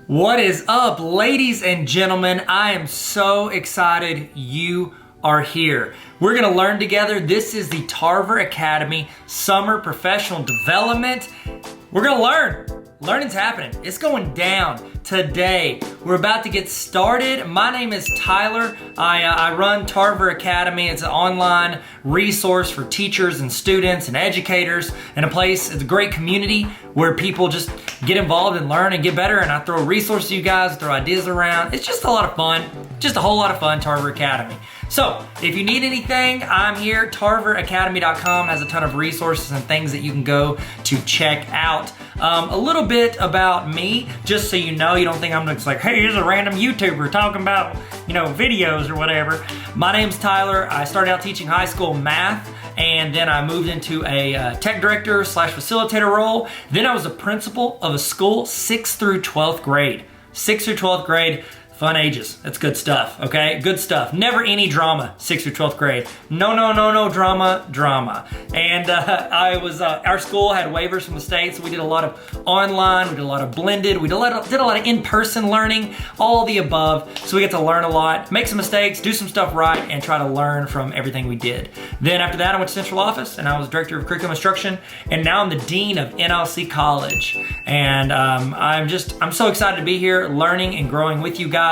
What is up, ladies and gentlemen? I am so excited you are here. We're gonna learn together. This is the Tarver Academy Summer Professional Development. We're gonna learn. Learning's happening. It's going down today. We're about to get started. My name is Tyler. I run Tarver Academy. It's an online resource for teachers and students and educators, and it's a great community where people just get involved and learn and get better. And I throw resources to you guys, throw ideas around. It's just a lot of fun. Just a whole lot of fun, Tarver Academy. So if you need anything, I'm here. TarverAcademy.com has a ton of resources and things that you can go to check out. A little bit about me, just so you know, you don't think I'm just like, hey, here's a random YouTuber talking about, videos or whatever. My name's Tyler. I started out teaching high school math, and then I moved into a tech director / facilitator role. Then I was a principal of a school, 6th through 12th grade. 6th through 12th grade. Fun ages. That's good stuff, okay? Good stuff. Never any drama, 6th through 12th grade. No drama. And our school had waivers from the state, so we did a lot of online, we did a lot of blended, we did a lot of in-person learning, all the above. So we get to learn a lot, make some mistakes, do some stuff right, and try to learn from everything we did. Then after that, I went to central office, and I was director of curriculum instruction, and now I'm the dean of NLC College. And I'm so excited to be here, learning and growing with you guys.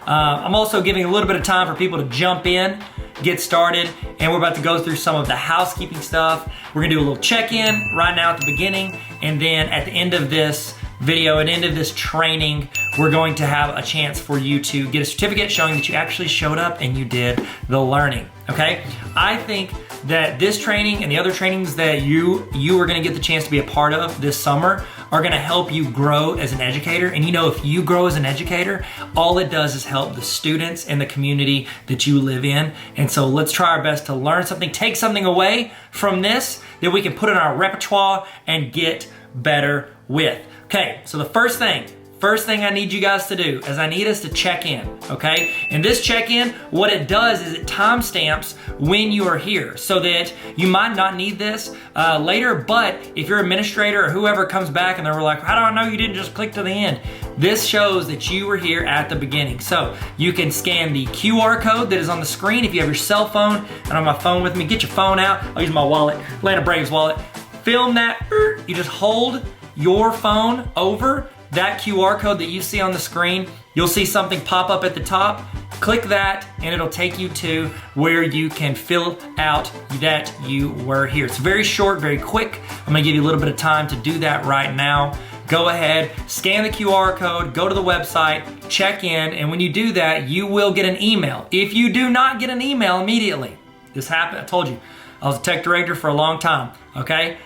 I'm also giving a little bit of time for people to jump in, get started, and we're about to go through some of the housekeeping stuff. We're gonna do a little check-in right now at the beginning, and then at the end of this video, at the end of this training, we're going to have a chance for you to get a certificate showing that you actually showed up and you did the learning, okay? I think that this training and the other trainings that you are gonna get the chance to be a part of this summer are gonna help you grow as an educator. And if you grow as an educator, all it does is help the students and the community that you live in. And so let's try our best to learn something, take something away from this that we can put in our repertoire and get better with. Okay, so the first thing I need you guys to do is I need us to check in, okay? And this check-in, what it does is it timestamps when you are here so that you might not need this later, but if your administrator or whoever comes back and they're like, how do I know you didn't just click to the end? This shows that you were here at the beginning. So you can scan the QR code that is on the screen if you have your cell phone. And on my phone with me, get your phone out. I'll use my wallet, Atlanta Braves wallet. Film that, you just hold your phone over that QR code that you see on the screen. You'll see something pop up at the top. Click that and it'll take you to where you can fill out that you were here. It's very short, very quick. I'm gonna give you a little bit of time to do that right now. Go ahead, scan the QR code, go to the website, check in, and when you do that, you will get an email. If you do not get an email immediately, this happened, I told you, I was a tech director for a long time, okay?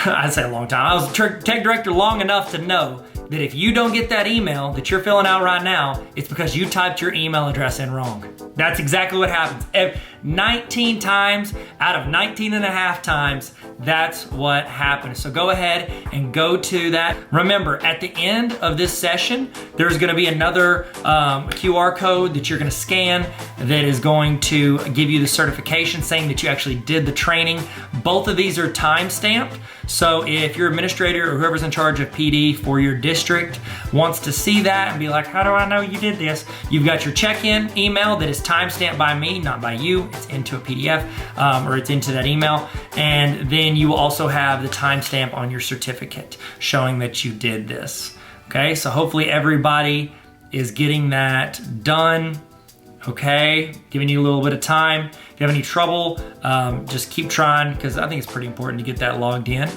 I'd say a long time. I was a tech director long enough to know that if you don't get that email that you're filling out right now, it's because you typed your email address in wrong. That's exactly what happens. 19 times out of 19 and a half times, that's what happens. So go ahead and go to that. Remember, at the end of this session, there's gonna be another QR code that you're gonna scan that is going to give you the certification saying that you actually did the training. Both of these are time-stamped. So if your administrator or whoever's in charge of PD for your district wants to see that and be like, how do I know you did this? You've got your check-in email that is time-stamped by me, not by you. It's into a PDF or it's into that email. And then you will also have the timestamp on your certificate showing that you did this. Okay, so hopefully everybody is getting that done. Okay, giving you a little bit of time. If you have any trouble, just keep trying because I think it's pretty important to get that logged in.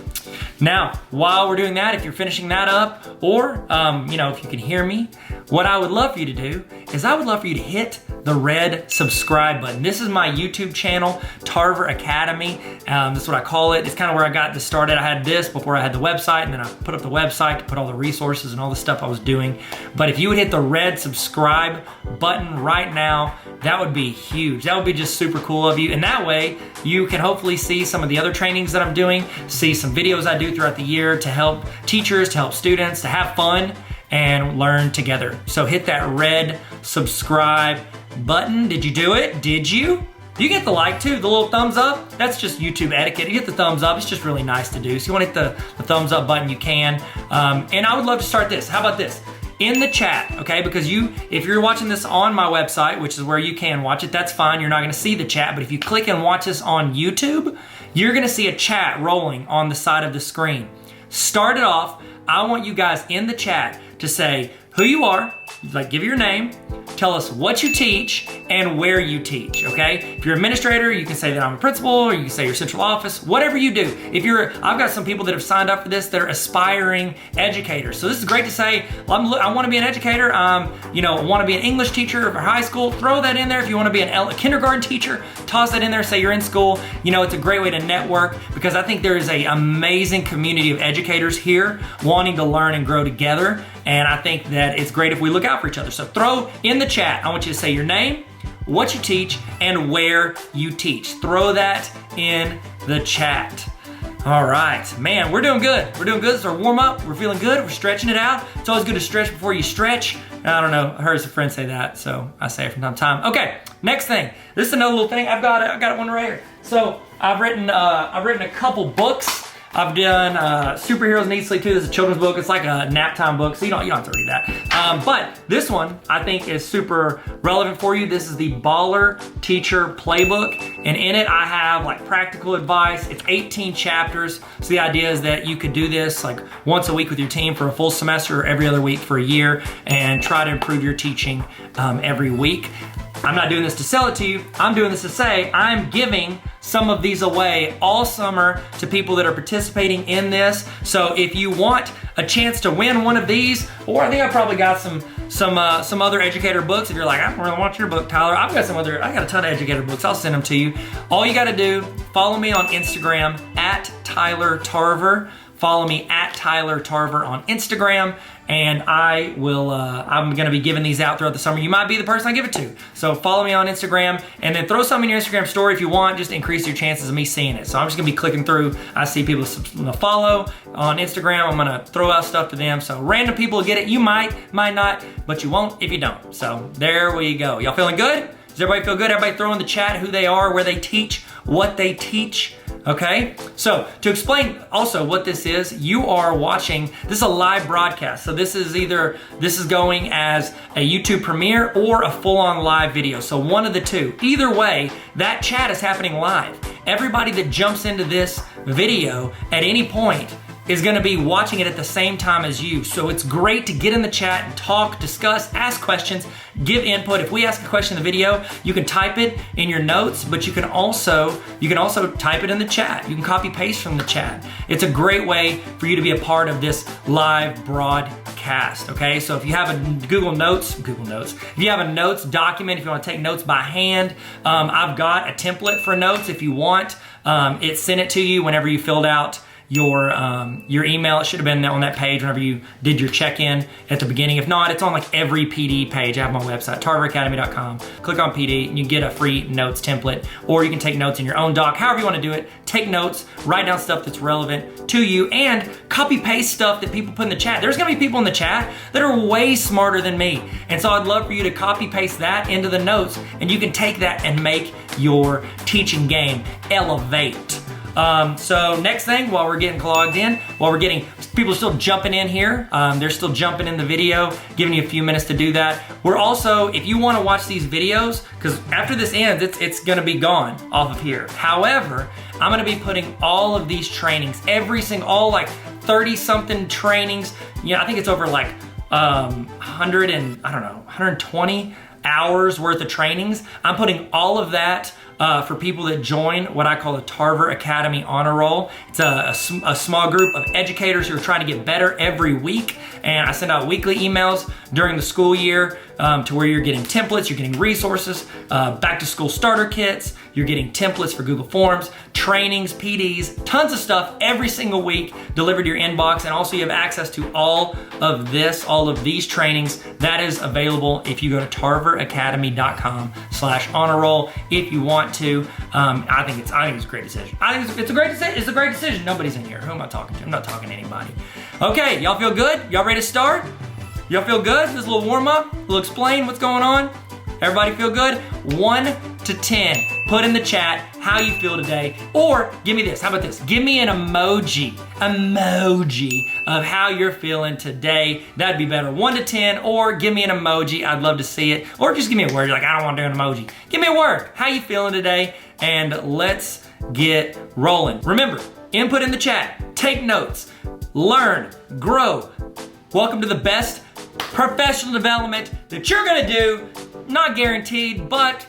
Now, while we're doing that, if you're finishing that up, or if you can hear me, what I would love for you to do is I would love for you to hit the red subscribe button. This is my YouTube channel, Tarver Academy. That's what I call it. It's kind of where I got this started. I had this before I had the website, and then I put up the website to put all the resources and all the stuff I was doing. But if you would hit the red subscribe button right now, that would be huge. That would be just super cool of you. And that way, you can hopefully see some of the other trainings that I'm doing, see some videos I do throughout the year to help teachers, to help students, to have fun and learn together. So hit that red subscribe button. Did you do it? Did you? You get the like too, the little thumbs up. That's just YouTube etiquette. You hit the thumbs up. It's just really nice to do. So you want to hit the thumbs up button, you can. And I would love to start this. How about this? in the chat, okay? Because if you're watching this on my website, which is where you can watch it, that's fine. You're not gonna see the chat, but if you click and watch this on YouTube, you're gonna see a chat rolling on the side of the screen. Start it off. I want you guys in the chat to say who you are, like give your name, tell us what you teach and where you teach, okay? If you're an administrator, you can say that I'm a principal, or you can say your central office, whatever you do. I've got some people that have signed up for this that are aspiring educators. So this is great to say, I wanna be an educator, I wanna be an English teacher for high school, throw that in there. If you wanna be a kindergarten teacher, toss that in there, say you're in school. It's a great way to network, because I think there is an amazing community of educators here wanting to learn and grow together. And I think that it's great if we look out for each other. So throw in the chat, I want you to say your name, what you teach, and where you teach. Throw that in the chat. All right, man, we're doing good. We're doing good. It's our warm up. We're feeling good. We're stretching it out. It's always good to stretch before you stretch. I don't know, I heard some friends say that, so I say it from time to time. Okay, next thing. This is another little thing. I've got one right here. So I've written a couple books. I've done Superheroes Need Sleep Too. This is a children's book. It's like a nap time book, so you don't have to read that. But this one I think is super relevant for you. This is the Baller Teacher Playbook, and in it I have like practical advice. It's 18 chapters. So the idea is that you could do this like once a week with your team for a full semester, or every other week for a year, and try to improve your teaching every week. I'm not doing this to sell it to you. I'm doing this to say I'm giving some of these away all summer to people that are participating in this. So if you want a chance to win one of these, or I think I probably got some other educator books. If you're like, I don't really want your book, Tyler, I got a ton of educator books. I'll send them to you. All you got to do, follow me on Instagram at Tyler Tarver. Follow me at Tyler Tarver on Instagram, and I'm gonna be giving these out throughout the summer. You might be the person I give it to. So follow me on Instagram, and then throw something in your Instagram story if you want, just to increase your chances of me seeing it. So I'm just gonna be clicking through. I see people follow on Instagram. I'm gonna throw out stuff to them. So random people will get it. You might not, but you won't if you don't. So there we go. Y'all feeling good? Does everybody feel good? Everybody throw in the chat who they are, where they teach, what they teach. Okay, so to explain also what this is, you are watching, this is a live broadcast. So this is going as a YouTube premiere or a full-on live video. So one of the two. Either way, that chat is happening live. Everybody that jumps into this video at any point is gonna be watching it at the same time as you. So it's great to get in the chat and talk, discuss, ask questions, give input. If we ask a question in the video, you can type it in your notes, but you can also type it in the chat. You can copy paste from the chat. It's a great way for you to be a part of this live broadcast, okay? So if you have a Google Notes, if you have a notes document, if you wanna take notes by hand, I've got a template for notes if you want. It sent it to you whenever you filled out your email. It should have been on that page whenever you did your check-in at the beginning. If not, it's on like every PD page. I have my website, tarveracademy.com. Click on PD and you get a free notes template, or you can take notes in your own doc. However you want to do it, take notes, write down stuff that's relevant to you, and copy paste stuff that people put in the chat. There's gonna be people in the chat that are way smarter than me. And so I'd love for you to copy paste that into the notes, and you can take that and make your teaching game elevate. So next thing, while we're getting logged in, people are still jumping in here. They're still jumping in the video, giving you a few minutes to do that. We're also, if you want to watch these videos, because after this ends, it's going to be gone off of here. However, I'm going to be putting all of these trainings, all like 30 something trainings. I think it's over like 120 hours worth of trainings. I'm putting all of that for people that join what I call the Tarver Academy Honor Roll. It's a small group of educators who are trying to get better every week, and I send out weekly emails during the school year to where you're getting templates, you're getting resources, back to school starter kits, you're getting templates for Google Forms, trainings, PDs, tons of stuff every single week delivered to your inbox, and also you have access to all of these trainings. That is available if you go to tarveracademy.com/honor roll if you want to. I think it's a great decision. I think it's a great decision. Nobody's in here. Who am I talking to? I'm not talking to anybody. Okay, y'all feel good? Y'all ready to start? Y'all feel good? This is a little warm up. We'll explain what's going on. Everybody feel good? 1 to 10. Put in the chat how you feel today. Or give me this, how about this? Give me an emoji of how you're feeling today. That'd be better, 1 to 10, or give me an emoji. I'd love to see it. Or just give me a word. You're like, I don't want to do an emoji. Give me a word. How you feeling today? And let's get rolling. Remember, input in the chat, take notes, learn, grow. Welcome to the best professional development that you're gonna do. Not guaranteed, but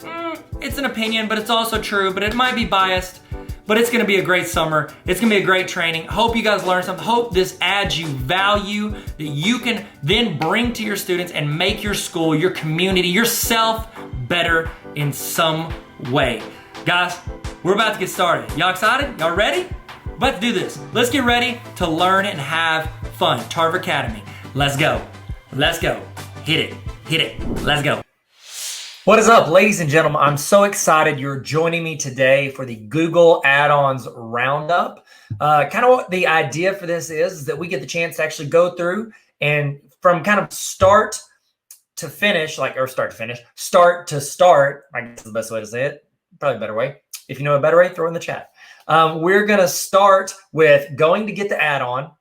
it's an opinion, but it's also true, but it might be biased, but it's gonna be a great summer. It's gonna be a great training. Hope you guys learn something. Hope this adds you value that you can then bring to your students and make your school, your community, yourself better in some way. Guys, we're about to get started. Y'all excited? Y'all ready? We're about to do this. Let's get ready to learn and have fun. Tarver Academy. Let's go. Let's go. Hit it. Let's go. What is up, ladies and gentlemen? I'm so excited you're joining me today for the Google Add-ons Roundup. Kind of what the idea for this is that we get the chance to actually go through and from kind of start to finish, start to start, I guess is the best way to say it. Probably a better way. If you know a better way, throw it in the chat. We're going to start with going to get the add-on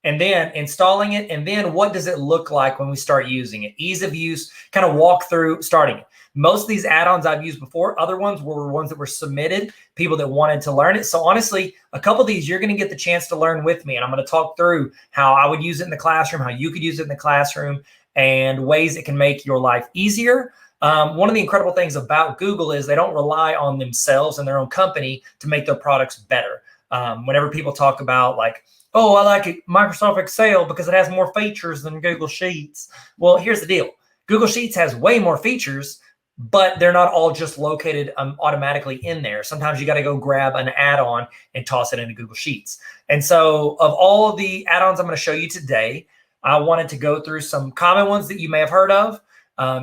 and then installing it. And then what does it look like when we start using it? Ease of use, kind of walk through starting it. Most of these add-ons I've used before. Other ones were ones that were submitted, people that wanted to learn it. So honestly, a couple of these, you're going to get the chance to learn with me. And I'm going to talk through how I would use it in the classroom, how you could use it in the classroom, and ways it can make your life easier. One of the incredible things about Google is they don't rely on themselves and their own company to make their products better. Whenever people talk about like, oh, I like Microsoft Excel because it has more features than Google Sheets. Well, here's the deal. Google Sheets has way more features, but they're not all just located automatically in there. Sometimes you got to go grab an add-on and toss it into Google Sheets. And so of all of the add-ons I'm going to show you today, I wanted to go through some common ones that you may have heard of.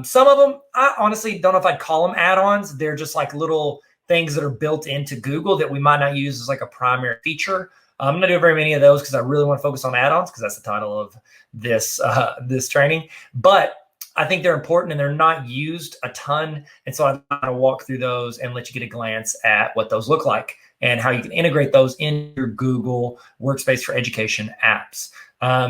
Some of them, I honestly don't know if I'd call them add-ons. They're just like little things that are built into Google that we might not use as like a primary feature. I'm not going to do very many of those because I really want to focus on add-ons because that's the title of this this training. But I think they're important and they're not used a ton. And so I'm going to walk through those and let you get a glance at what those look like and how you can integrate those in your Google Workspace for Education apps.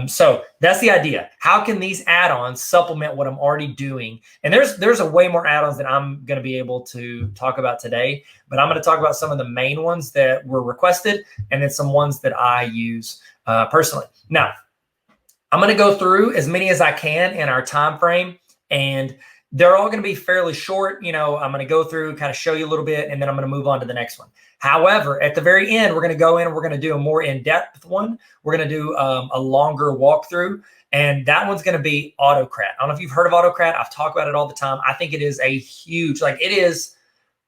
So that's the idea. How can these add-ons supplement what I'm already doing? And there's a way more add-ons that I'm going to be able to talk about today, but I'm going to talk about some of the main ones that were requested and then some ones that I use personally. Now, I'm going to go through as many as I can in our time frame, and they're all going to be fairly short. You know, I'm going to go through, kind of show you a little bit, and then I'm going to move on to the next one. However, at the very end, we're going to go in and we're going to do a more in-depth one. We're going to do a longer walkthrough, and that one's going to be Autocrat. I don't know if you've heard of Autocrat. I've talked about it all the time. I think it is a huge, it is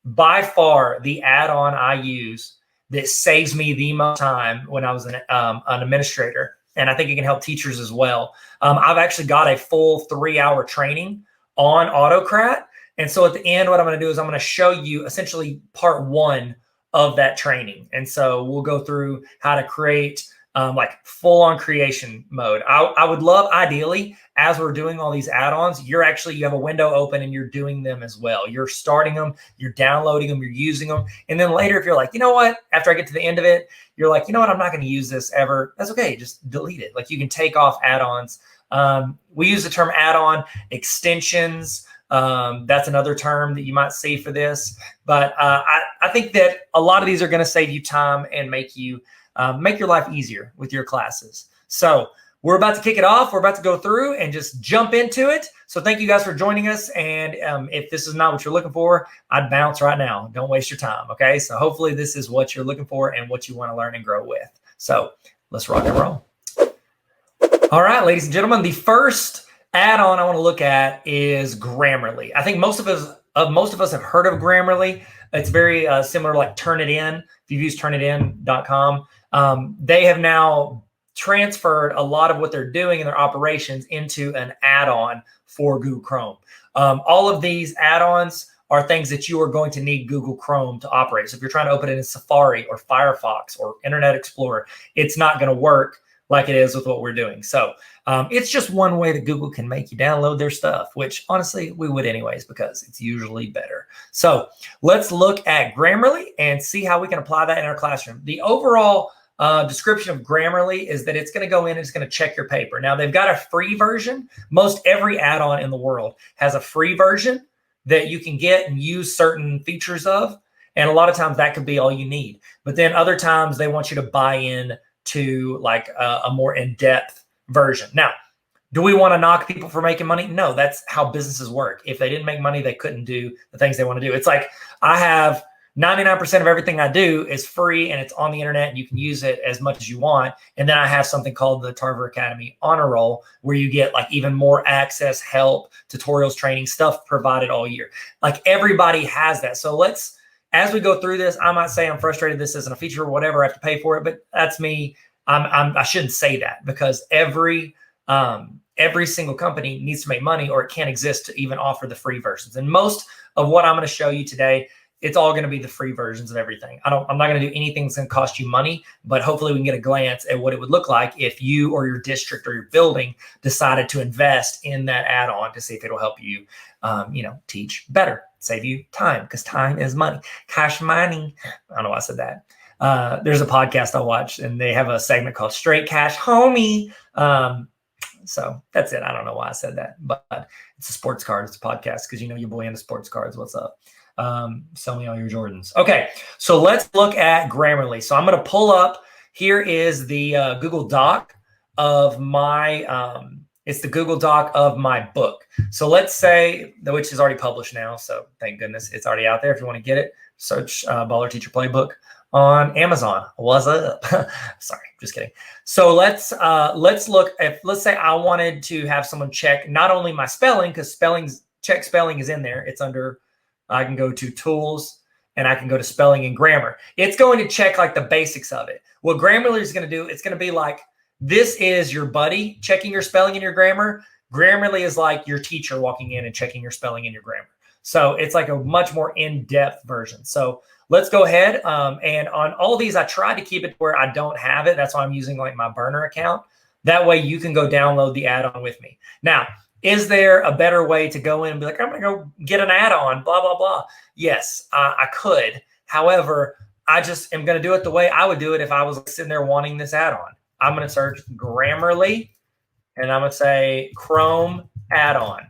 by far the add-on I use that saves me the most time when I was an administrator, and I think it can help teachers as well. I've actually got a full 3-hour training on Autocrat, and so at the end, what I'm going to do is I'm going to show you essentially part 1 of that training. And so we'll go through how to create full-on creation mode. I would love, ideally, as we're doing all these add-ons, you have a window open and you're doing them as well. You're starting them, you're downloading them, you're using them. And then later, if you're like, you know what, after I get to the end of it, you're like, you know what, I'm not going to use this ever. That's okay. Just delete it. Like, you can take off add-ons. We use the term add-on extensions. That's another term that you might see for this. But I think that a lot of these are going to save you time and make your life easier with your classes. So we're about to kick it off. We're about to go through and just jump into it. So thank you guys for joining us. And if this is not what you're looking for, I'd bounce right now. Don't waste your time. Okay. So hopefully this is what you're looking for and what you want to learn and grow with. So let's rock and roll. All right, ladies and gentlemen, the first add-on I want to look at is Grammarly. I think most of us have heard of Grammarly. It's very similar to like Turnitin. If you've used Turnitin.com, they have now transferred a lot of what they're doing in their operations into an add-on for Google Chrome. All of these add-ons are things that you are going to need Google Chrome to operate. So if you're trying to open it in Safari or Firefox or Internet Explorer, it's not going to work like it is with what we're doing. So it's just one way that Google can make you download their stuff, which honestly we would anyways because it's usually better. So let's look at Grammarly and see how we can apply that in our classroom. The overall description of Grammarly is that it's going to go in and it's going to check your paper. Now they've got a free version. Most every add-on in the world has a free version that you can get and use certain features of. And a lot of times that could be all you need. But then other times they want you to buy in to like a more in-depth version. Now, do we want to knock people for making money? No, that's how businesses work. If they didn't make money, they couldn't do the things they want to do. It's like I have 99% of everything I do is free and it's on the internet and you can use it as much as you want. And then I have something called the Tarver Academy Honor Roll where you get like even more access, help, tutorials, training, stuff provided all year. Like everybody has that. So as we go through this, I might say I'm frustrated this isn't a feature or whatever, I have to pay for it, but that's me. I shouldn't say that because every single company needs to make money or it can't exist to even offer the free versions. And most of what I'm going to show you today, it's all going to be the free versions of everything. I'm not going to do anything that's going to cost you money, but hopefully we can get a glance at what it would look like if you or your district or your building decided to invest in that add-on to see if it'll help you, teach better, save you time because time is money. Cash money. I don't know why I said that. There's a podcast I watch and they have a segment called Straight Cash Homie. So that's it. I don't know why I said that, but it's a sports card. It's a podcast because your boy into sports cards. What's up? Sell me all your Jordans. Okay, so let's look at Grammarly. So I'm going to pull up. Here is the Google Doc of my. It's the Google Doc of my book. So let's say which is already published now. So thank goodness it's already out there. If you want to get it, search Baller Teacher Playbook on Amazon. What's up? Sorry, just kidding. So let's look at. Let's say I wanted to have someone check not only my spelling because check spelling is in there. It's under. I can go to tools and I can go to spelling and grammar. It's going to check like the basics of it. What Grammarly is going to do, it's going to be like, this is your buddy checking your spelling and your grammar. Grammarly is like your teacher walking in and checking your spelling and your grammar. So it's like a much more in-depth version. So let's go ahead. And on all these, I tried to keep it where I don't have it. That's why I'm using like my burner account. That way you can go download the add-on with me. Now, is there a better way to go in and be like, I'm going to go get an add-on, blah, blah, blah? Yes, I could. However, I just am going to do it the way I would do it if I was sitting there wanting this add-on. I'm going to search Grammarly, and I'm going to say Chrome add-on.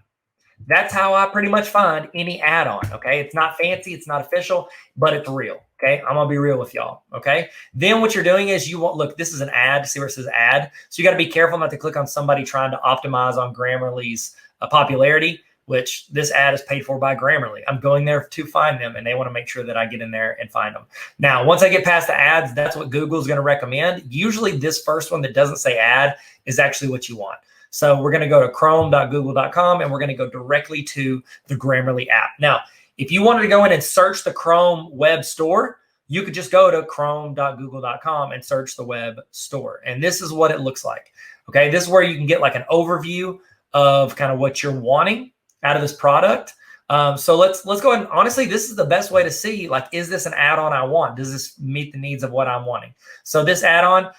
That's how I pretty much find any add-on, okay? It's not fancy, it's not official, but it's real, okay? I'm going to be real with y'all, okay? Then what you're doing is look, this is an ad. See where it says ad? So you got to be careful not to click on somebody trying to optimize on Grammarly's popularity, which this ad is paid for by Grammarly. I'm going there to find them, and they want to make sure that I get in there and find them. Now, once I get past the ads, that's what Google's going to recommend. Usually this first one that doesn't say ad is actually what you want. So we're going to go to chrome.google.com, and we're going to go directly to the Grammarly app. Now, if you wanted to go in and search the Chrome web store, you could just go to chrome.google.com and search the web store. And this is what it looks like. Okay, this is where you can get like an overview of kind of what you're wanting out of this product. So let's go ahead and honestly, this is the best way to see, like, is this an add-on I want? Does this meet the needs of what I'm wanting? So this add-on,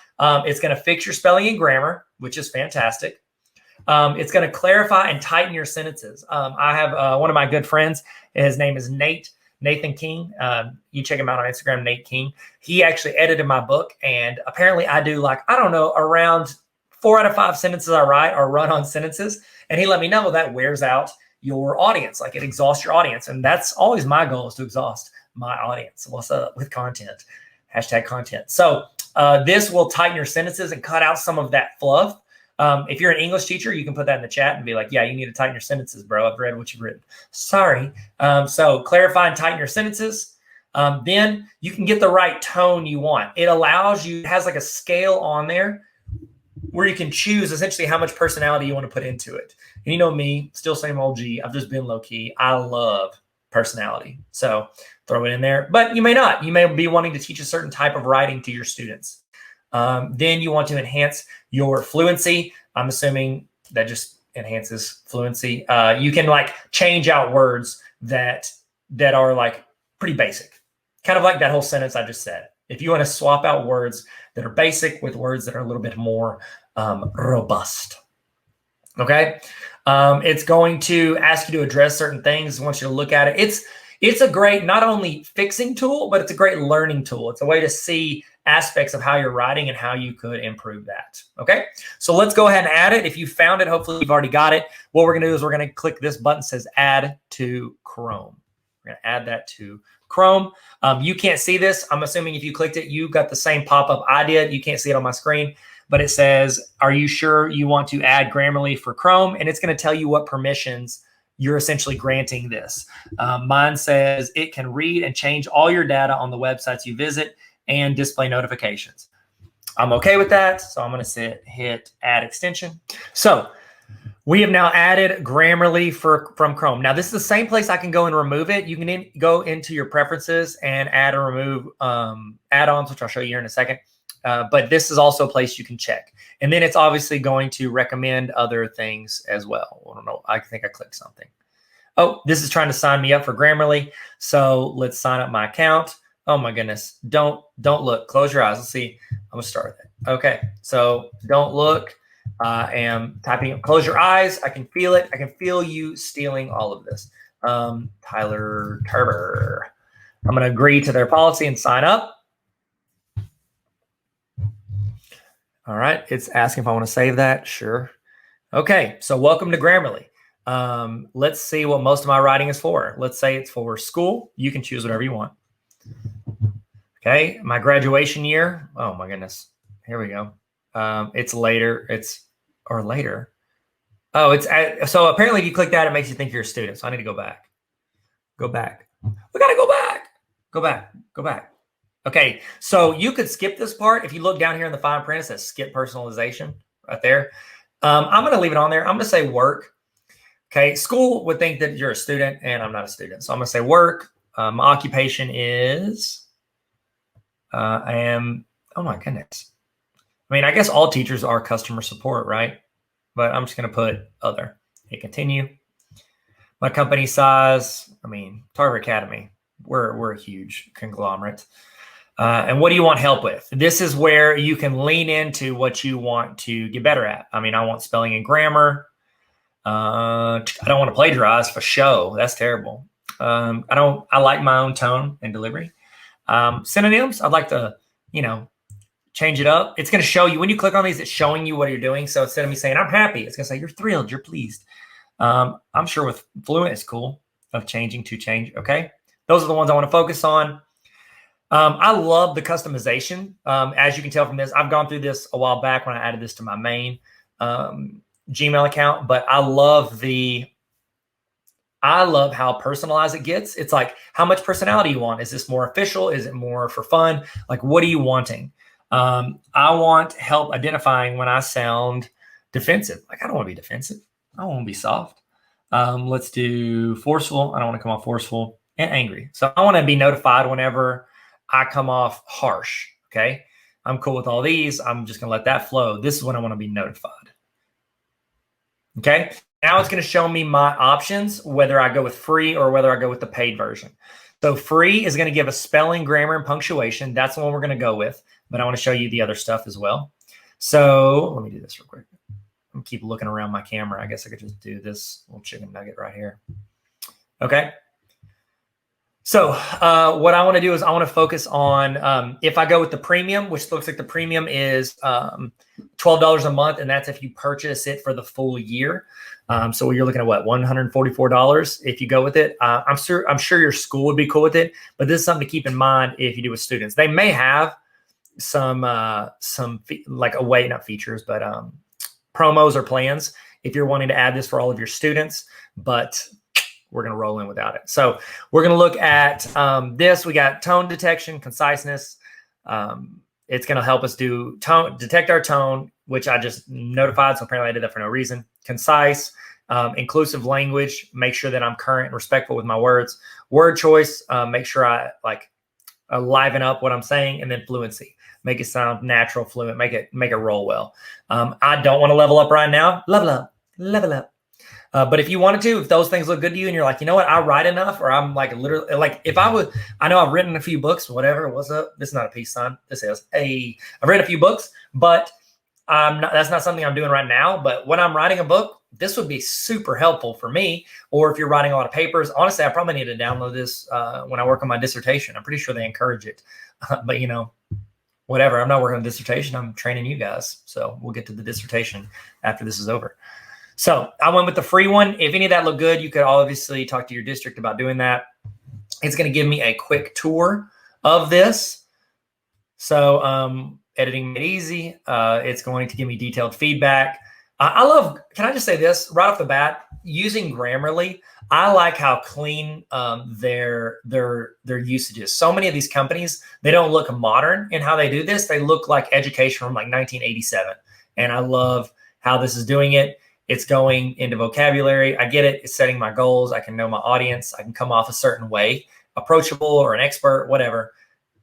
it's going to fix your spelling and grammar, which is fantastic. It's going to clarify and tighten your sentences. I have one of my good friends. His name is Nathan King. You check him out on Instagram, Nate King. He actually edited my book, and apparently I do around 4 out of 5 sentences I write are run-on sentences. And he let me know that wears out your audience, like it exhausts your audience. And that's always my goal, is to exhaust my audience. What's up with content? Hashtag content. So this will tighten your sentences and cut out some of that fluff. If you're an English teacher, you can put that in the chat and be like, yeah, you need to tighten your sentences, bro. I've read what you've written. Sorry. So clarify and tighten your sentences. Then you can get the right tone you want. It allows you, it has like a scale on there where you can choose essentially how much personality you want to put into it. And you know me, still same old G. I've just been low key. I love personality. So throw it in there, but you may not. You may be wanting to teach a certain type of writing to your students. Then you want to enhance your fluency. I'm assuming that just enhances fluency. You can like change out words that are like pretty basic, kind of like that whole sentence I just said. If you want to swap out words that are basic with words that are a little bit more robust. Okay. It's going to ask you to address certain things. I want you to look at it. It's a great, not only fixing tool, but it's a great learning tool. It's a way to see aspects of how you're writing and how you could improve that. Okay. So let's go ahead and add it. If you found it, hopefully you've already got it. What we're going to do is we're going to click this button that says add to Chrome. We're going to add that to Chrome. You can't see this. I'm assuming if you clicked it, you got the same pop-up I did. You can't see it on my screen, but it says, are you sure you want to add Grammarly for Chrome? And it's going to tell you what permissions you're essentially granting this. Mine says it can read and change all your data on the websites you visit and display notifications. I'm okay with that. So I'm going to hit add extension. So we have now added Grammarly from Chrome. Now this is the same place I can go and remove it. You can go into your preferences and add or remove add-ons, which I'll show you here in a second. But this is also a place you can check. And then it's obviously going to recommend other things as well. I don't know. I think I clicked something. Oh, this is trying to sign me up for Grammarly. So let's sign up my account. Oh my goodness. Don't look. Close your eyes. Let's see. I'm going to start with it. Okay. So don't look. I am typing. Close your eyes. I can feel it. I can feel you stealing all of this. Tyler Tarver. I'm going to agree to their policy and sign up. All right, it's asking if I want to save that. Sure. Okay, so welcome to Grammarly. Let's see what most of my writing is for. Let's say it's for school. You can choose whatever you want. Okay, my graduation year. Oh my goodness. Here we go. It's later. Or later. Oh, so apparently if you click that, it makes you think you're a student. So I need to go back. Go back. We got to go back. Go back. Go back. Okay, so you could skip this part. If you look down here in the fine print, it says skip personalization right there. I'm going to leave it on there. I'm going to say work. Okay, school would think that you're a student, and I'm not a student. So I'm going to say work. My occupation is, I am, oh my goodness. I mean, I guess all teachers are customer support, right? But I'm just going to put other. Hit continue. My company size, I mean, Tarver Academy. We're a huge conglomerate. And what do you want help with? This is where you can lean into what you want to get better at. I mean, I want spelling and grammar. I don't want to plagiarize for show. That's terrible. I like my own tone and delivery. Synonyms, I'd like to, change it up. It's going to show you when you click on these, it's showing you what you're doing. So instead of me saying, I'm happy, it's going to say, you're thrilled, you're pleased. I'm sure with fluent, it's cool of changing to change. Okay. Those are the ones I want to focus on. I love the customization. As you can tell from this, I've gone through this a while back when I added this to my main Gmail account, but I love how personalized it gets. It's like, how much personality you want? Is this more official? Is it more for fun? Like, what are you wanting? I want help identifying when I sound defensive. Like, I don't want to be defensive. I want to be soft. Let's do forceful. I don't want to come off forceful and angry. So I want to be notified whenever I come off harsh. Okay. I'm cool with all these. I'm just going to let that flow. This is when I want to be notified. Okay. Now it's going to show me my options, whether I go with free or whether I go with the paid version. So free is going to give us spelling, grammar, and punctuation. That's the one we're going to go with, but I want to show you the other stuff as well. So let me do this real quick. I'm going to keep looking around my camera. I guess I could just do this little chicken nugget right here. Okay. So what I want to do is I want to focus on if I go with the premium, which looks like the premium is $12 a month, and that's if you purchase it for the full year. So you're looking at what, $144 if you go with it. I'm sure your school would be cool with it, but this is something to keep in mind if you do with students. They may have some like not features, but promos or plans if you're wanting to add this for all of your students, but we're going to roll in without it. So we're going to look at this. We got tone detection, conciseness. It's going to help us do detect our tone, which I just notified. So apparently I did that for no reason. Concise, inclusive language. Make sure that I'm current and respectful with my words. Word choice. Make sure I liven up what I'm saying, and then fluency. Make it sound natural, fluent. Make it roll well. I don't want to level up right now. Level up. But if you wanted to, if those things look good to you and you're like, you know what, I write enough, or I'm like literally like, if I would, I know I've written a few books, whatever, what's up? This is not a peace sign. This is I've written a few books, but that's not something I'm doing right now. But when I'm writing a book, this would be super helpful for me. Or if you're writing a lot of papers, honestly, I probably need to download this when I work on my dissertation. I'm pretty sure they encourage it, but you know, whatever. I'm not working on a dissertation. I'm training you guys. So we'll get to the dissertation after this is over. So I went with the free one. If any of that looked good, you could obviously talk to your district about doing that. It's going to give me a quick tour of this. So editing made easy. It's going to give me detailed feedback. I love, can I just say this right off the bat, using Grammarly, I like how clean their usage is. So many of these companies, they don't look modern in how they do this. They look like education from like 1987. And I love how this is doing it. It's going into vocabulary. I get it. It's setting my goals. I can know my audience. I can come off a certain way, approachable or an expert, whatever.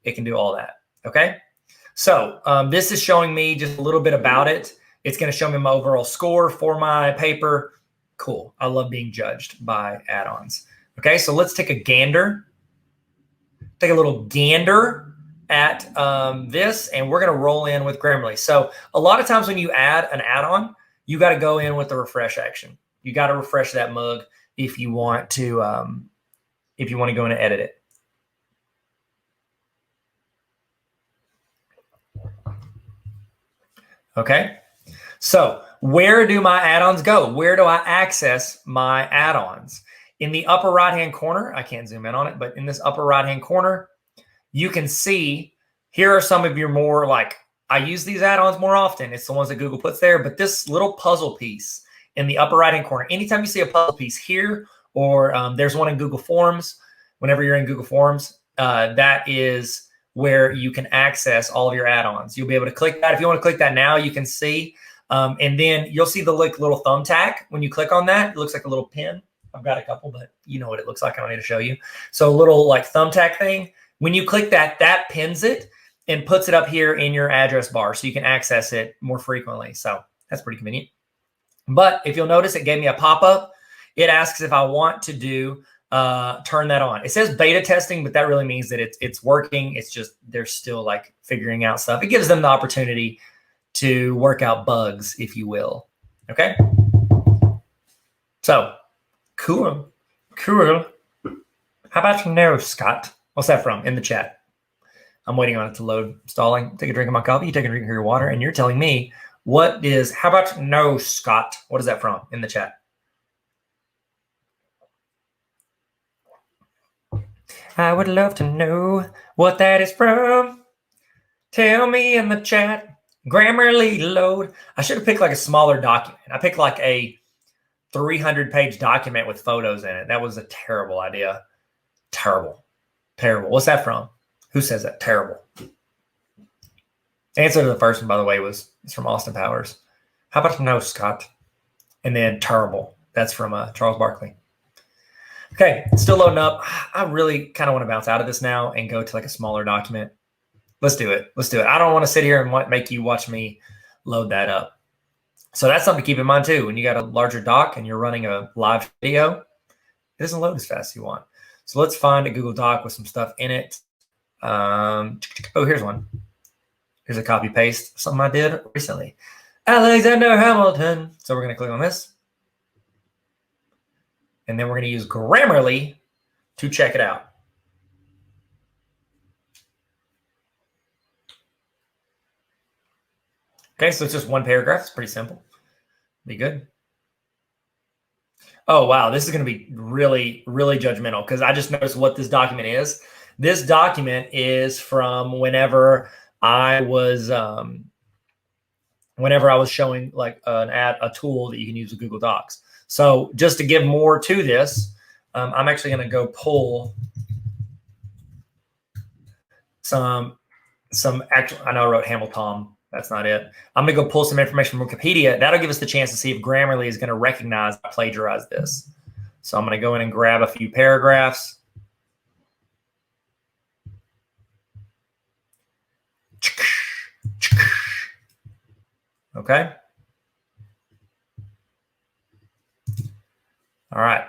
It can do all that. Okay. So this is showing me just a little bit about it. It's going to show me my overall score for my paper. Cool. I love being judged by add-ons. Okay. So let's take a gander. Take a little gander at this, and we're going to roll in with Grammarly. So a lot of times when you add an add-on, you got to go in with the refresh action. You got to refresh that mug if you want to go in and edit it. Okay. So where do my add-ons go? Where do I access my add-ons? In the upper right-hand corner, I can't zoom in on it, but in this upper right-hand corner, you can see here are some of your more like, I use these add-ons more often. It's the ones that Google puts there, but this little puzzle piece in the upper right-hand corner, anytime you see a puzzle piece here, or there's one in Google Forms, whenever you're in Google Forms, that is where you can access all of your add-ons. You'll be able to click that. If you want to click that now, you can see, and then you'll see the little thumbtack. When you click on that, it looks like a little pin. I've got a couple, but you know what it looks like. I don't need to show you. So a little like thumbtack thing. When you click that, that pins it and puts it up here in your address bar so you can access it more frequently. So that's pretty convenient. But if you'll notice, it gave me a pop-up. It asks if I want to do turn that on. It says beta testing, but that really means that it's working. It's just they're still like figuring out stuff. It gives them the opportunity to work out bugs, if you will. Okay. So cool. How about no, Scott? What's that from? In the chat. I'm waiting on it to load, stalling. Take a drink of my coffee, you take a drink of your water, and you're telling me what is, how about no, Scott? What is that from in the chat? I would love to know what that is from. Tell me in the chat. Grammarly load. I should have picked like a smaller document. I picked like a 300-page document with photos in it. That was a terrible idea. Terrible. What's that from? Who says that? Terrible. The answer to the first one, by the way, it's from Austin Powers. How about no, Scott? And then terrible. That's from Charles Barkley. Okay, it's still loading up. I really kind of want to bounce out of this now and go to like a smaller document. Let's do it. I don't want to sit here and make you watch me load that up. So that's something to keep in mind too. When you got a larger doc and you're running a live video, it doesn't load as fast as you want. So let's find a Google Doc with some stuff in it. Oh, here's one. Here's a copy paste, something I did recently. Alexander Hamilton. So we're going to click on this. And then we're going to use Grammarly to check it out. Okay, so it's just one paragraph. It's pretty simple. Be good. Oh, wow. This is going to be really, really judgmental because I just noticed what this document is. This document is from whenever I was showing like a tool that you can use with Google Docs. So just to give more to this, I'm actually going to go pull some actual. I know I wrote Hamilton. That's not it. I'm going to go pull some information from Wikipedia. That'll give us the chance to see if Grammarly is going to recognize I plagiarized this. So I'm going to go in and grab a few paragraphs. Okay. All right.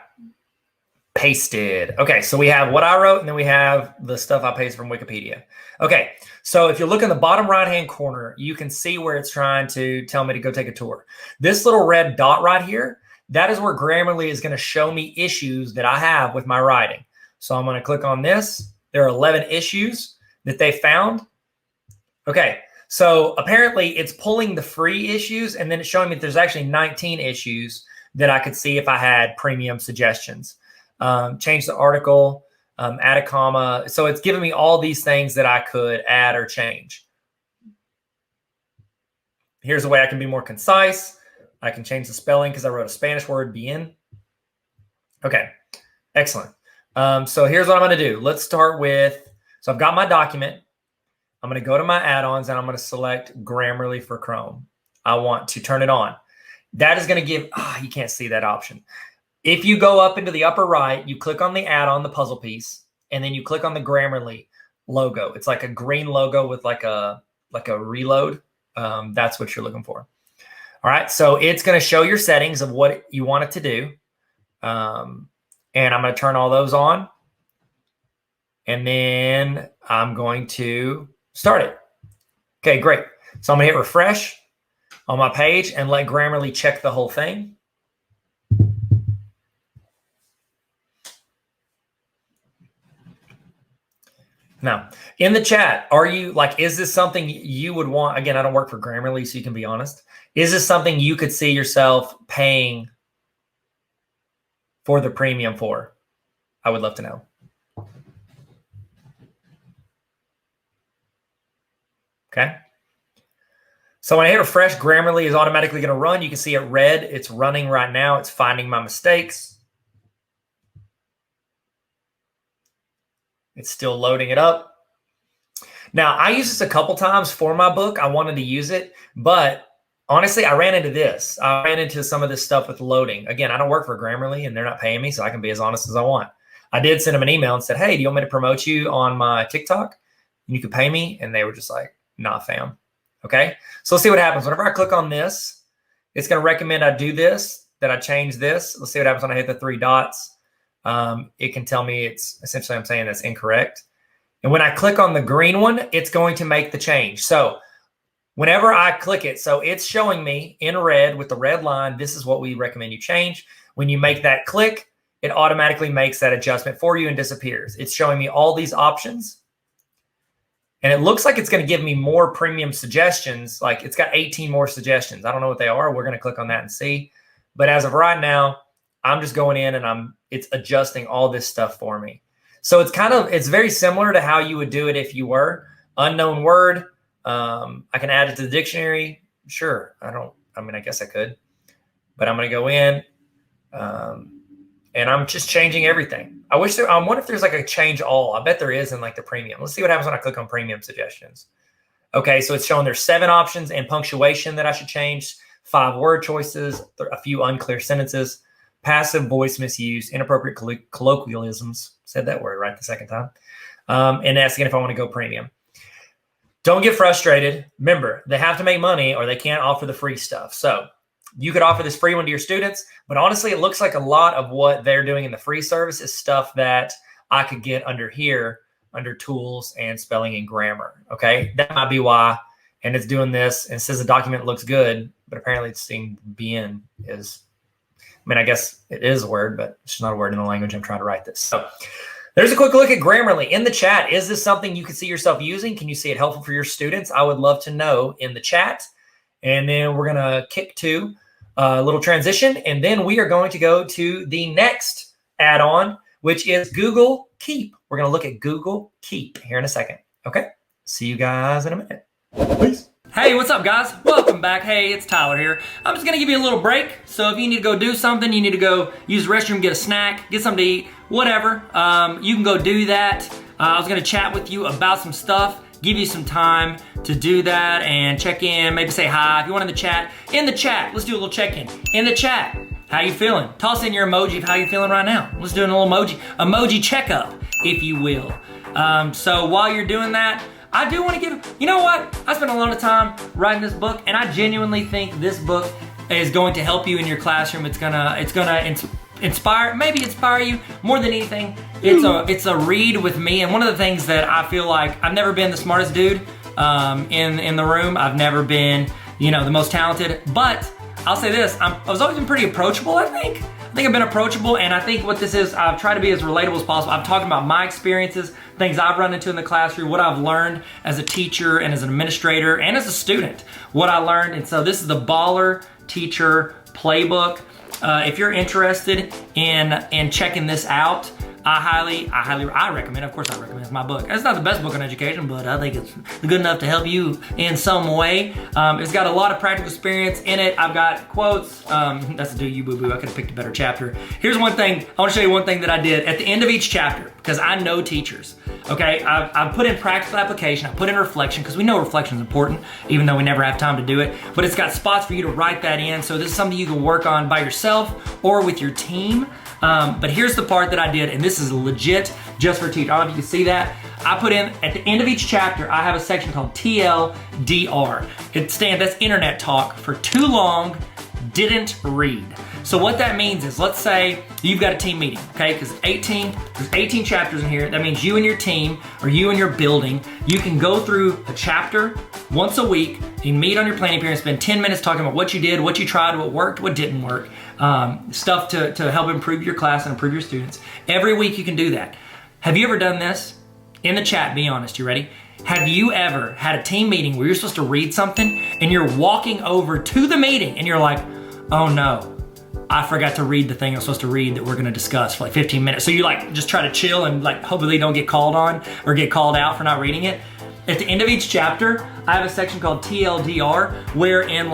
Pasted. Okay, so we have what I wrote, and then we have the stuff I pasted from Wikipedia. Okay, so if you look in the bottom right-hand corner, you can see where it's trying to tell me to go take a tour. This little red dot right here, that is where Grammarly is going to show me issues that I have with my writing. So I'm going to click on this. There are 11 issues that they found. Okay, so apparently it's pulling the free issues, and then it's showing me that there's actually 19 issues that I could see if I had premium suggestions. Change the article, add a comma. So it's giving me all these things that I could add or change. Here's a way I can be more concise. I can change the spelling because I wrote a Spanish word, bien. Okay, excellent. So here's what I'm going to do. Let's start with, so I've got my document. I'm going to go to my add-ons and I'm going to select Grammarly for Chrome. I want to turn it on. That is going to give, you can't see that option. If you go up into the upper right, you click on the add-on, the puzzle piece, and then you click on the Grammarly logo. It's like a green logo with like a reload. That's what you're looking for. All right, so it's going to show your settings of what you want it to do. And I'm going to turn all those on. And then I'm going to start it. Okay, great. So I'm going to hit refresh on my page and let Grammarly check the whole thing. Now, in the chat, are you like, is this something you would want? Again, I don't work for Grammarly, so you can be honest. Is this something you could see yourself paying for the premium for? I would love to know. Okay. So when I hit refresh, Grammarly is automatically going to run. You can see it red. It's running right now. It's finding my mistakes. It's still loading it up. Now, I used this a couple times for my book. I wanted to use it, but honestly, I ran into this. I ran into some of this stuff with loading. Again, I don't work for Grammarly, and they're not paying me, so I can be as honest as I want. I did send them an email and said, hey, do you want me to promote you on my TikTok? And you could pay me. And they were just like, nah, fam. Okay, so let's see what happens. Whenever I click on this, it's going to recommend I do this, that I change this. Let's see what happens when I hit the 3 dots. It can tell me it's essentially I'm saying that's incorrect. And when I click on the green one, it's going to make the change. So whenever I click it, so it's showing me in red with the red line, this is what we recommend you change. When you make that click, it automatically makes that adjustment for you and disappears. It's showing me all these options. And it looks like it's going to give me more premium suggestions. Like it's got 18 more suggestions. I don't know what they are. We're going to click on that and see. But as of right now, I'm just going in and it's adjusting all this stuff for me. So it's very similar to how you would do it if you were unknown word. I can add it to the dictionary. Sure. I guess I could, but I'm going to go in and I'm just changing everything. I wonder if there's like a change all. I bet there is in like the premium. Let's see what happens when I click on premium suggestions. Okay. So it's showing there's 7 options and punctuation that I should change, 5 word choices, a few unclear sentences, passive voice misuse, inappropriate colloquialisms. Said that word right the second time. And asking if I want to go premium. Don't get frustrated. Remember, they have to make money or they can't offer the free stuff. So you could offer this free one to your students, but honestly, it looks like a lot of what they're doing in the free service is stuff that I could get under here, under tools and spelling and grammar. Okay, that might be why. And it's doing this and it says the document looks good, but apparently it's saying bien is, I guess it is a word, but it's not a word in the language I'm trying to write this. So there's a quick look at Grammarly. In the chat, is this something you could see yourself using? Can you see it helpful for your students? I would love to know in the chat. And then we're going to kick to a little transition. And then we are going to go to the next add-on, which is Google Keep. We're going to look at Google Keep here in a second. Okay. See you guys in a minute. Peace. Hey, what's up, guys? Welcome back. Hey, it's Tyler here. I'm just gonna give you a little break. So if you need to go do something, you need to go use the restroom, get a snack, get something to eat, whatever, you can go do that. I was gonna chat with you about some stuff, give you some time to do that and check in, maybe say hi. If you want in the chat, let's do a little check-in. In the chat, how you feeling? Toss in your emoji of how you're feeling right now. Let's do a little emoji checkup, if you will. So while you're doing that, I do want to give, you know what? I spent a lot of time writing this book, and I genuinely think this book is going to help you in your classroom. It's gonna maybe inspire you. More than anything, it's a read with me. And one of the things that I feel like, I've never been the smartest dude in the room. I've never been, the most talented, but I'll say this, I was always been pretty approachable, I think. I think I've been approachable, and I think what this is, I've tried to be as relatable as possible. I'm talking about my experiences, things I've run into in the classroom, what I've learned as a teacher and as an administrator and as a student, what I learned. And so this is the Baller Teacher Playbook. If you're interested in checking this out, I recommend, of course I recommend, it's my book. It's not the best book on education, but I think it's good enough to help you in some way. It's got a lot of practical experience in it. I've got quotes. That's a do you boo-boo. I could have picked a better chapter. Here's one thing, I want to show you one thing that I did at the end of each chapter, because I know teachers, okay? I've put in practical application, I put in reflection, because we know reflection is important, even though we never have time to do it, but it's got spots for you to write that in, so this is something you can work on by yourself or with your team. But here's the part that I did, and this is legit just for teachers. I don't know if you can see that. I put in, at the end of each chapter, I have a section called TLDR. That's internet talk for too long, didn't read. So what that means is, let's say you've got a team meeting, okay? Because there's 18 chapters in here. That means you and your team, or you and your building, you can go through a chapter once a week. You meet on your planning period, spend 10 minutes talking about what you did, what you tried, what worked, what didn't work, stuff to help improve your class and improve your students. Every week you can do that. Have you ever done this? In the chat, be honest, you ready? Have you ever had a team meeting where you're supposed to read something and you're walking over to the meeting and you're like, oh no, I forgot to read the thing I'm supposed to read that we're gonna discuss for like 15 minutes. So you just try to chill and hopefully don't get called on or get called out for not reading it. At the end of each chapter, I have a section called TLDR, where in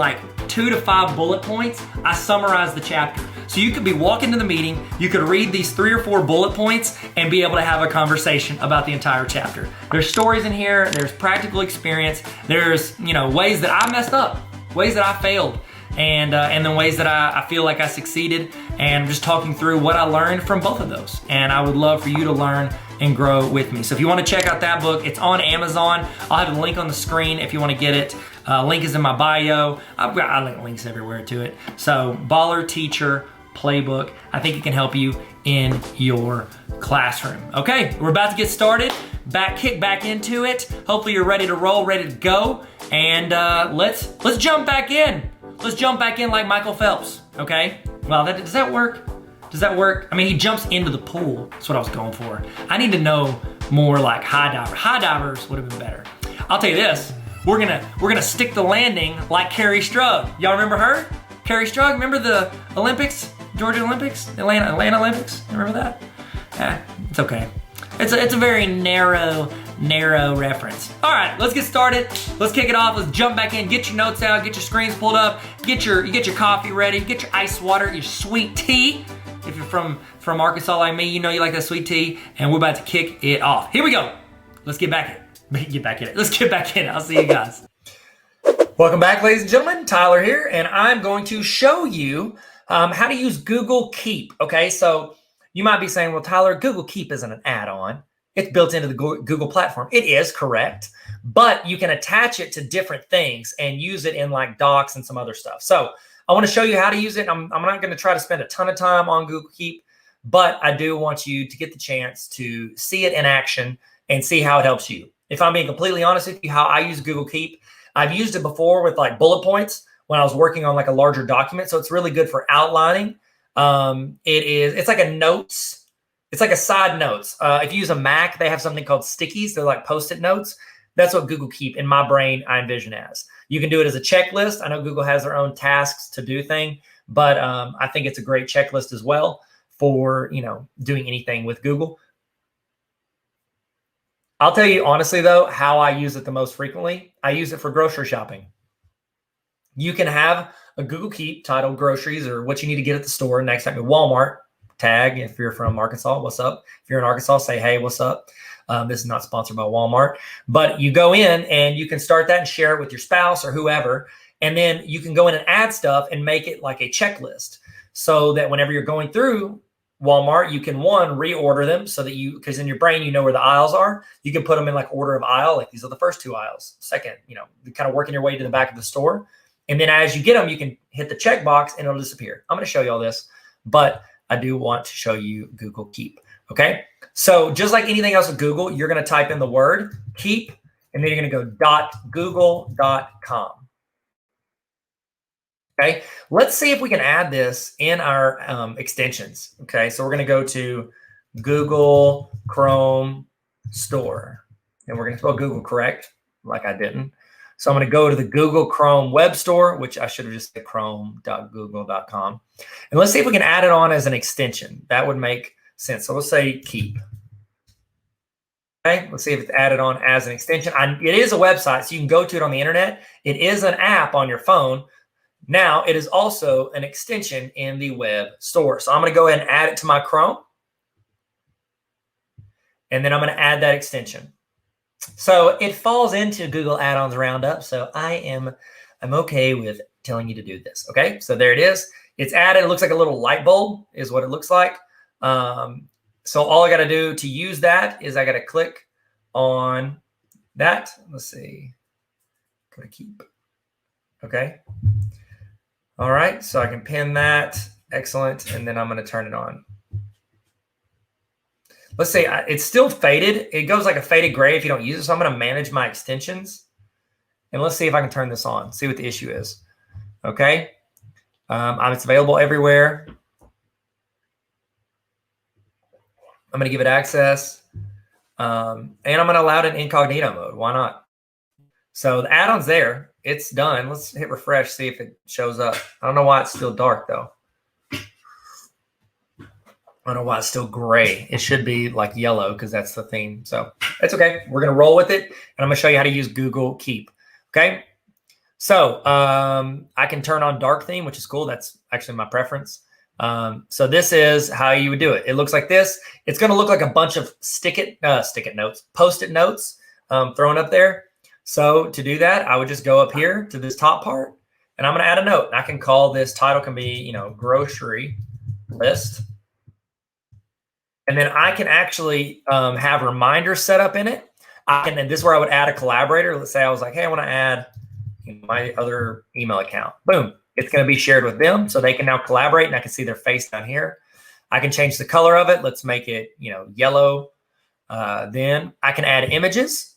2 to 5 bullet points, I summarize the chapter. So you could be walking to the meeting, you could read these 3 or 4 bullet points and be able to have a conversation about the entire chapter. There's stories in here, there's practical experience, there's ways that I messed up, ways that I failed, and then ways that I feel like I succeeded, and I'm just talking through what I learned from both of those. And I would love for you to learn and grow with me. So if you want to check out that book, it's on Amazon. I'll have a link on the screen if you want to get it. Link is in my bio. I link links everywhere to it. So Baller Teacher Playbook. I think it can help you in your classroom. Okay, we're about to get started. Kick back into it. Hopefully you're ready to roll, ready to go. And let's jump back in. Let's jump back in like Michael Phelps, okay? Well, does that work? Does that work? I mean, he jumps into the pool. That's what I was going for. I need to know more like high diver. High divers would have been better. I'll tell you this, we're gonna stick the landing like Carrie Strug. Y'all remember her? Carrie Strug, remember the Olympics? Georgia Olympics? Atlanta Olympics? Remember that? It's okay. It's a very narrow reference. All right, let's get started. Let's kick it off. Let's jump back in. Get your notes out. Get your screens pulled up. Get your coffee ready. Get your ice water, your sweet tea. If you're from Arkansas like me, you know you like that sweet tea. And we're about to kick it off. Here we go. Let's get back in it. Let's get back in it. I'll see you guys. Welcome back, ladies and gentlemen. Tyler here, and I'm going to show you how to use Google Keep. Okay, so you might be saying, well, Tyler, Google Keep isn't an add-on. It's built into the Google platform. It is, correct, but you can attach it to different things and use it in Docs and some other stuff. So I want to show you how to use it. I'm not going to try to spend a ton of time on Google Keep, but I do want you to get the chance to see it in action and see how it helps you. If I'm being completely honest with you, how I use Google Keep, I've used it before with bullet points when I was working on a larger document. So it's really good for outlining. It's like a notes. It's like a side notes. If you use a Mac, they have something called stickies. They're like Post-it notes. That's what Google Keep in my brain I envision as. You can do it as a checklist. I know Google has their own tasks to do thing, but I think it's a great checklist as well for doing anything with Google. I'll tell you honestly though, how I use it the most frequently. I use it for grocery shopping. You can have a Google Keep titled groceries or what you need to get at the store. Next time at Walmart, tag if you're from Arkansas, what's up? If you're in Arkansas, say, hey, what's up? This is not sponsored by Walmart, but you go in and you can start that and share it with your spouse or whoever. And then you can go in and add stuff and make it like a checklist so that whenever you're going through Walmart, you can reorder them so that because in your brain, you know where the aisles are. You can put them in order of aisle. Like these are the first 2 aisles. Second, kind of working your way to the back of the store. And then as you get them, you can hit the check box and it'll disappear. I'm going to show you all this, but I do want to show you Google Keep. Okay, so just like anything else with Google, you're going to type in the word keep, and then you're going to go .google.com. Okay, let's see if we can add this in our extensions. Okay, so we're going to go to Google Chrome Store, and we're going to spell Google correct, like I didn't. So I'm going to go to the Google Chrome Web Store, which I should have just said chrome.google.com. And let's see if we can add it on as an extension. That would make sense. So let's say keep. Okay, let's see if it's added on as an extension. It is a website, so you can go to it on the internet. It is an app on your phone. Now it is also an extension in the web store. So I'm going to go ahead and add it to my Chrome. And then I'm going to add that extension. So it falls into Google Add-ons Roundup. So I'm okay with telling you to do this. Okay, so there it is. It's added. It looks like a little light bulb is what it looks like. So all I got to do to use that is I got to click on that. Let's see. Go to keep. Okay. All right. So I can pin that. Excellent. And then I'm going to turn it on. Let's say it's still faded. It goes like a faded gray if you don't use it. So I'm going to manage my extensions. And let's see if I can turn this on. See what the issue is. Okay. It's available everywhere. I'm going to give it access. And I'm going to allow it in incognito mode. Why not? So the add-on's there. It's done. Let's hit refresh, see if it shows up. I don't know why it's still dark, though. I don't know why it's still gray. It should be like yellow because that's the theme. So that's okay. We're going to roll with it. And I'm going to show you how to use Google Keep. Okay. So I can turn on dark theme, which is cool. That's actually my preference. So this is how you would do it. It looks like this. It's going to look like a bunch of Post-it notes thrown up there. So to do that, I would just go up here to this top part and I'm going to add a note. I can call this title can be, grocery list. And then I can actually have reminders set up in it. And this is where I would add a collaborator. Let's say I was like, hey, I want to add my other email account. Boom. It's going to be shared with them. So they can now collaborate and I can see their face down here. I can change the color of it. Let's make it, yellow. Then I can add images.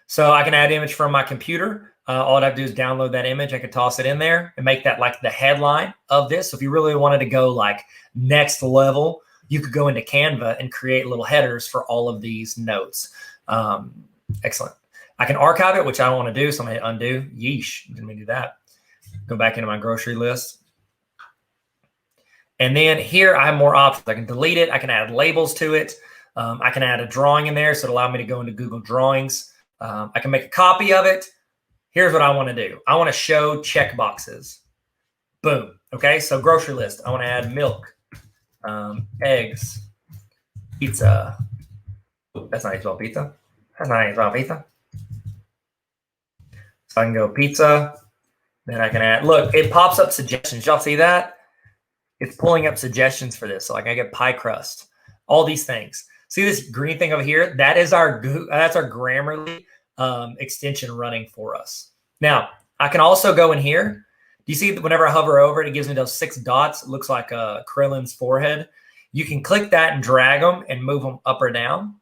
So I can add image from my computer. All I have to do is download that image. I can toss it in there and make that like the headline of this. So if you really wanted to go like next level, you could go into Canva and create little headers for all of these notes. Excellent. I can archive it, which I don't want to do. So I'm going to undo. Yeesh. Didn't mean to do that. Go back into my grocery list. And then here I have more options. I can delete it. I can add labels to it. I can add a drawing in there. So it'll allow me to go into Google Drawings. I can make a copy of it. Here's what I want to do. I want to show checkboxes. Boom. Okay. So grocery list. I want to add milk. Eggs, pizza. Ooh, that's not how you spell pizza. That's not how you spell pizza. So I can go pizza. Then I can add, look, it pops up suggestions. Y'all see that? It's pulling up suggestions for this. So like I get pie crust, all these things. See this green thing over here? That is that's our Grammarly extension running for us. Now I can also go in here. You see that whenever I hover over it, it gives me those 6 dots. It looks like Krillin's forehead. You can click that and drag them and move them up or down.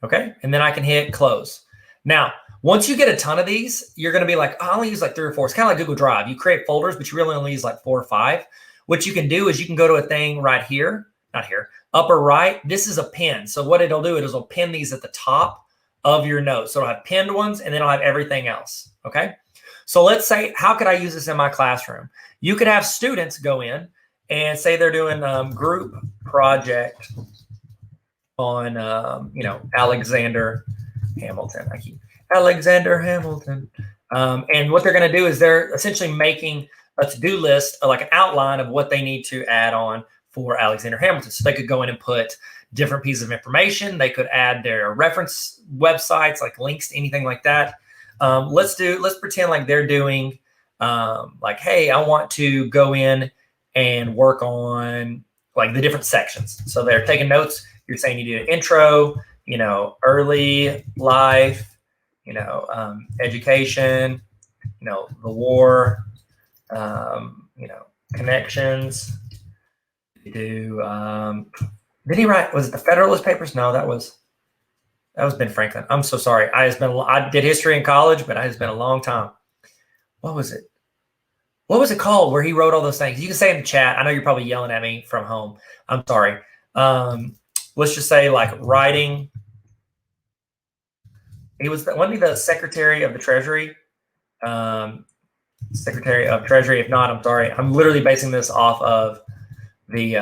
Okay. And then I can hit close. Now, once you get a ton of these, you're going to be like, I only use like 3 or 4. It's kind of like Google Drive. You create folders, but you really only use like 4 or 5. What you can do is you can go to a thing right here, not here, upper right. This is a pin. So what it'll do is it'll pin these at the top of your notes. So it'll have pinned ones and then it'll have everything else. Okay. So let's say, how could I use this in my classroom? You could have students go in and say they're doing group project on, Alexander Hamilton. Alexander Hamilton. And what they're going to do is they're essentially making a to-do list, like an outline of what they need to add on for Alexander Hamilton. So they could go in and put different pieces of information. They could add their reference websites, like links to anything like that. Let's pretend like they're doing like, hey, I want to go in and work on like the different sections. So they're taking notes. You're saying you do an intro, early life, education, the war, connections, do, did he write, was it the Federalist Papers? No, that was Ben Franklin. I'm so sorry. I did history in college, but it's been a long time. What was it? What was it called where he wrote all those things? You can say in the chat. I know you're probably yelling at me from home. I'm sorry. Let's just say like writing. Wasn't he the Secretary of the Treasury? Secretary of Treasury. If not, I'm sorry. I'm literally basing this off of the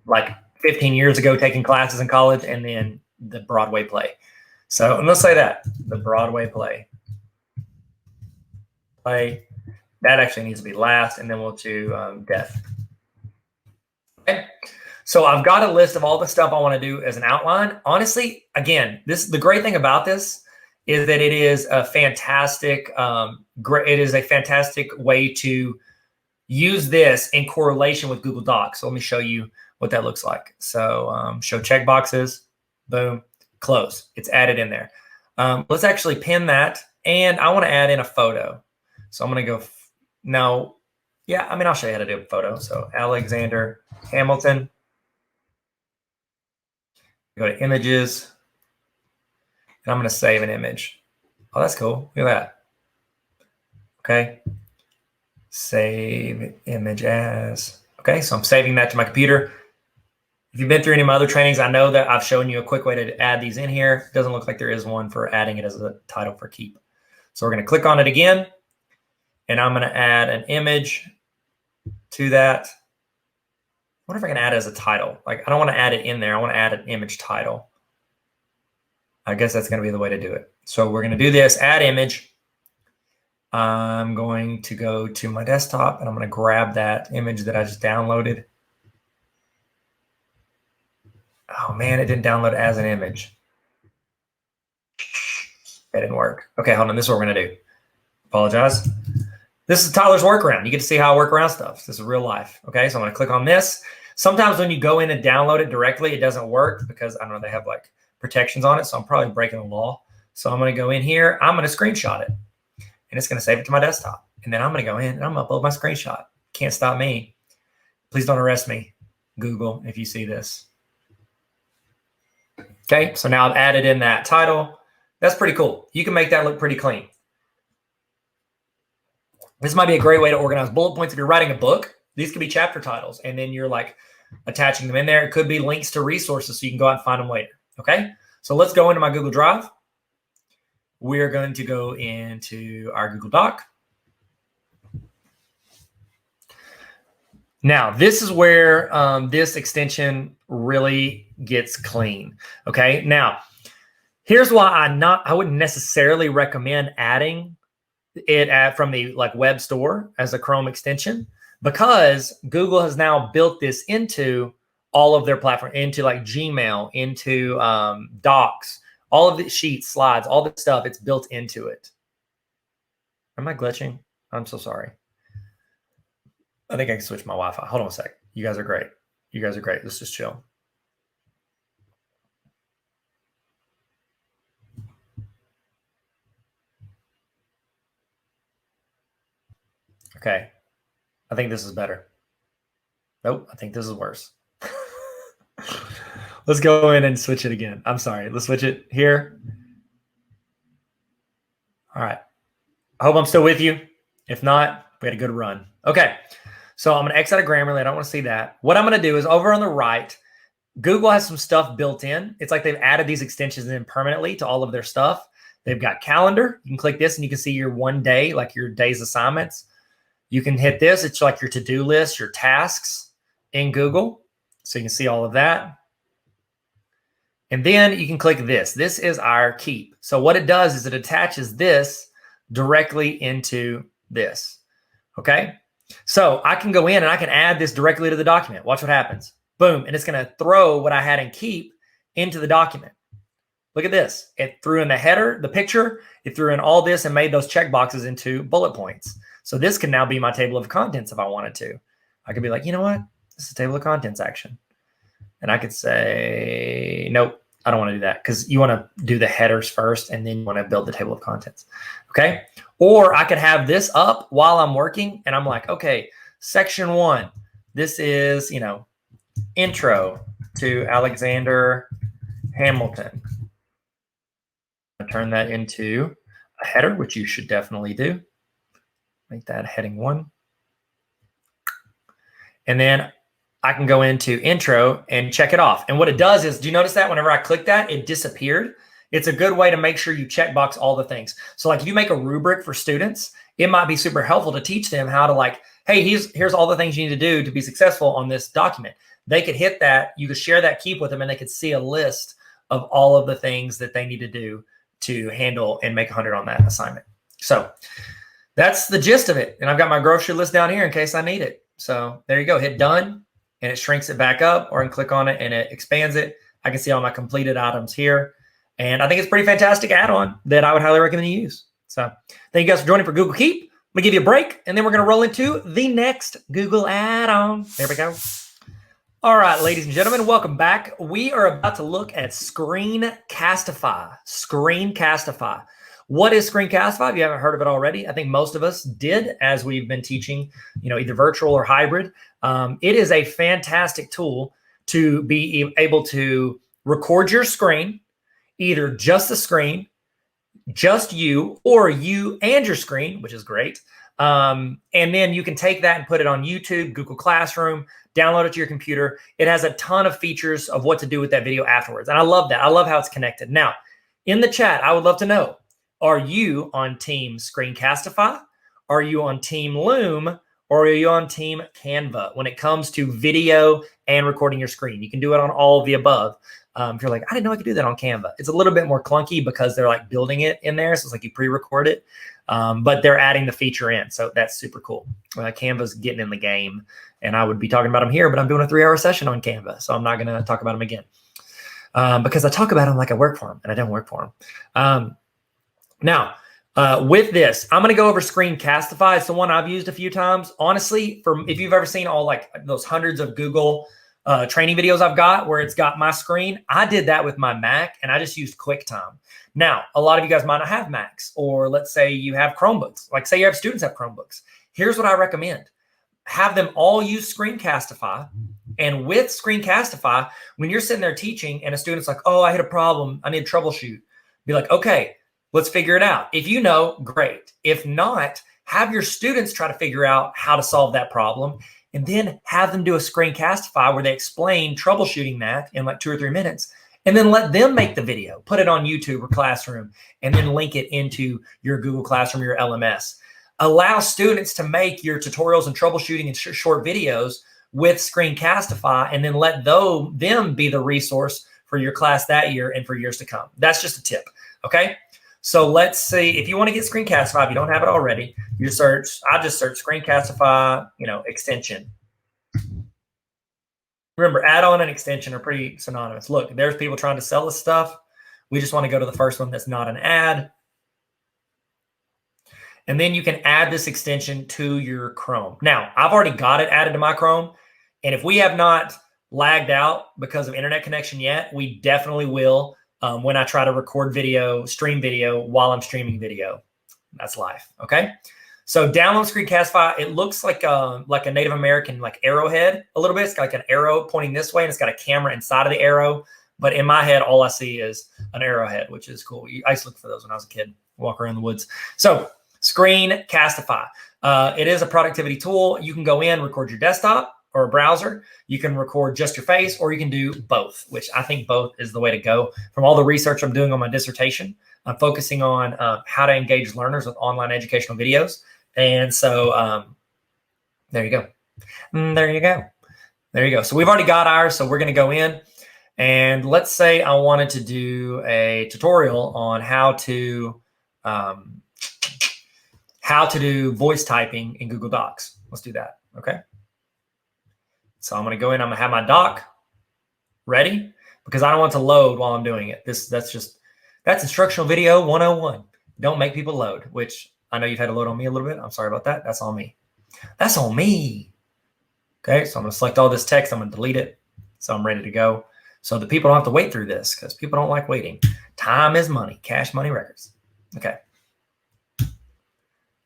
like 15 years ago taking classes in college and then the Broadway play. So let's say that the Broadway play. That actually needs to be last, and then we'll do death. Okay. So I've got a list of all the stuff I want to do as an outline. Honestly, again, the great thing about this is that it is a fantastic, it is a fantastic way to use this in correlation with Google Docs. So let me show you what that looks like. So show checkboxes, boom, close. It's added in there. Let's actually pin that, and I want to add in a photo. So I'm going to go now. Yeah, I mean, I'll show you how to do a photo. So Alexander Hamilton. Go to images. And I'm going to save an image. Oh, that's cool. Look at that. Okay. Save image as. Okay, so I'm saving that to my computer. If you've been through any of my other trainings, I know that I've shown you a quick way to add these in here. It doesn't look like there is one for adding it as a title for keep. So we're going to click on it again. And I'm going to add an image to that. I wonder if I can add it as a title. Like, I don't want to add it in there. I want to add an image title. I guess that's going to be the way to do it. So we're going to do this, add image. I'm going to go to my desktop, and I'm going to grab that image that I just downloaded. Oh, man, it didn't download as an image. That didn't work. Okay, hold on. This is what we're going to do. Apologize. This is Tyler's workaround. You get to see how I work around stuff. This is real life. Okay, so I'm going to click on this. Sometimes when you go in and download it directly, it doesn't work because, I don't know, they have like protections on it. So I'm probably breaking the law. So I'm going to go in here. I'm going to screenshot it. And it's going to save it to my desktop. And then I'm going to go in and I'm going to upload my screenshot. Can't stop me. Please don't arrest me, Google, if you see this. Okay, so now I've added in that title. That's pretty cool. You can make that look pretty clean. This might be a great way to organize bullet points. If you're writing a book, these could be chapter titles. And then you're like attaching them in there. It could be links to resources so you can go out and find them later. Okay, so let's go into my Google Drive. We're going to go into our Google Doc. Now, this is where this extension really gets clean. Okay, now, here's why I wouldn't necessarily recommend adding it from the web store as a Chrome extension, because Google has now built this into all of their platform, into like Gmail, into Docs, all of the sheets, slides, all the stuff, it's built into it. Am I glitching? I'm so sorry. I think I can switch my Wi-Fi. Hold on a sec. You guys are great. You guys are great. Let's just chill. Okay. I think this is better. Nope. I think this is worse. Let's go in and switch it again. I'm sorry. Let's switch it here. All right. I hope I'm still with you. If not, we had a good run. Okay. So I'm going to X out of Grammarly. I don't want to see that. What I'm going to do is over on the right, Google has some stuff built in. It's like they've added these extensions in permanently to all of their stuff. They've got calendar. You can click this and you can see your one day, like your day's assignments. You can hit this. It's like your to-do list, your tasks in Google. So you can see all of that. And then you can click this. This is our keep. So what it does is it attaches this directly into this. Okay. So I can go in and I can add this directly to the document. Watch what happens. Boom. And it's going to throw what I had in keep into the document. Look at this. It threw in the header, the picture. It threw in all this and made those checkboxes into bullet points. So this can now be my table of contents if I wanted to. I could be like, you know what? This is a table of contents action. And I could say, nope, I don't want to do that, because you want to do the headers first and then you want to build the table of contents. Okay. Or I could have this up while I'm working and I'm like, okay, section 1, this is, intro to Alexander Hamilton. I'll turn that into a header, which you should definitely do. Make that heading 1. And then I can go into intro and check it off. And what it does is, do you notice that whenever I click that, it disappeared? It's a good way to make sure you checkbox all the things. So like if you make a rubric for students, it might be super helpful to teach them how to like, hey, here's all the things you need to do to be successful on this document. They could hit that, you could share that keep with them, and they could see a list of all of the things that they need to do to handle and make 100 on that assignment. So that's the gist of it. And I've got my grocery list down here in case I need it. So there you go, hit done, and it shrinks it back up, or I can click on it and it expands it. I can see all my completed items here. And I think it's a pretty fantastic add-on that I would highly recommend you use. So thank you guys for joining for Google Keep. I'm gonna give you a break, and then we're gonna roll into the next Google add-on. There we go. All right, ladies and gentlemen, welcome back. We are about to look at Screencastify. Screencastify. What is Screencastify? If you haven't heard of it already, I think most of us did as we've been teaching, either virtual or hybrid. It is a fantastic tool to be able to record your screen, either just the screen, just you, or you and your screen, which is great. And then you can take that and put it on YouTube, Google Classroom, download it to your computer. It has a ton of features of what to do with that video afterwards. And I love that. I love how it's connected. Now, in the chat, I would love to know, are you on Team Screencastify? Are you on Team Loom? Or are you on Team Canva when it comes to video and recording your screen? You can do it on all of the above. If you're like, I didn't know I could do that on Canva. It's a little bit more clunky because they're like building it in there. So it's like you pre-record it, but they're adding the feature in. So that's super cool. Canva's getting in the game, and I would be talking about them here, but I'm doing a 3-hour session on Canva. So I'm not going to talk about them again because I talk about them like I work for them, and I don't work for them. Now, with this, I'm going to go over Screencastify. It's the one I've used a few times. Honestly, if you've ever seen all like those hundreds of Google training videos I've got where it's got my screen, I did that with my Mac, and I just used QuickTime. Now, a lot of you guys might not have Macs, or let's say you have Chromebooks. Like say you have students have Chromebooks. Here's what I recommend. Have them all use Screencastify. And with Screencastify, when you're sitting there teaching and a student's like, oh, I hit a problem, I need to troubleshoot. Be like, okay, let's figure it out. If you know, great. If not, have your students try to figure out how to solve that problem, and then have them do a Screencastify where they explain troubleshooting that in like 2 or 3 minutes, and then let them make the video, put it on YouTube or Classroom, and then link it into your Google Classroom, your LMS. Allow students to make your tutorials and troubleshooting and short videos with Screencastify, and then let them be the resource for your class that year and for years to come. That's just a tip, okay? So let's see, if you want to get Screencastify, if you don't have it already, I just search Screencastify, extension. Remember, add-on and extension are pretty synonymous. Look, there's people trying to sell us stuff. We just want to go to the first one that's not an ad. And then you can add this extension to your Chrome. Now, I've already got it added to my Chrome. And if we have not lagged out because of internet connection yet, we definitely will. When I try to record video, stream video while I'm streaming video. That's live, okay? So download Screencastify. It looks like a Native American like arrowhead a little bit. It's got like an arrow pointing this way, and it's got a camera inside of the arrow. But in my head, all I see is an arrowhead, which is cool. I used to look for those when I was a kid, walk around the woods. So Screencastify. It is a productivity tool. You can go in, record your desktop or a browser. You can record just your face, or you can do both, which I think both is the way to go. From all the research I'm doing on my dissertation, I'm focusing on how to engage learners with online educational videos. And so there you go. There you go. There you go. So we've already got ours. So we're going to go in, and let's say I wanted to do a tutorial on how to do voice typing in Google Docs. Let's do that. Okay. So I'm going to go in. I'm going to have my doc ready because I don't want to load while I'm doing it. That's instructional video 101. Don't make people load, which I know you've had to load on me a little bit. I'm sorry about that. That's on me. That's on me. Okay. So I'm going to select all this text. I'm going to delete it. So I'm ready to go. So the people don't have to wait through this because people don't like waiting. Time is money. Cash Money Records. Okay. All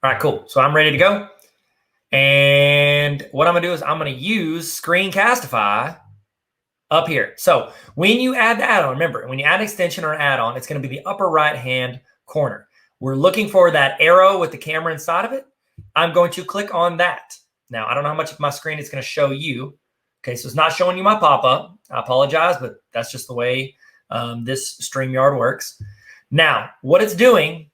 right, cool. So I'm ready to go. And what I'm going to do is I'm going to use Screencastify up here. So when you add the add-on, remember, when you add an extension or an add-on, it's going to be the upper right-hand corner. We're looking for that arrow with the camera inside of it. I'm going to click on that. Now, I don't know how much of my screen it's going to show you. Okay, so it's not showing you my pop-up. I apologize, but that's just the way this StreamYard works. Now, what it's doing,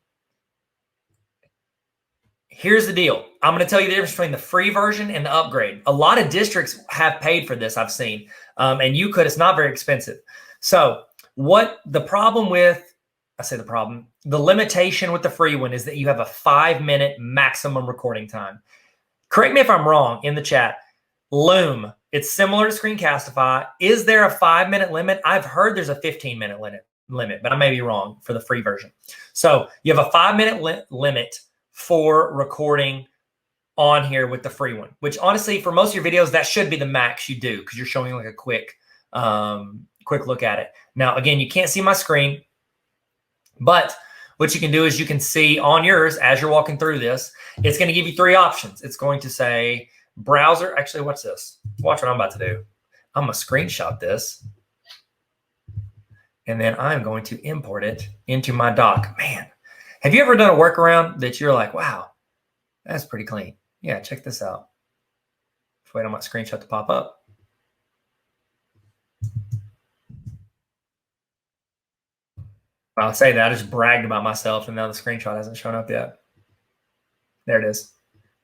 here's the deal. I'm going to tell you the difference between the free version and the upgrade. A lot of districts have paid for this, I've seen. And you could, it's not very expensive. So what the problem with, the limitation with the free one is that you have a 5-minute maximum recording time. Correct me if I'm wrong in the chat. Loom, it's similar to Screencastify. Is there a 5-minute limit? I've heard there's a 15-minute limit, but I may be wrong for the free version. So you have a 5-minute limit for recording on here with the free one, which honestly, for most of your videos, that should be the max you do because you're showing like a quick look at it. Now, again, you can't see my screen, but what you can do is you can see on yours as you're walking through this, it's going to give you 3 options. It's going to say browser. Actually, what's this? Watch what I'm about to do. I'm going to screenshot this, and then I'm going to import it into my doc. Man, have you ever done a workaround that you're like, wow, that's pretty clean? Yeah, check this out. Just wait on my screenshot to pop up. I'll say that. I just bragged about myself, and now the screenshot hasn't shown up yet. There it is.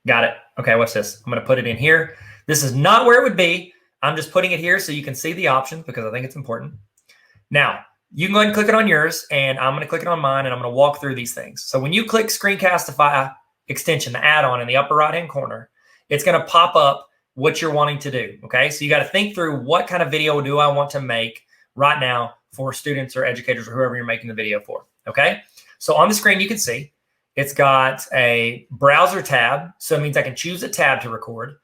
Got it. Okay, what's this? I'm going to put it in here. This is not where it would be. I'm just putting it here so you can see the options because I think it's important. Now, you can go ahead and click it on yours, and I'm going to click it on mine, and I'm going to walk through these things. So when you click Screencastify extension, the add-on in the upper right-hand corner, it's going to pop up what you're wanting to do, okay? So you got to think through what kind of video do I want to make right now for students or educators or whoever you're making the video for, okay? So on the screen, you can see it's got a browser tab. So it means I can choose a tab to record.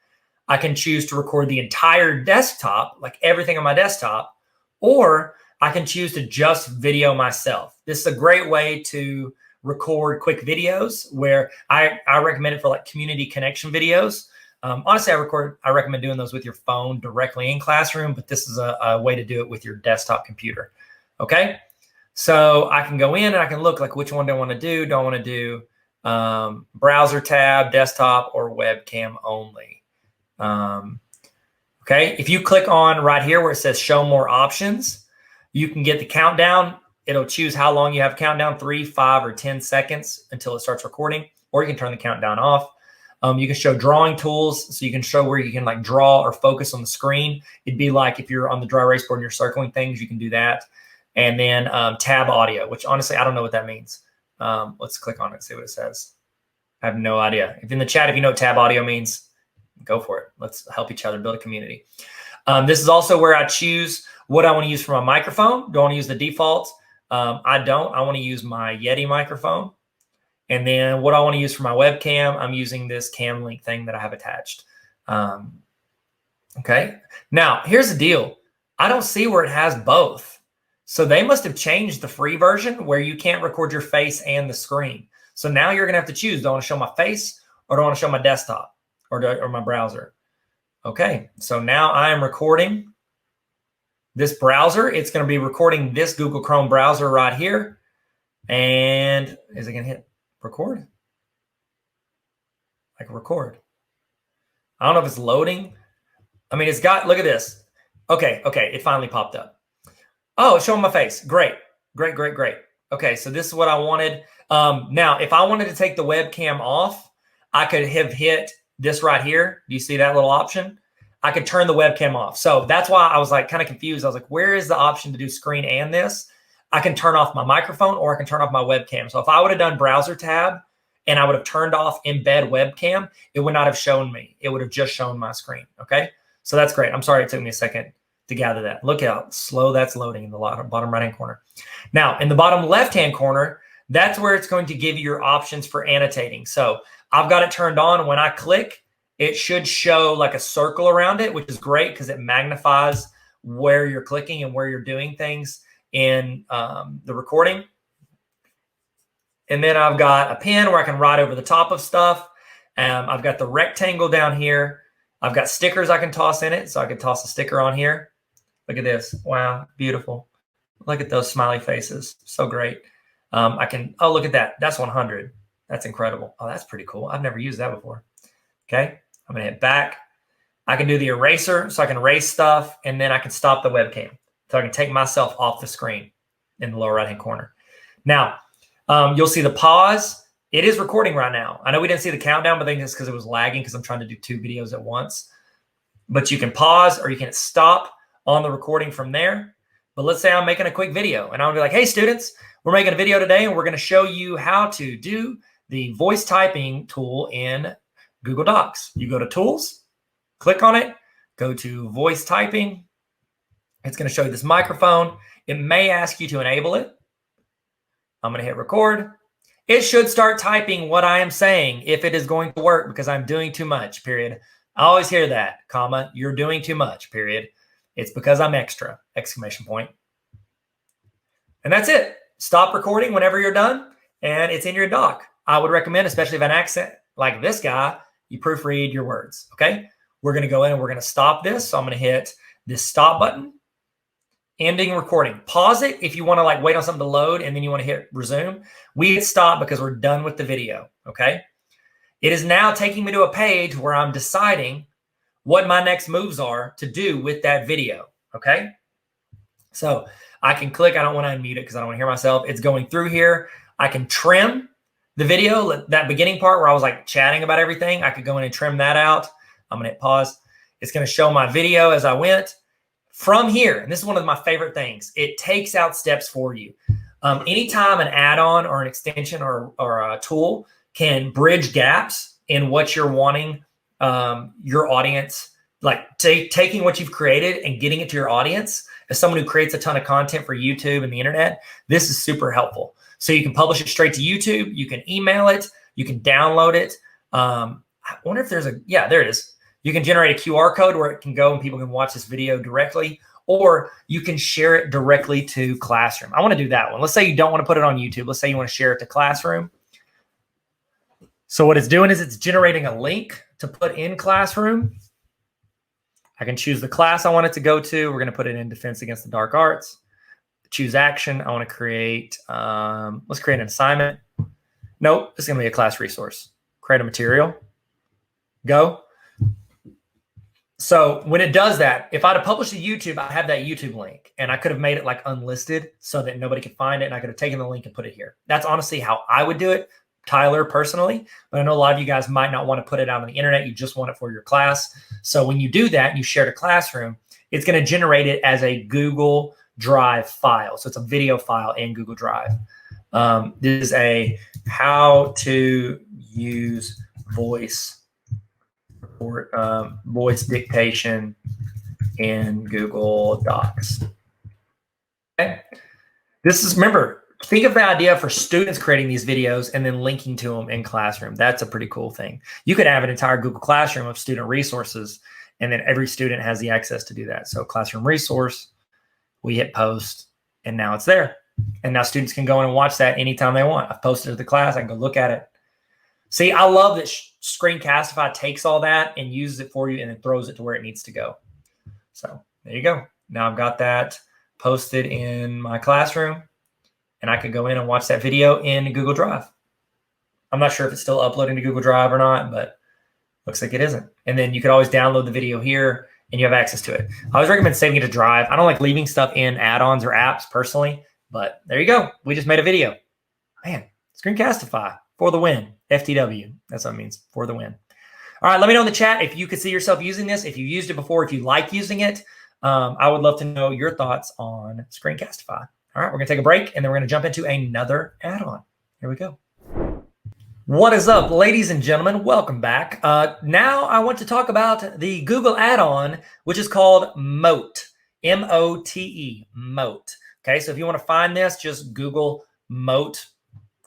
I can choose to record the entire desktop, like everything on my desktop, or I can choose to just video myself. This is a great way to record quick videos where I recommend it for like community connection videos. Honestly, I recommend doing those with your phone directly in classroom, but this is a way to do it with your desktop computer. Okay. So I can go in and I can look like which one do I want to do? Do I want to do browser tab, desktop, or webcam only? Okay. If you click on right here where it says show more options, you can get the countdown. It'll choose how long you have countdown, 3, 5, or 10 seconds until it starts recording, or you can turn the countdown off. You can show drawing tools, so you can show where you can like draw or focus on the screen. It'd be like if you're on the dry erase board and you're circling things, you can do that. And then tab audio, which honestly, I don't know what that means. Let's click on it, see what it says. I have no idea. If in the chat, if you know what tab audio means, go for it. Let's help each other build a community. This is also where I choose what I want to use for my microphone. Do I want to use the default? I don't. I want to use my Yeti microphone. And then what I want to use for my webcam, I'm using this cam link thing that I have attached. Okay. Now, here's the deal. I don't see where it has both. So they must have changed the free version where you can't record your face and the screen. So now you're going to have to choose. Do I want to show my face or do I want to show my desktop or my browser? Okay. So now I am recording this browser. It's going to be recording this Google Chrome browser right here. And is it going to hit record? Like record. I don't know if it's loading. I mean, it's got, look at this. Okay. It finally popped up. Oh, it's showing my face. Great. Okay, so this is what I wanted. Now, if I wanted to take the webcam off, I could have hit this right here. Do you see that little option? I could turn the webcam off. So that's why I was like kind of confused. I was like, where is the option to do screen and this? I can turn off my microphone or I can turn off my webcam. So if I would have done browser tab and I would have turned off embed webcam, it would not have shown me. It would have just shown my screen. Okay, so that's great. I'm sorry it took me a second to gather that. Look how slow that's loading in the bottom right-hand corner. Now, in the bottom left-hand corner, that's where it's going to give you your options for annotating. So I've got it turned on. When I click, it should show like a circle around it, which is great because it magnifies where you're clicking and where you're doing things in the recording. And then I've got a pen where I can write over the top of stuff. I've got the rectangle down here. I've got stickers I can toss in it. So I can toss a sticker on here. Look at this. Wow, beautiful. Look at those smiley faces. So great. Oh, look at that. That's 100. That's incredible. Oh, that's pretty cool. I've never used that before. Okay, I'm gonna hit back. I can do the eraser, so I can erase stuff, and then I can stop the webcam. So I can take myself off the screen in the lower right-hand corner. Now, you'll see the pause. It is recording right now. I know we didn't see the countdown, but I think it's because it was lagging because I'm trying to do 2 videos at once. But you can pause or you can stop on the recording from there. But let's say I'm making a quick video and I'm gonna be like, hey students, we're making a video today and we're gonna show you how to do the voice typing tool in Google Docs. You go to Tools, click on it, go to Voice Typing. It's gonna show you this microphone. It may ask you to enable it. I'm gonna hit record. It should start typing what I am saying if it is going to work because I'm doing too much, period. I always hear that, comma, you're doing too much, period. It's because I'm extra, exclamation point. And that's it. Stop recording whenever you're done and it's in your doc. I would recommend, especially if an accent like this guy, you proofread your words, okay? We're gonna go in and we're gonna stop this. So I'm gonna hit this stop button, ending recording. Pause it if you wanna like wait on something to load and then you wanna hit resume. We hit stop because we're done with the video, okay? It is now taking me to a page where I'm deciding what my next moves are to do with that video, okay? So I can click, I don't wanna unmute it because I don't wanna hear myself. It's going through here. I can trim the video, that beginning part where I was like chatting about everything. I could go in and trim that out. I'm gonna hit pause. It's gonna show my video as I went. From here, and this is one of my favorite things, it takes out steps for you. Anytime an add-on or an extension or a tool can bridge gaps in what you're wanting your audience, like taking what you've created and getting it to your audience. As someone who creates a ton of content for YouTube and the internet, this is super helpful. So you can publish it straight to YouTube. You can email it. You can download it. I wonder if there's yeah, there it is. You can generate a QR code where it can go and people can watch this video directly, or you can share it directly to Classroom. I want to do that one. Let's say you don't want to put it on YouTube. Let's say you want to share it to Classroom. So what it's doing is it's generating a link to put in Classroom. I can choose the class I want it to go to. We're going to put it in Defense Against the Dark Arts. Choose action. I want to create, let's create an assignment. Nope, it's going to be a class resource. Create a material. Go. So when it does that, if I'd have published to YouTube, I have that YouTube link and I could have made it like unlisted so that nobody could find it. And I could have taken the link and put it here. That's honestly how I would do it, Tyler, personally. But I know a lot of you guys might not want to put it out on the internet. You just want it for your class. So when you do that and you share to Classroom, it's going to generate it as a Google Drive file. So it's a video file in Google Drive. This is a how to use voice or voice dictation in Google Docs. Okay. This is, remember, think of the idea for students creating these videos and then linking to them in Classroom. That's a pretty cool thing. You could have an entire Google Classroom of student resources, and then every student has the access to do that. So Classroom resource, we hit post, and now it's there. And now students can go in and watch that anytime they want. I've posted it to the class. I can go look at it. See, I love that Screencastify takes all that and uses it for you and then throws it to where it needs to go. So there you go. Now I've got that posted in my classroom, and I could go in and watch that video in Google Drive. I'm not sure if it's still uploading to Google Drive or not, but looks like it isn't. And then you could always download the video here and you have access to it. I always recommend saving it to Drive. I don't like leaving stuff in add-ons or apps personally, but there you go. We just made a video. Man, Screencastify for the win. FTW. That's what it means, for the win. All right, let me know in the chat if you could see yourself using this, if you used it before, if you like using it. I would love to know your thoughts on Screencastify. All right, we're going to take a break, and then we're going to jump into another add-on. Here we go. What is up, ladies and gentlemen? Welcome back. Now I want to talk about the Google add-on, which is called Mote, M-O-T-E, Mote. Okay, so if you want to find this, just Google Mote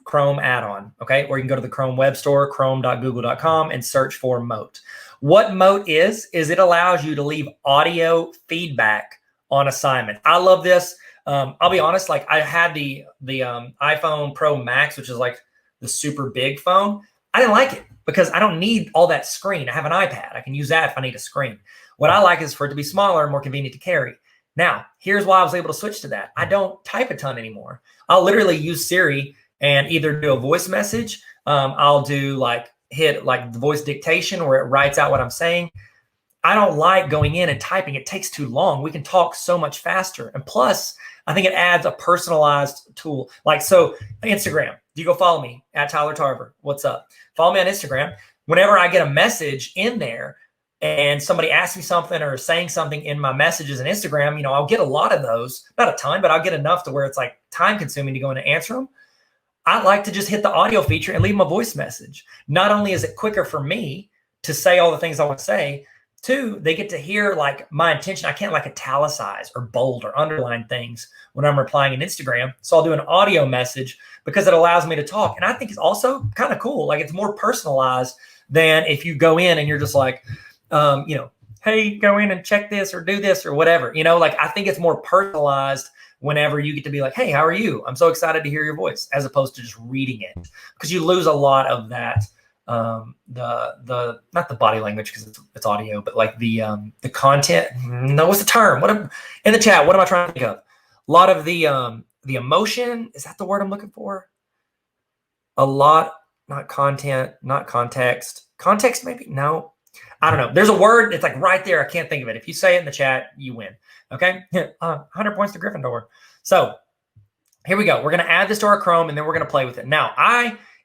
Chrome add-on, okay? Or you can go to the Chrome web store, chrome.google.com, and search for Mote. What Mote is it allows you to leave audio feedback on assignment. I love this. I'll be honest, like I had the iPhone Pro Max, which is like the super big phone. I didn't like it because I don't need all that screen. I have an iPad. I can use that if I need a screen. What I like is for it to be smaller and more convenient to carry. Now, here's why I was able to switch to that. I don't type a ton anymore. I'll literally use Siri and either do a voice message. I'll do hit the voice dictation where it writes out what I'm saying. I don't like going in and typing. It takes too long. We can talk so much faster. And plus, I think it adds a personalized tool. So Instagram, do you go follow me at Tyler Tarver? What's up? Follow me on Instagram. Whenever I get a message in there and somebody asks me something or saying something in my messages on Instagram, I'll get a lot of those, not a ton, but I'll get enough to where it's time consuming to go in and answer them. I like to just hit the audio feature and leave them a voice message. Not only is it quicker for me to say all the things I want to say, two, they get to hear my intention. I can't italicize or bold or underline things when I'm replying in Instagram. So I'll do an audio message because it allows me to talk. And I think it's also kind of cool. It's more personalized than if you go in and you're just hey, go in and check this or do this or whatever. I think it's more personalized whenever you get to be hey, how are you? I'm so excited to hear your voice, as opposed to just reading it, because you lose a lot of that. The not the body language because it's audio, but the content. No, what's the term? In the chat? What am I trying to think of? A lot of the emotion. Is that the word I'm looking for? A lot, not content, not context. Context, maybe? No, I don't know. There's a word. It's right there. I can't think of it. If you say it in the chat, you win. Okay, 100 points to Gryffindor. So here we go. We're gonna add this to our Chrome, and then we're gonna play with it. Now,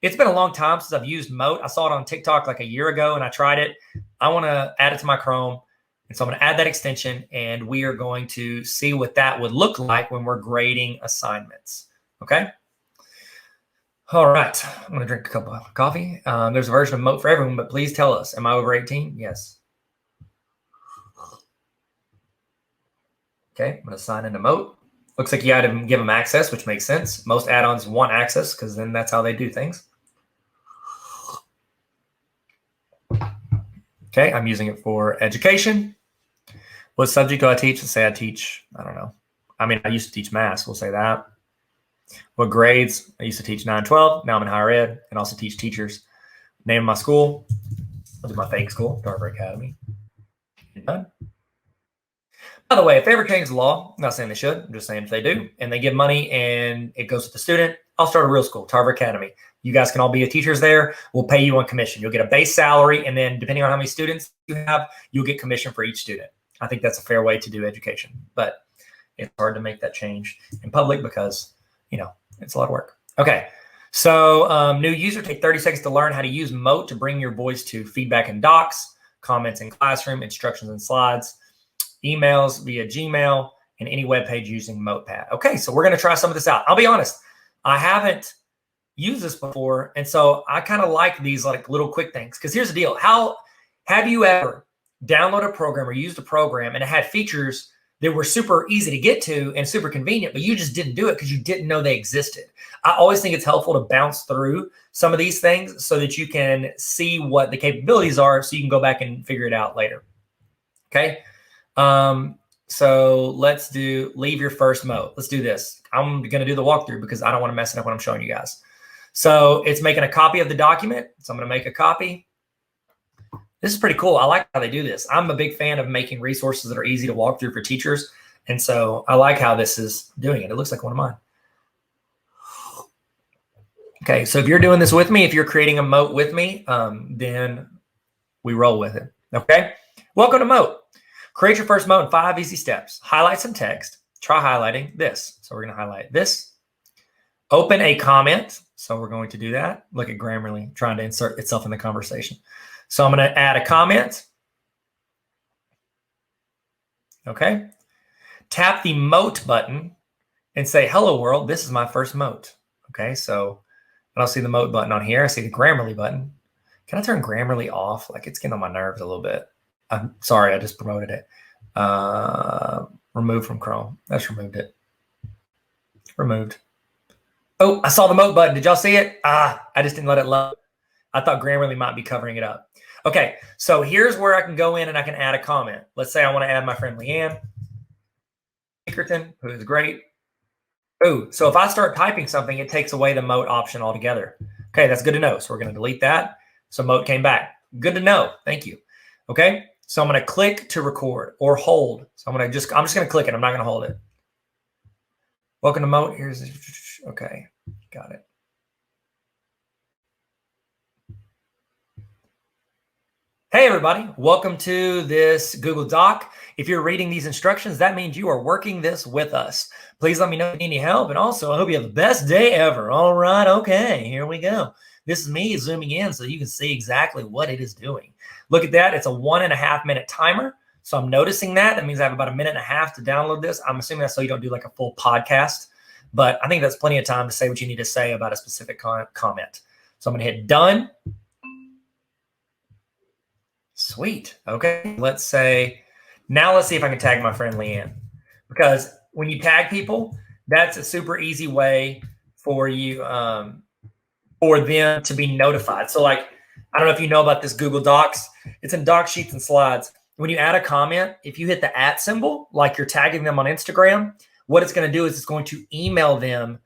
it's been a long time since I've used Moat. I saw it on TikTok a year ago, and I tried it. I want to add it to my Chrome. And so I'm going to add that extension, and we are going to see what that would look like when we're grading assignments. Okay? All right. I'm going to drink a cup of coffee. There's a version of Moat for everyone, but please tell us, am I over 18? Yes. Okay. I'm going to sign into Moat. Looks like you had to give them access, which makes sense. Most add-ons want access because then that's how they do things. Okay, I'm using it for education. What subject do I teach? Let's say I teach, I don't know. I used to teach math, we'll say that. What grades? I used to teach 9, 12. Now I'm in higher ed and also teach teachers. Name of my school. I'll do my fake school, Tarver Academy. Done. By the way, if they ever change the law, I'm not saying they should, I'm just saying if they do, and they give money and it goes to the student, I'll start a real school, Tarver Academy. You guys can all be teachers there. We'll pay you on commission. You'll get a base salary, and then depending on how many students you have, you'll get commission for each student. I think that's a fair way to do education, but it's hard to make that change in public because, it's a lot of work. Okay, so new user, take 30 seconds to learn how to use Moat to bring your voice to feedback in docs, comments in classroom, instructions and slides, emails via Gmail, and any web page using Notepad. Okay, so we're going to try some of this out. I'll be honest, I haven't used this before, and so I kind of like these little quick things. Because here's the deal: how have you ever downloaded a program or used a program and it had features that were super easy to get to and super convenient, but you just didn't do it because you didn't know they existed? I always think it's helpful to bounce through some of these things so that you can see what the capabilities are, so you can go back and figure it out later. Okay. So let's leave your first mode. Let's do this. I'm going to do the walkthrough because I don't want to mess it up when I'm showing you guys. So it's making a copy of the document. So I'm going to make a copy. This is pretty cool. I like how they do this. I'm a big fan of making resources that are easy to walk through for teachers. And so I like how this is doing it. It looks like one of mine. Okay. So if you're doing this with me, if you're creating a Moat with me, then we roll with it. Okay. Welcome to Moat. Create your first Moat in 5 easy steps. Highlight some text. Try highlighting this. So we're going to highlight this. Open a comment. So we're going to do that. Look at Grammarly trying to insert itself in the conversation. So I'm going to add a comment. Okay. Tap the Moat button and say, hello world, this is my first Moat. Okay. So I don't see the Moat button on here. I see the Grammarly button. Can I turn Grammarly off? It's getting on my nerves a little bit. I'm sorry, I just promoted it. Remove from Chrome. That's removed it. Removed. Oh, I saw the Moat button. Did y'all see it? I just didn't let it load. I thought Grammarly might be covering it up. Okay, so here's where I can go in and I can add a comment. Let's say I want to add my friend Leanne Pinkerton, who is great. Oh, so if I start typing something, it takes away the Moat option altogether. Okay, that's good to know. So we're going to delete that. So Moat came back. Good to know. Thank you. Okay, So I'm going to click to record or hold. So I'm just going to click it. I'm not going to hold it. Welcome to Moat. Okay. Got it. Hey everybody, welcome to this Google Doc. If you're reading these instructions, that means you are working this with us. Please let me know if you need any help. And also, I hope you have the best day ever. All right, okay, here we go. This is me zooming in so you can see exactly what it is doing. Look at that, it's a 1.5 minute timer. So I'm noticing that. That means I have about 1.5 minutes to download this. I'm assuming that's so you don't do like a full podcast, but I think that's plenty of time to say what you need to say about a specific comment. So I'm gonna hit done. Sweet. Okay. Let's see if I can tag my friend Leanne, because when you tag people, that's a super easy way for you, for them to be notified. So like, I don't know if you know about this Google Docs. It's in Doc Sheets and Slides. When you add a comment, if you hit the @ symbol, like you're tagging them on Instagram, what it's going to do is it's going to email them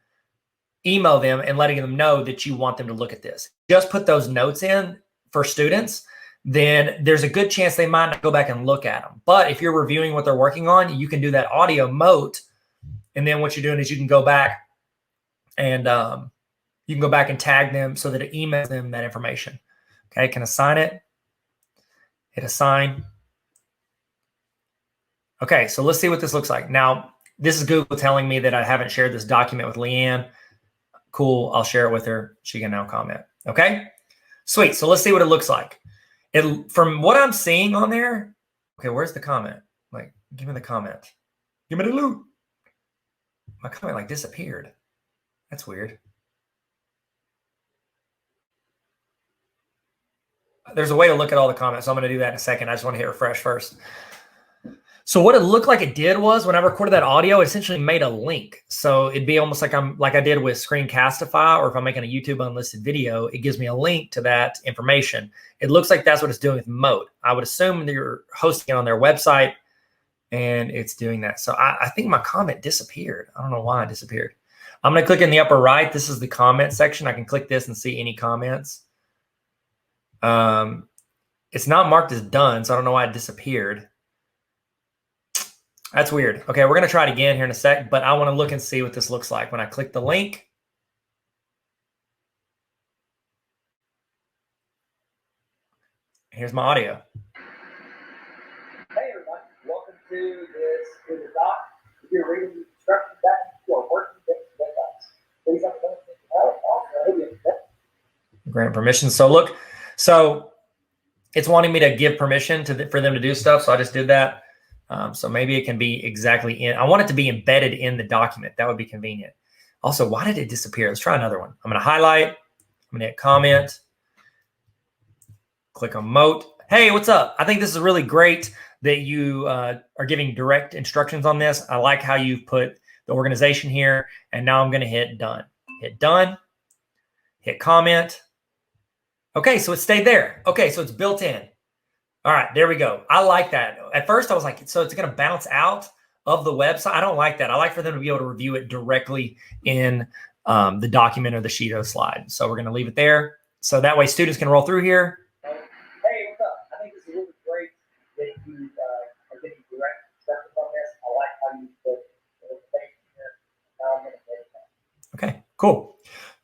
and letting them know that you want them to look at this. Just put those notes in for students, then there's a good chance they might not go back and look at them. But if you're reviewing what they're working on, you can do that audio Moat. And then what you're doing is you can go back and tag them so that it emails them that information. Okay, can assign it. Hit assign. Okay, so let's see what this looks like. Now, this is Google telling me that I haven't shared this document with Leanne. Cool, I'll share it with her. She can now comment. Okay, sweet. So let's see what it looks like. From what I'm seeing on there, okay, where's the comment? Like, give me the comment. Give me the loot. My comment like disappeared. That's weird. There's a way to look at all the comments, so I'm going to do that in a second. I just want to hit refresh first. So what it looked like it did was when I recorded that audio, it essentially made a link. So it'd be almost like I did with Screencastify, or if I'm making a YouTube unlisted video, it gives me a link to that information. It looks like that's what it's doing with Moat. I would assume that you're hosting it on their website and it's doing that. So I think my comment disappeared. I don't know why it disappeared. I'm going to click in the upper right. This is the comment section. I can click this and see any comments. It's not marked as done, so I don't know why it disappeared. That's weird. Okay, we're going to try it again here in a sec, but I want to look and see what this looks like. When I click the link, here's my audio. Hey, everybody. Welcome to this Google Doc. If you're reading the instructions that you are working with us, please have a grant permission. So look, so it's wanting me to give permission for them to do stuff, so I just did that. So maybe it can be exactly I want it to be embedded in the document. That would be convenient. Also, why did it disappear? Let's try another one. I'm going to highlight. I'm going to hit comment. Click on Moat. Hey, what's up? I think this is really great that you are giving direct instructions on this. I like how you've put the organization here. And now I'm going to hit done. Hit done. Hit comment. Okay, so it stayed there. Okay, so it's built in. All right, there we go. I like that. At first, I was like, so it's going to bounce out of the website. I don't like that. I like for them to be able to review it directly in the document or the sheet or the slide. So we're going to leave it there. So that way students can roll through here. Hey, what's up? I think this is really great that you are getting direct instructions on this. I like how you put the information here. Now I'm going to hit it. Okay, cool.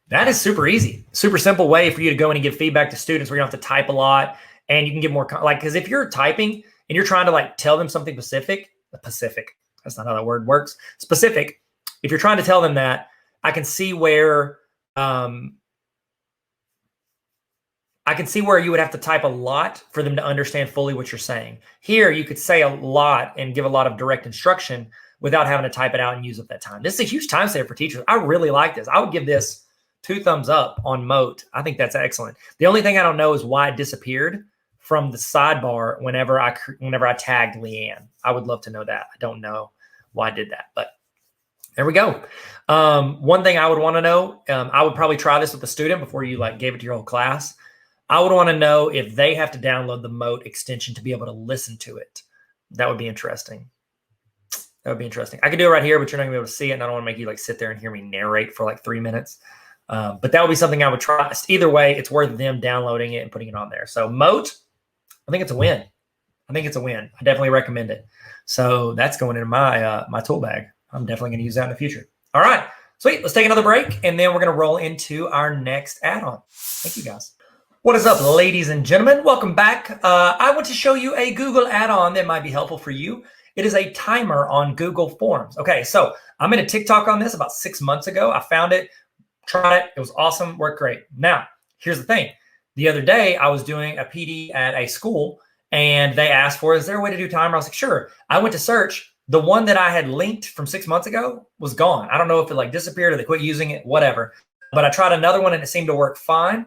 That is super easy. Super simple way for you to go in and give feedback to students where you don't have to type a lot. And you can get more, because if you're typing and you're trying to like tell them something specific, that's not how that word works. Specific, if you're trying to tell them that, I can see where you would have to type a lot for them to understand fully what you're saying. Here, you could say a lot and give a lot of direct instruction without having to type it out and use up that time. This is a huge time saver for teachers. I really like this. I would give this 2 thumbs up on Moat. I think that's excellent. The only thing I don't know is why it disappeared from the sidebar whenever I tagged Leanne. I would love to know that. I don't know why I did that, but there we go. One thing I would want to know, I would probably try this with a student before you like gave it to your whole class. I would want to know if they have to download the Moat extension to be able to listen to it. That would be interesting. That would be interesting. I could do it right here, but you're not gonna be able to see it, and I don't want to make you like sit there and hear me narrate for like 3 minutes. But that would be something I would try. Either way, it's worth them downloading it and putting it on there. So Moat, I think it's a win. I think it's a win. I definitely recommend it. So that's going into my my tool bag. I'm definitely going to use that in the future. All right, sweet. Let's take another break, and then we're going to roll into our next add-on. Thank you, guys. What is up, ladies and gentlemen? Welcome back. I want to show you a Google add-on that might be helpful for you. It is a timer on Google Forms. Okay, so I made a TikTok on this about 6 months ago. I found it, tried it. It was awesome, worked great. Now, here's the thing. The other day, I was doing a PD at a school, and they asked for, is there a way to do timer? I was like, sure. I went to search. The one that I had linked from 6 months ago was gone. I don't know if it like disappeared or they quit using it, whatever. But I tried another one and it seemed to work fine.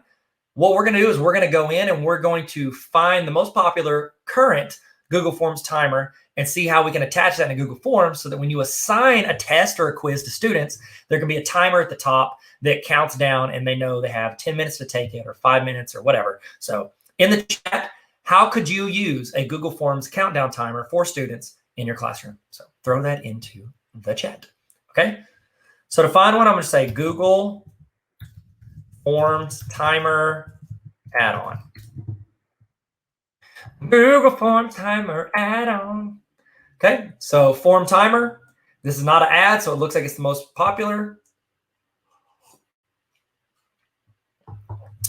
What we're going to do is we're going to go in and we're going to find the most popular current Google Forms timer and see how we can attach that in Google Forms so that when you assign a test or a quiz to students, there can be a timer at the top that counts down and they know they have 10 minutes to take it or 5 minutes or whatever. So in the chat, how could you use a Google Forms countdown timer for students in your classroom? So throw that into the chat, okay? So to find one, I'm gonna say Google Forms timer add-on. Google Form timer add-on. Okay, so form timer. This is not an ad, so it looks like it's the most popular.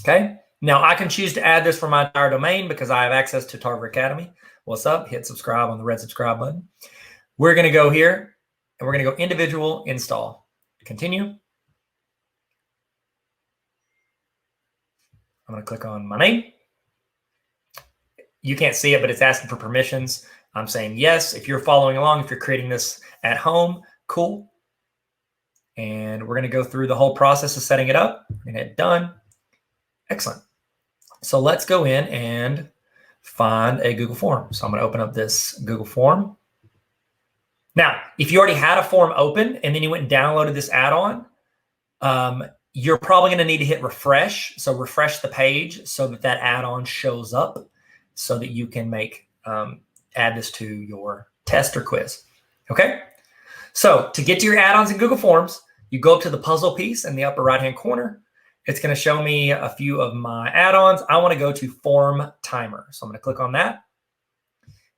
Okay. Now, I can choose to add this for my entire domain because I have access to Tarver Academy. What's up? Hit subscribe on the red subscribe button. We're going to go here, and we're going to go individual install. Continue. I'm going to click on my name. You can't see it, but it's asking for permissions. I'm saying yes. If you're following along, if you're creating this at home, cool. And we're going to go through the whole process of setting it up. We're going to hit done. Excellent. So let's go in and find a Google form. So I'm going to open up this Google form. Now, if you already had a form open and then you went and downloaded this add-on, you're probably going to need to hit refresh. So refresh the page so that that add-on shows up so that you can make add this to your test or quiz. Okay. So to get to your add-ons in Google Forms, you go up to the puzzle piece in the upper right-hand corner. It's going to show me a few of my add-ons. I want to go to form timer. So I'm going to click on that.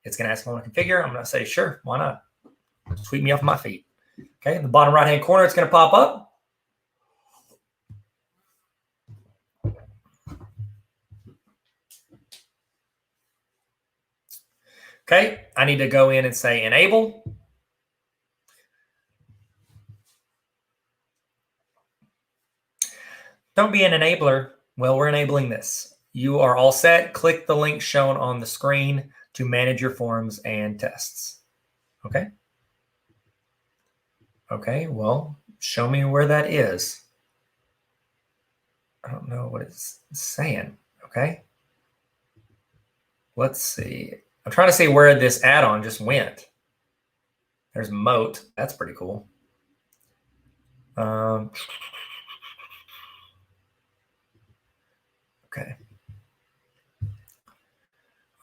It's going to ask if I want to configure. I'm going to say, sure, why not? Sweep me off my feet. Okay. In the bottom right-hand corner, it's going to pop up. Okay. I need to go in and say enable. Don't be an enabler. Well, we're enabling this. You are all set. Click the link shown on the screen to manage your forms and tests. Okay. Okay, well, show me where that is. I don't know what it's saying. Okay. Let's see. I'm trying to see where this add-on just went. There's Moat. That's pretty cool. Okay.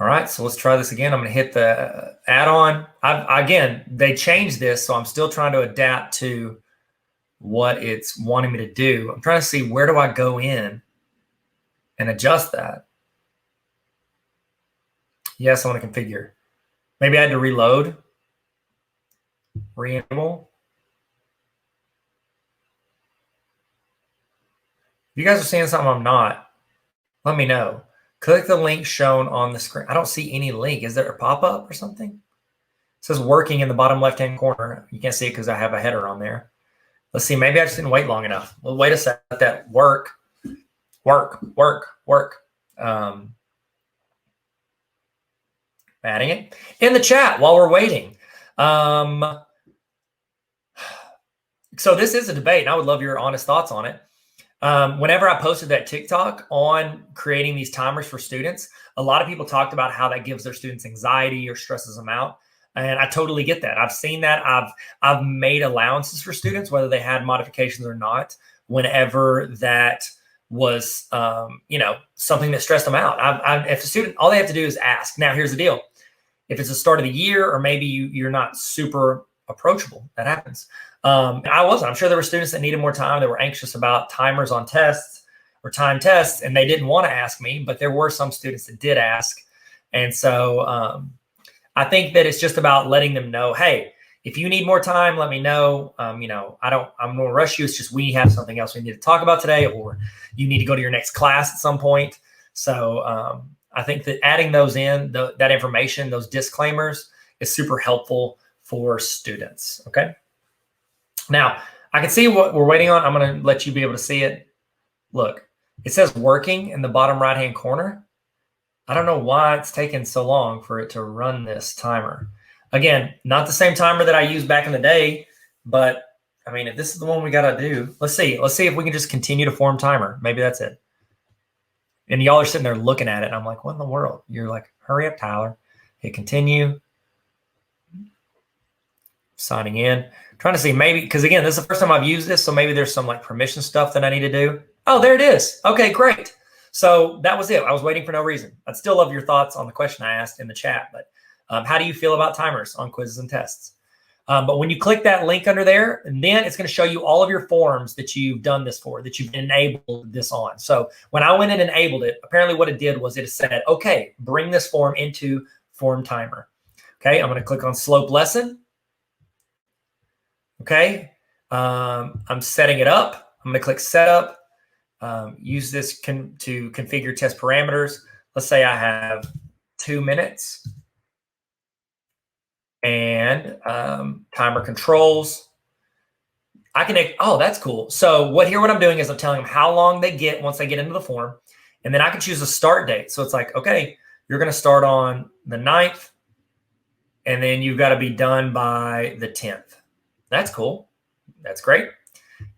All right, so let's try this again. I'm going to hit the add-on. Again, they changed this, so I'm still trying to adapt to what it's wanting me to do. I'm trying to see where do I go in and adjust that. Yes, I want to configure. Maybe I had to reload, re-enable. If you guys are seeing something I'm not, let me know. Click the link shown on the screen. I don't see any link. Is there a pop-up or something? It says working in the bottom left-hand corner. You can't see it because I have a header on there. Let's see. Maybe I just didn't wait long enough. Well, wait a second. Let that work. Adding it in the chat while we're waiting. So this is a debate, and I would love your honest thoughts on it. Whenever I posted that TikTok on creating these timers for students, a lot of people talked about how that gives their students anxiety or stresses them out. And I totally get that. I've seen that. I've made allowances for students, whether they had modifications or not, whenever that was, something that stressed them out. If a student, all they have to do is ask. Now, here's the deal. If it's the start of the year, or maybe you're not super approachable, that happens. I wasn't. I'm sure there were students that needed more time. That were anxious about timers on tests or time tests, and they didn't want to ask me. But there were some students that did ask. And so I think that it's just about letting them know, hey, if you need more time, let me know. I'm going to rush you. It's just we have something else we need to talk about today, or you need to go to your next class at some point. So I think that adding those in, that information, those disclaimers, is super helpful for students. Okay. Now, I can see what we're waiting on. I'm going to let you be able to see it. Look, it says working in the bottom right-hand corner. I don't know why it's taken so long for it to run this timer. Again, not the same timer that I used back in the day, but I mean, if this is the one we got to do, let's see. Let's see if we can just continue to form timer. Maybe that's it. And y'all are sitting there looking at it, and I'm like, what in the world? You're like, hurry up, Tyler. Hit continue. Signing in. Trying to see maybe, because again, this is the first time I've used this, so maybe there's some like permission stuff that I need to do. Oh, there it is. Okay, great. So that was it. I was waiting for no reason. I'd still love your thoughts on the question I asked in the chat, but how do you feel about timers on quizzes and tests? But when you click that link under there, and then it's going to show you all of your forms that you've done this for, that you've enabled this on. So when I went and enabled it, apparently what it did was it said, okay, bring this form into form timer. Okay, I'm going to click on slope lesson. Okay, I'm setting it up. I'm going to click setup. Use this to configure test parameters. Let's say I have 2 minutes and timer controls. I can, oh, that's cool. So what I'm doing is I'm telling them how long they get once they get into the form. And then I can choose a start date. So it's like, okay, you're going to start on the 9th and then you've got to be done by the 10th. That's cool. That's great.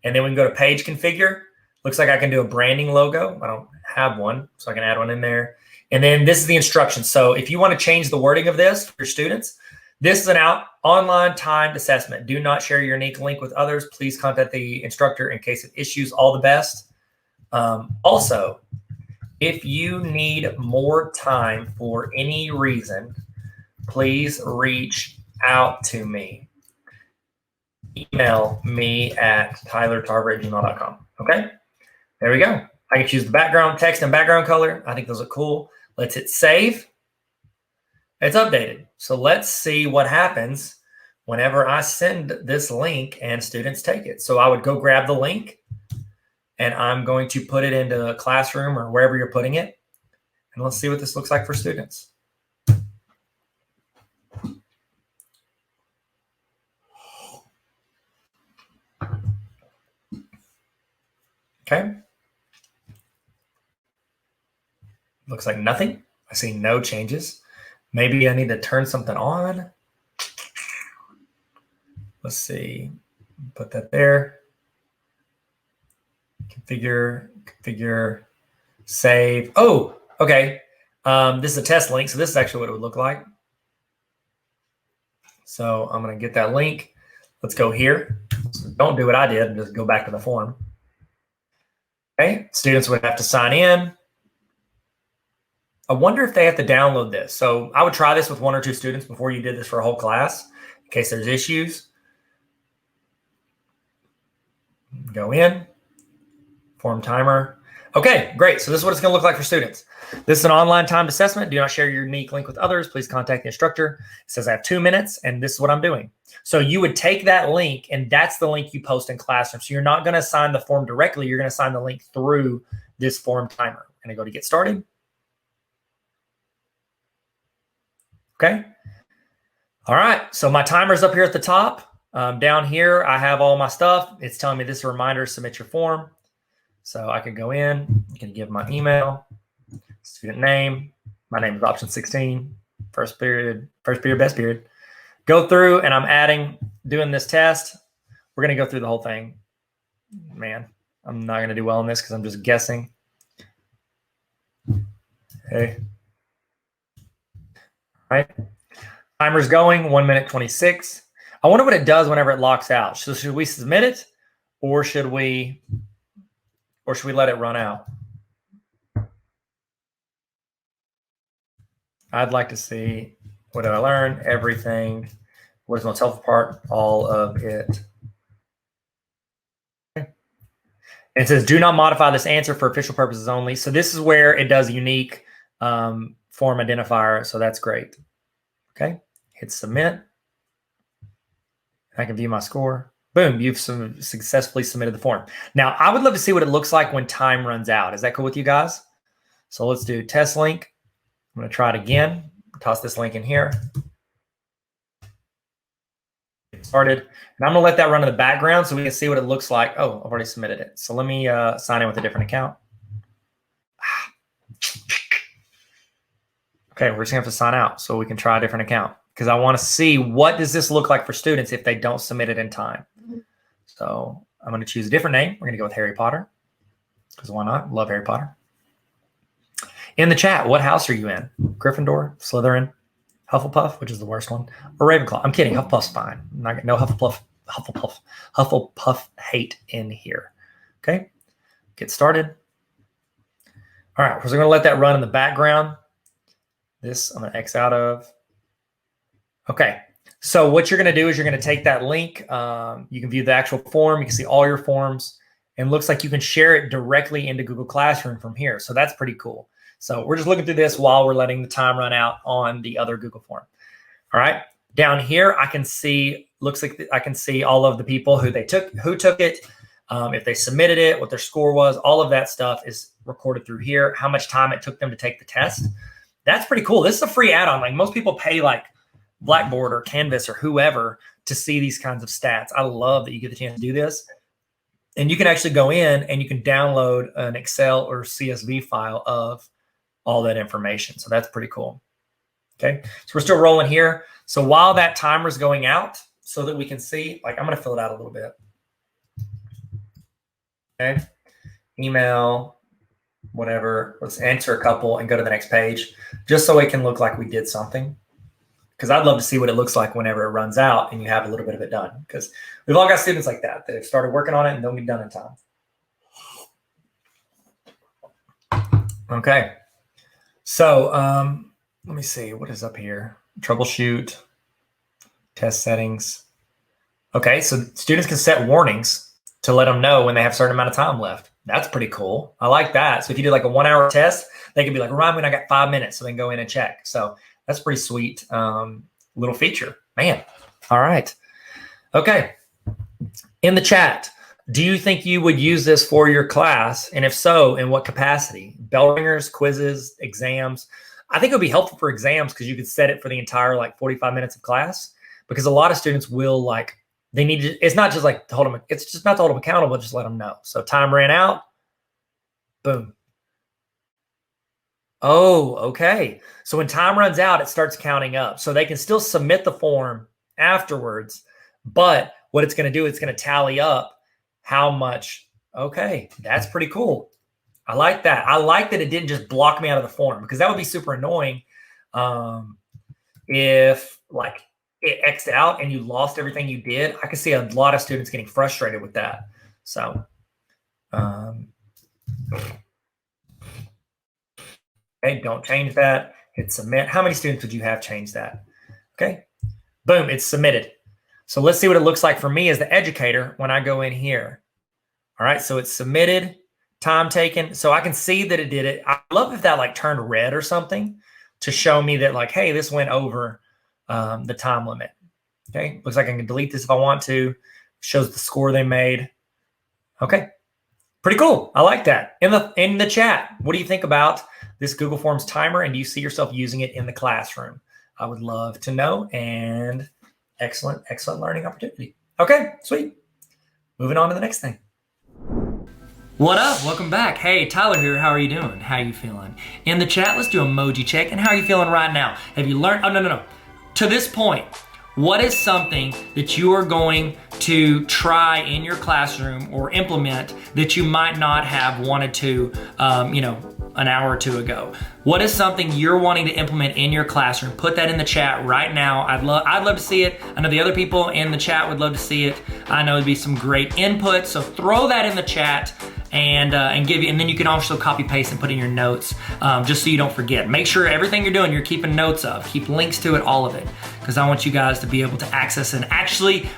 And then we can go to page configure. Looks like I can do a branding logo. I don't have one, so I can add one in there. And then this is the instructions. So if you want to change the wording of this for your students, this is an online timed assessment. Do not share your unique link with others. Please contact the instructor in case of issues. All the best. Also, if you need more time for any reason, please reach out to me. Email me at tylertarver@gmail.com. Okay, there we go. I can choose the background text and background color. I think those are cool. Let's hit save. It's updated. So let's see what happens whenever I send this link and students take it. So I would go grab the link and I'm going to put it into a classroom or wherever you're putting it. And let's see what this looks like for students. Okay. Looks like nothing. I see no changes. Maybe I need to turn something on. Let's see. Put that there. Configure, save. Oh, okay. This is a test link. So this is actually what it would look like. So I'm going to get that link. Let's go here. So don't do what I did and just go back to the form. Okay, students would have to sign in. I wonder if they have to download this. So I would try this with 1 or 2 students before you did this for a whole class in case there's issues. Go in, form timer. Okay, great. So this is what it's going to look like for students. This is an online timed assessment. Do not share your unique link with others. Please contact the instructor. It says I have 2 minutes and this is what I'm doing. So you would take that link and that's the link you post in Classroom. So you're not going to assign the form directly. You're going to assign the link through this form timer. I'm going to go to get started. Okay. All right. So my timer's up here at the top. Down here, I have all my stuff. It's telling me this is a reminder, submit your form. So I can go in, I can give my email, student name. My name is option 16, first period, best period. Go through and I'm doing this test. We're going to go through the whole thing. Man, I'm not going to do well on this because I'm just guessing. Okay. All right. Timer's going, 1 minute 26. I wonder what it does whenever it locks out. So should we submit it or should we let it run out? I'd like to see, what did I learn? Everything. What is the most helpful part? All of it. Okay. It says, do not modify this answer for official purposes only. So this is where it does unique for form identifier, so that's great. Okay, hit submit. I can view my score. Boom, you've successfully submitted the form. Now, I would love to see what it looks like when time runs out. Is that cool with you guys? So let's do test link. I'm going to try it again. Toss this link in here. Get started. And I'm going to let that run in the background so we can see what it looks like. Oh, I've already submitted it. So let me sign in with a different account. Okay, we're just going to have to sign out so we can try a different account because I want to see what does this look like for students if they don't submit it in time. So I'm going to choose a different name. We're going to go with Harry Potter because why not? Love Harry Potter. In the chat, what house are you in? Gryffindor, Slytherin, Hufflepuff, which is the worst one, or Ravenclaw? I'm kidding. Hufflepuff's fine. No Hufflepuff hate in here. Okay, get started. All right, so we're going to let that run in the background. This I'm going to X out of. Okay, so what you're going to do is you're going to take that link. You can view the actual form. You can see all your forms. And it looks like you can share it directly into Google Classroom from here. So that's pretty cool. So we're just looking through this while we're letting the time run out on the other Google form. All right, down here I can see, looks like I can see all of the people who took it, if they submitted it, what their score was, all of that stuff is recorded through here, how much time it took them to take the test. That's pretty cool. This is a free add-on. Like most people pay like Blackboard or Canvas or whoever to see these kinds of stats. I love that you get the chance to do this. And you can actually go in and you can download an Excel or CSV file of all that information. So that's pretty cool. Okay, so we're still rolling here. So while that timer is going out so that we can see, like I'm going to fill it out a little bit. Okay, email, whatever. Let's answer a couple and go to the next page just so it can look like we did something. Because I'd love to see what it looks like whenever it runs out and you have a little bit of it done. Because we've all got students like that have started working on it and don't get done in time. Okay. So let me see. What is up here? Troubleshoot, test settings. Okay, so students can set warnings to let them know when they have a certain amount of time left. That's pretty cool. I like that. So if you do like a 1 hour test, they can be like, remind me when I got 5 minutes, so they can go in and check. So that's pretty sweet little feature. Man, all right. Okay, in the chat, do you think you would use this for your class? And if so, in what capacity? Bell ringers, quizzes, exams? I think it would be helpful for exams because you could set it for the entire like 45 minutes of class because a lot of students will like, they need to, it's not just like to hold them, it's just not to hold them accountable, just let them know. So time ran out, boom. Oh, okay. So when time runs out, it starts counting up. So they can still submit the form afterwards, but what it's going to do, it's going to tally up how much. Okay, that's pretty cool. I like that. I like that it didn't just block me out of the form because that would be super annoying if like it X'd out and you lost everything you did. I can see a lot of students getting frustrated with that. So, okay, don't change that. Hit submit. How many students would you have change that? Okay, boom, it's submitted. So let's see what it looks like for me as the educator when I go in here. All right, so it's submitted, time taken. So I can see that it did it. I love if that like turned red or something to show me that like, hey, this went over the time limit. Okay, looks like I can delete this if I want to. Shows the score they made. Okay, pretty cool. I like that. In the chat, what do you think about this Google Forms timer, and do you see yourself using it in the classroom? I would love to know, and excellent learning opportunity. Okay, sweet. Moving on to the next thing. What up? Welcome back. Hey, Tyler here. How are you doing? How you feeling? In the chat, let's do emoji check. And how are you feeling right now? Have you learned? Oh, no. To this point, what is something that you are going to try in your classroom or implement that you might not have wanted to, an hour or two ago? What is something you're wanting to implement in your classroom? Put that in the chat right now. I'd love to see it. I know the other people in the chat would love to see it. I know it'd be some great input. So throw that in the chat and give you, and then you can also copy paste and put in your notes just so you don't forget. Make sure everything you're doing, you're keeping notes of. Keep links to it, all of it, because I want you guys to be able to access and actually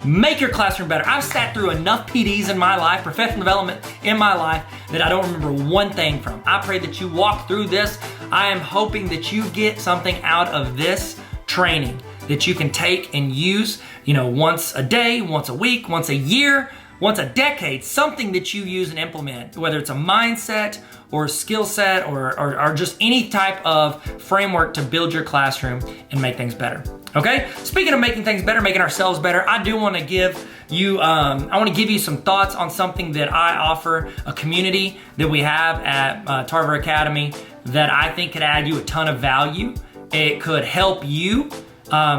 make your classroom better. I've sat through enough PDs in my life, professional development in my life, that I don't remember one thing from. I pray that you walk through this. I am hoping that you get something out of this training that you can take and use, once a day, once a week, once a year, once a decade, something that you use and implement, whether it's a mindset or a skill set or just any type of framework to build your classroom and make things better. Okay? Speaking of making things better, making ourselves better, I do want to give you, some thoughts on something that I offer, a community that we have at Tarver Academy that I think could add you a ton of value. It could help you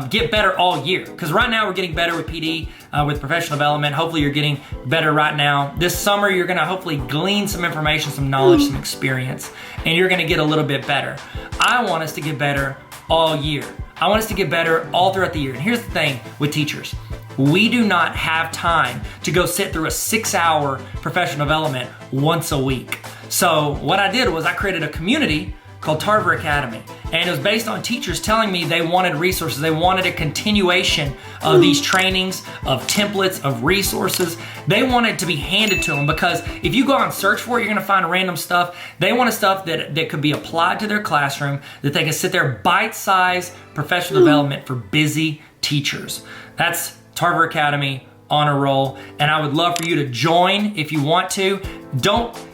get better all year. Because right now we're getting better with PD, with professional development. Hopefully you're getting better right now. This summer you're gonna hopefully glean some information, some knowledge, some experience, and you're gonna get a little bit better. I want us to get better all year. I want us to get better all throughout the year. And here's the thing with teachers. We do not have time to go sit through a 6-hour professional development once a week. So what I did was I created a community called Tarver Academy. And it was based on teachers telling me they wanted resources. They wanted a continuation of these trainings, of templates, of resources. They wanted to be handed to them because if you go out and search for it, you're gonna find random stuff. They wanted stuff that could be applied to their classroom, that they can sit there, bite-sized professional development for busy teachers. That's Tarver Academy on a roll. And I would love for you to join if you want to.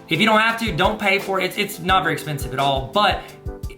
If you don't have to, don't pay for it. It's not very expensive at all, but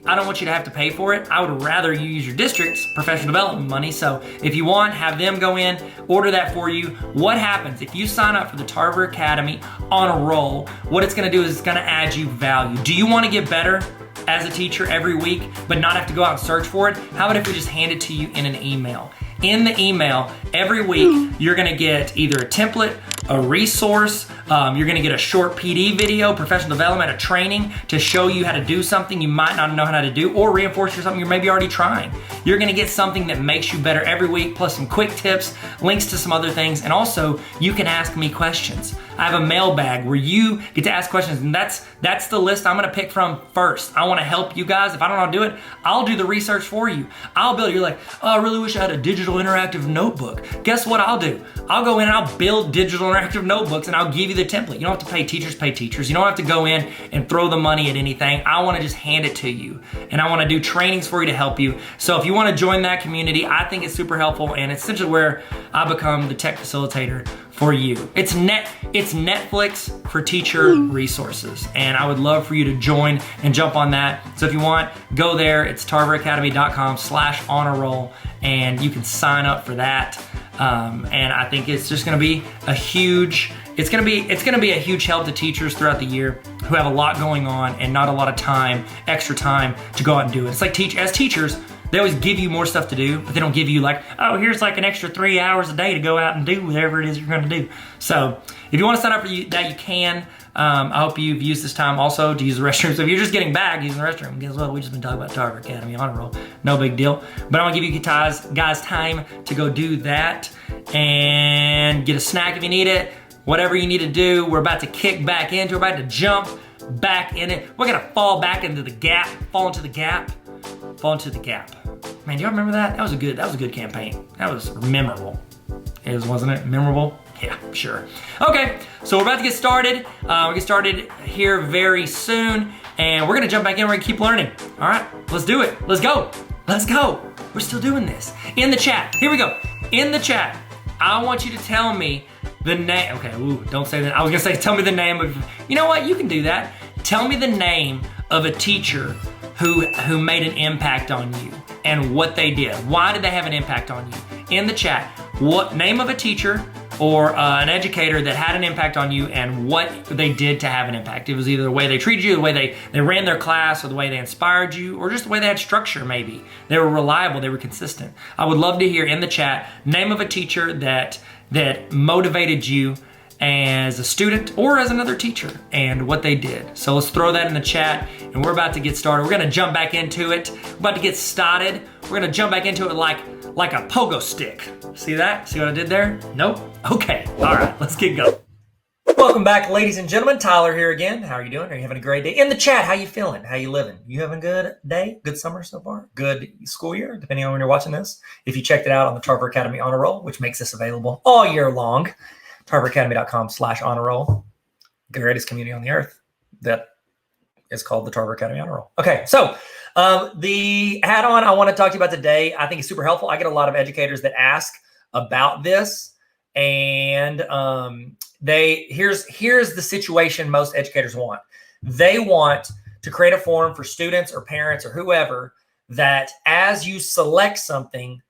I don't want you to have to pay for it. I would rather you use your district's professional development money. So if you want, have them go in, order that for you. What happens if you sign up for the Tarver Academy on a roll? What it's gonna do is it's gonna add you value. Do you wanna get better as a teacher every week, but not have to go out and search for it? How about if we just hand it to you in an email? In the email, every week, you're gonna get either a template, a resource, you're gonna get a short PD video, professional development, a training to show you how to do something you might not know how to do, or reinforce something you're maybe already trying. You're gonna get something that makes you better every week, plus some quick tips, links to some other things, and also you can ask me questions. I have a mailbag where you get to ask questions, and that's the list I'm gonna pick from first. I wanna help you guys. If I don't know how to do it, I'll do the research for you. I'll build it. You're like, oh, I really wish I had a digital interactive notebook. Guess what I'll do? I'll go in and I'll build digital interactive notebooks and I'll give you the template. You don't have to pay teachers. You don't have to go in and throw the money at anything. I wanna just hand it to you. And I wanna do trainings for you to help you. So if you wanna join that community, I think it's super helpful, and it's essentially where I become the tech facilitator for you. It's Netflix for teacher resources, and I would love for you to join and jump on that. So if you want, go there. It's tarveracademy.com/on-a-roll, and you can sign up for that. And I think it's just going to be a huge. It's going to be a huge help to teachers throughout the year who have a lot going on and not a lot of time, extra time to go out and do it. It's like as teachers, they always give you more stuff to do, but they don't give you like, oh, here's like an extra 3 hours a day to go out and do whatever it is you're gonna do. So if you wanna sign up for that, you can. I hope you've used this time also to use the restroom. So if you're just getting back using the restroom, guess what? We've just been talking about Tarver Academy on a roll. No big deal. But I wanna give you guys time to go do that and get a snack if you need it. Whatever you need to do, we're about to kick back into, we're about to jump back in it. We're gonna fall back into the gap, fall into the gap. Man, do y'all remember that? That was a good campaign. That was memorable. Wasn't it? Memorable? Yeah, sure. Okay, so we're about to get started. We'll get started here very soon, and we're gonna jump back in, we're gonna keep learning. All right, let's do it. Let's go. We're still doing this. In the chat, here we go. In the chat, I want you to tell me the name. Okay, don't say that. I was gonna say, tell me the name of, you know what? You can do that. Tell me the name of a teacher who made an impact on you and what they did. Why did they have an impact on you? In the chat, what name of a teacher or an educator that had an impact on you and what they did to have an impact. It was either the way they treated you, the way they ran their class, or the way they inspired you, or just the way they had structure maybe. They were reliable, they were consistent. I would love to hear in the chat, name of a teacher that motivated you as a student or as another teacher and what they did. So let's throw that in the chat, and we're about to get started. We're gonna jump back into it. We're about to get started. We're gonna jump back into it like a pogo stick. See that? See what I did there? Nope? Okay, all right, let's get going. Welcome back, ladies and gentlemen. Tyler here again. How are you doing? Are you having a great day? In the chat, how you feeling? How you living? You having a good day? Good summer so far? Good school year, depending on when you're watching this. If you checked it out on the Tarver Academy Honor Roll, which makes this available all year long, tarveracademy.com/honor roll. The greatest community on the earth that is called the Tarver Academy Honor Roll. Okay, so the add-on I want to talk to you about today, I think is super helpful. I get a lot of educators that ask about this, and here's the situation most educators want. They want to create a form for students or parents or whoever that as you select something,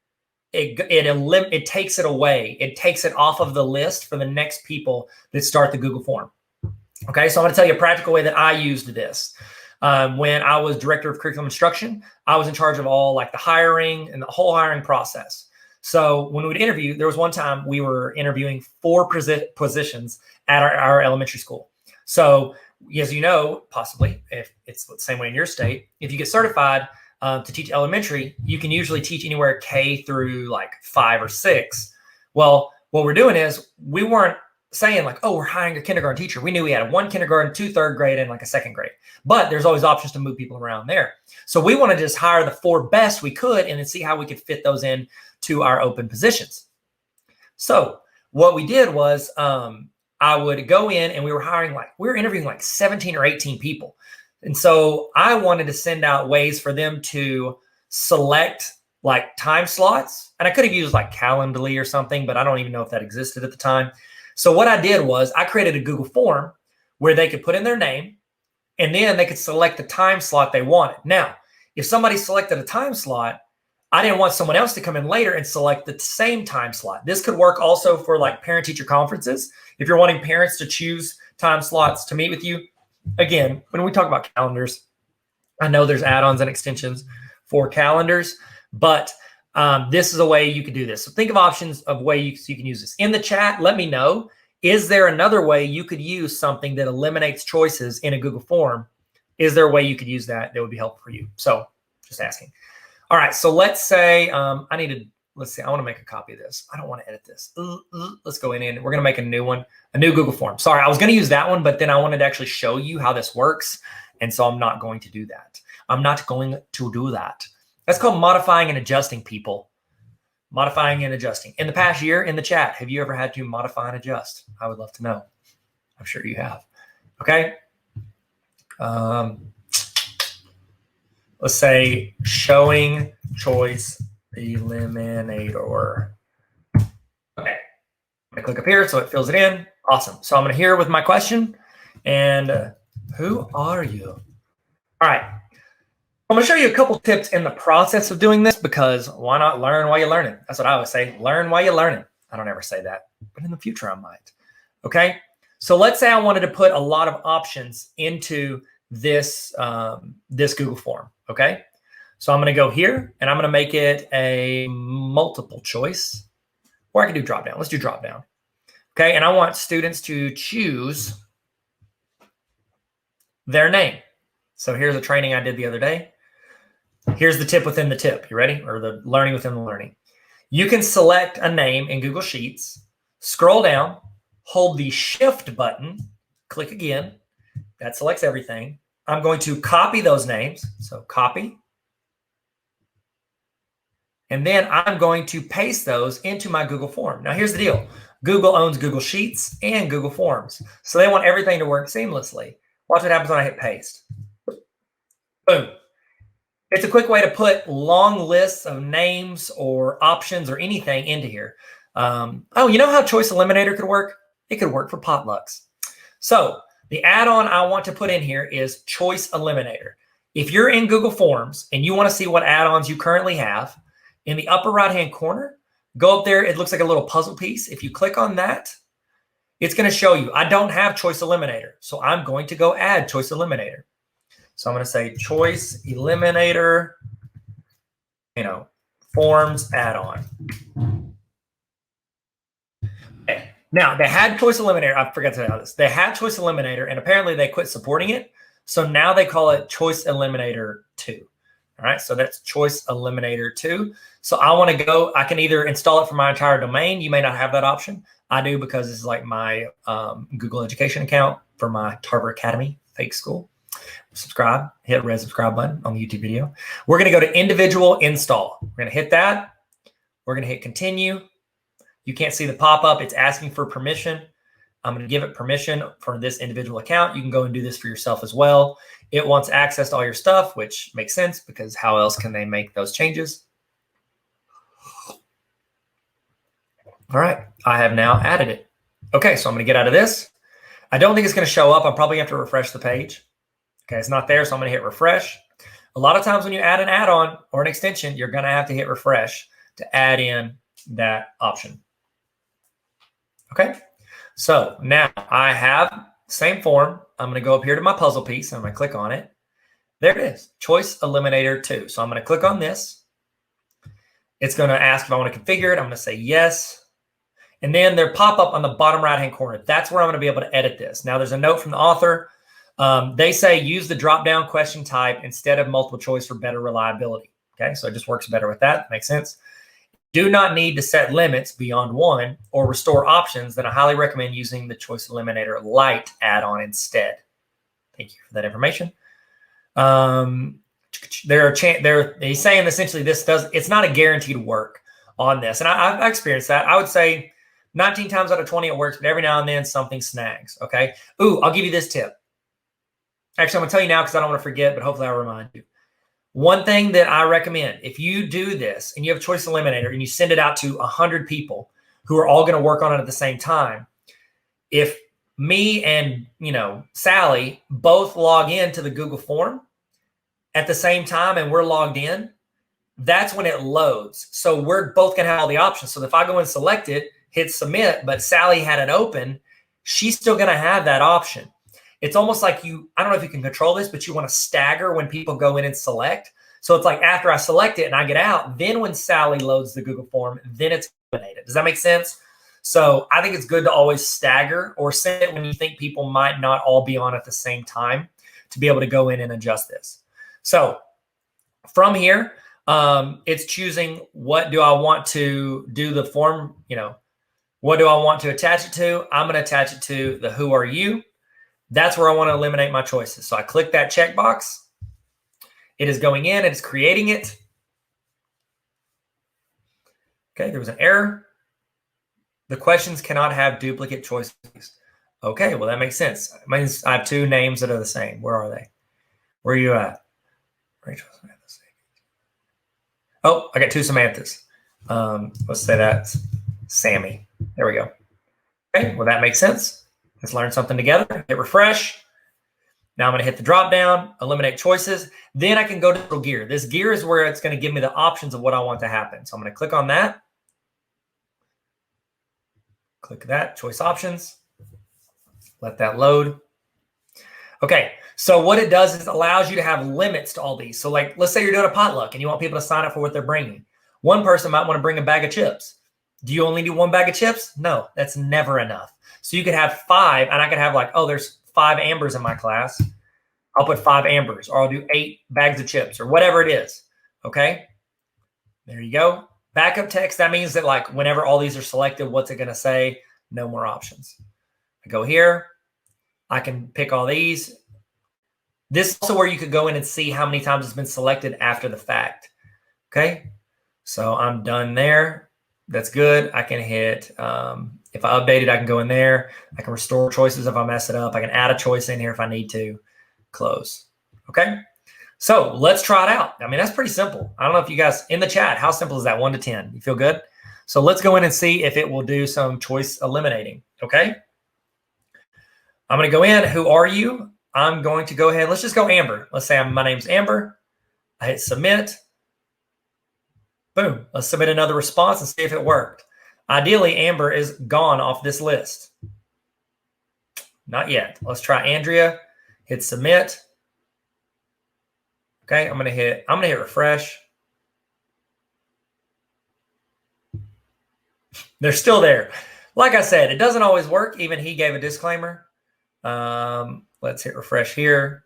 it takes it away. It takes it off of the list for the next people that start the Google form. Okay, so I'm going to tell you a practical way that I used this. When I was director of curriculum instruction, I was in charge of all like the hiring and the whole hiring process. So when we would interview, there was one time we were interviewing 4 positions at our elementary school. So as you know, possibly, if it's the same way in your state, if you get certified to teach elementary, you can usually teach anywhere K through like 5 or 6. Well, what we're doing is we weren't saying like, oh, we're hiring a kindergarten teacher. We knew we had 1 kindergarten, 2 third grade, and like a 2nd grade. But there's always options to move people around there. So we want to just hire the 4 best we could and then see how we could fit those in to our open positions. So what we did was I would go in and we were interviewing like 17 or 18 people. And so I wanted to send out ways for them to select like time slots. And I could have used like Calendly or something, but I don't even know if that existed at the time. So what I did was I created a Google form where they could put in their name and then they could select the time slot they wanted. Now, if somebody selected a time slot, I didn't want someone else to come in later and select the same time slot. This could work also for like parent-teacher conferences. If you're wanting parents to choose time slots to meet with you, again, when we talk about calendars, I know there's add-ons and extensions for calendars, but this is a way you could do this. So think of options of ways you can use this. In the chat, let me know, is there another way you could use something that eliminates choices in a Google form? Is there a way you could use that would be helpful for you? So just asking. All right, so let's say let's see, I want to make a copy of this. I don't want to edit this. Let's go in and we're going to make a new one, a new Google form. Sorry, I was going to use that one, but then I wanted to actually show you how this works. And so I'm not going to do that. I'm not going to do that. That's called modifying and adjusting, people. Modifying and adjusting. In the past year, in the chat, have you ever had to modify and adjust? I would love to know. I'm sure you have. Okay. Let's say showing choice eliminator. Okay. I'm gonna click up here so it fills it in. Awesome. So I'm gonna hear with my question. And who are you? All right. I'm gonna show you a couple tips in the process of doing this because why not learn while you're learning? That's what I always say. Learn while you're learning. I don't ever say that, but in the future I might. Okay. So let's say I wanted to put a lot of options into this this Google form. Okay. So I'm going to go here and I'm going to make it a multiple choice, or I can do drop down. Let's do drop down. Okay. And I want students to choose their name. So here's a training I did the other day. Here's the tip within the tip. You ready? Or the learning within the learning. You can select a name in Google Sheets, scroll down, hold the Shift button, click again. That selects everything. I'm going to copy those names. So copy. And then I'm going to paste those into my Google form. Now here's the deal. Google owns Google Sheets and Google Forms. So they want everything to work seamlessly. Watch what happens when I hit paste. Boom. It's a quick way to put long lists of names or options or anything into here. Oh, you know how Choice Eliminator could work? It could work for potlucks. So the add-on I want to put in here is Choice Eliminator. If you're in Google Forms and you want to see what add-ons you currently have, in the upper right-hand corner, go up there. It looks like a little puzzle piece. If you click on that, it's going to show you. I don't have Choice Eliminator, so I'm going to go add Choice Eliminator. So I'm going to say Choice Eliminator, Forms add-on. Okay. Now, they had Choice Eliminator. I forgot to tell you this. They had Choice Eliminator, and apparently they quit supporting it. So now they call it Choice Eliminator 2. All right, so that's Choice Eliminator 2. So I want to go, I can either install it for my entire domain. You may not have that option. I do because this is like my Google Education account for my Tarver Academy fake school. Subscribe, hit red subscribe button on the YouTube video. We're going to go to individual install. We're going to hit that. We're going to hit continue. You can't see the pop-up. It's asking for permission. I'm going to give it permission for this individual account. You can go and do this for yourself as well. It wants access to all your stuff, which makes sense because how else can they make those changes? All right, I have now added it. Okay, so I'm going to get out of this. I don't think it's going to show up. I'm probably going to have to refresh the page. Okay, it's not there, so I'm going to hit refresh. A lot of times when you add an add-on or an extension, you're going to have to hit refresh to add in that option. Okay, so now I have same form. I'm going to go up here to my puzzle piece. And I'm going to click on it. There it is, Choice Eliminator 2. So I'm going to click on this. It's going to ask if I want to configure it. I'm going to say yes. And then their pop-up on the bottom right-hand corner. That's where I'm going to be able to edit this. Now, there's a note from the author. They say use the drop-down question type instead of multiple choice for better reliability. Okay, so it just works better with that. Makes sense. Do not need to set limits beyond one or restore options, then I highly recommend using the Choice Eliminator Lite add-on instead. Thank you for that information. He's saying essentially it's not a guaranteed work on this. And I've experienced that. I would say 19 times out of 20 it works, but every now and then something snags, okay? Ooh, I'll give you this tip. Actually, I'm going to tell you now because I don't want to forget, but hopefully I'll remind you. One thing that I recommend, if you do this and you have Choice Eliminator and you send it out to 100 people who are all going to work on it at the same time, if me and, Sally both log into the Google form at the same time and we're logged in, that's when it loads. So we're both going to have all the options. So if I go and select it, hit submit, but Sally had it open, she's still going to have that option. It's almost like I don't know if you can control this, but you want to stagger when people go in and select. So it's like after I select it and I get out, then when Sally loads the Google form, then it's eliminated. Does that make sense? So I think it's good to always stagger or send it when you think people might not all be on at the same time to be able to go in and adjust this. So from here, it's choosing what do I want to do the form, what do I want to attach it to? I'm going to attach it to the who are you? That's where I want to eliminate my choices. So I click that checkbox. It is going in. It's creating it. Okay, there was an error. The questions cannot have duplicate choices. Okay, well, that makes sense. It means I have two names that are the same. Where are they? Where are you at? Rachel, Samantha. Oh, I got two Samanthas. Let's say that's Sammy. There we go. Okay, well, that makes sense. Let's learn something together. Hit refresh. Now I'm going to hit the drop down, eliminate choices. Then I can go to the gear. This gear is where it's going to give me the options of what I want to happen. So I'm going to click on that. Click that, choice options. Let that load. Okay, so what it does is it allows you to have limits to all these. So like, let's say you're doing a potluck and you want people to sign up for what they're bringing. One person might want to bring a bag of chips. Do you only do one bag of chips? No, that's never enough. So you could have 5, and I could have there's 5 Ambers in my class. I'll put 5 Ambers, or I'll do 8 bags of chips, or whatever it is. Okay? There you go. Backup text, that means that whenever all these are selected, what's it going to say? No more options. I go here. I can pick all these. This is also where you could go in and see how many times it's been selected after the fact. Okay? So I'm done there. That's good. I can hit, if I update it, I can go in there. I can restore choices if I mess it up. I can add a choice in here if I need to. Close. Okay. So let's try it out. I mean, that's pretty simple. I don't know if you guys in the chat, how simple is that? 1 to 10. You feel good? So let's go in and see if it will do some choice eliminating. Okay. I'm going to go in. Who are you? I'm going to go ahead. Let's just go Amber. Let's say my name's Amber. I hit submit. Boom. Let's submit another response and see if it worked. Ideally, Amber is gone off this list. Not yet. Let's try Andrea. Hit submit. Okay, I'm gonna hit refresh. They're still there. Like I said, it doesn't always work. Even he gave a disclaimer. Let's hit refresh here.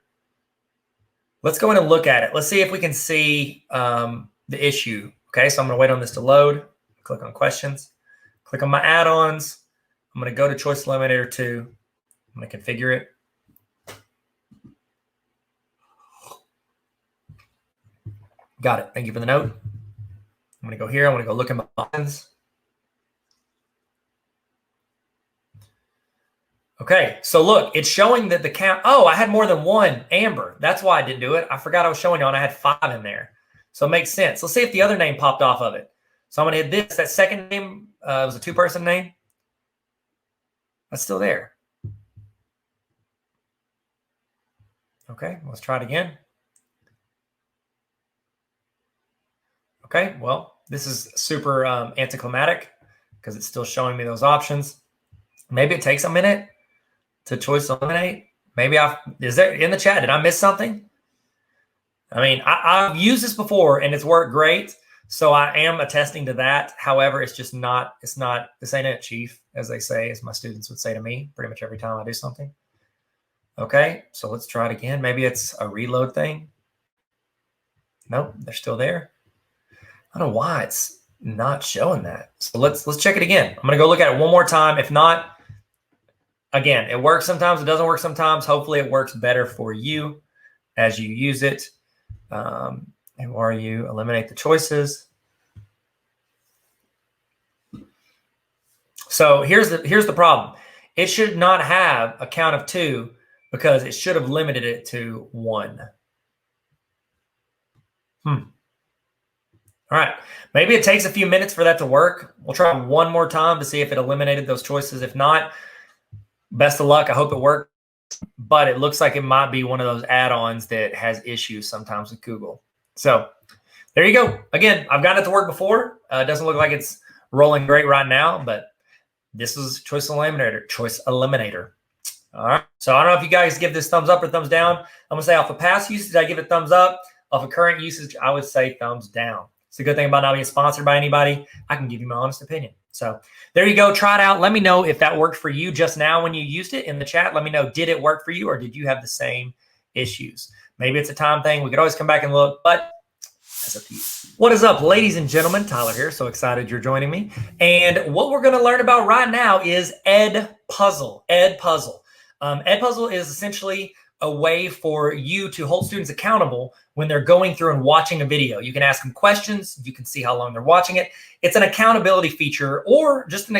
Let's go in and look at it. Let's see if we can see the issue. Okay, so I'm going to wait on this to load. Click on questions. Click on my add-ons. I'm going to go to Choice Eliminator 2. I'm going to configure it. Got it. Thank you for the note. I'm going to go here. I'm going to go look at my options. Okay, so look, it's showing that the count. Oh, I had more than one Amber. That's why I didn't do it. I forgot I was showing y'all and I had 5 in there. So it makes sense. Let's see if the other name popped off of it. So I'm going to hit this. That second name was a 2-person name. That's still there. Okay, let's try it again. Okay, well, this is super anticlimactic because it's still showing me those options. Maybe it takes a minute to choice eliminate. Maybe is there in the chat, did I miss something? I mean, I've used this before and it's worked great. So I am attesting to that. However, it's just not, this ain't it, chief, as they say, as my students would say to me pretty much every time I do something. Okay, so let's try it again. Maybe it's a reload thing. Nope, they're still there. I don't know why it's not showing that. So let's check it again. I'm gonna go look at it one more time. If not, again, it works sometimes, it doesn't work sometimes. Hopefully it works better for you as you use it. And where you eliminate the choices. So here's the problem. It should not have a count of 2 because it should have limited it to 1. All right. Maybe it takes a few minutes for that to work. We'll try one more time to see if it eliminated those choices. If not, best of luck. I hope it worked. But it looks like it might be one of those add-ons that has issues sometimes with Google. So there you go. Again, I've gotten it to work before. It doesn't look like it's rolling great right now, but this is choice eliminator. All right. So I don't know if you guys give this thumbs up or thumbs down. I'm going to say off of past usage, I give it thumbs up. Off of current usage, I would say thumbs down. It's a good thing about not being sponsored by anybody. I can give you my honest opinion. So there you go. Try it out. Let me know if that worked for you just now when you used it in the chat. Let me know, did it work for you or did you have the same issues? Maybe it's a time thing. We could always come back and look, but that's up to you. What is up, ladies and gentlemen? Tyler here. So excited you're joining me. And what we're going to learn about right now is Edpuzzle. Edpuzzle. Edpuzzle is essentially a way for you to hold students accountable when they're going through and watching a video. You can ask them questions. You can see how long they're watching it. It's an accountability feature or just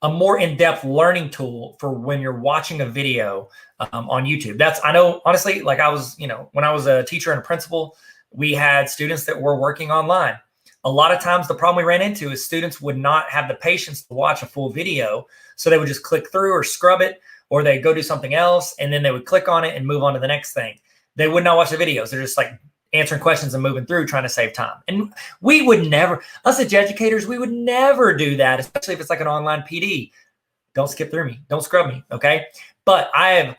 a more in-depth learning tool for when you're watching a video on YouTube. I know, honestly, like when I was a teacher and a principal, we had students that were working online. A lot of times the problem we ran into is students would not have the patience to watch a full video. So they would just click through or scrub it, or they'd go do something else and then they would click on it and move on to the next thing. They would not watch the videos. They're just like answering questions and moving through, trying to save time. And we would never, us as educators, we would never do that, especially if it's like an online PD. Don't skip through me. Don't scrub me, okay? But I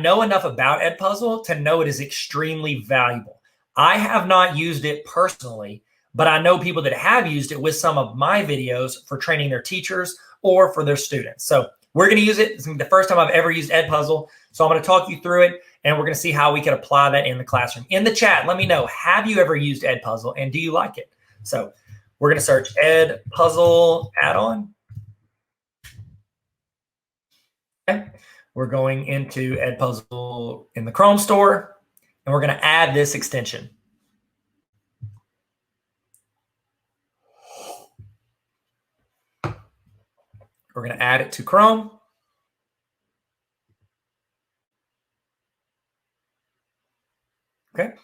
know enough about Edpuzzle to know it is extremely valuable. I have not used it personally, but I know people that have used it with some of my videos for training their teachers or for their students. So we're going to use it. It's going to be the first time I've ever used Edpuzzle. So I'm going to talk you through it, and we're going to see how we can apply that in the classroom. In the chat, let me know, have you ever used Edpuzzle, and do you like it? So we're going to search Edpuzzle add-on. Okay. We're going into Edpuzzle in the Chrome store, and we're going to add this extension. We're going to add it to Chrome. Okay,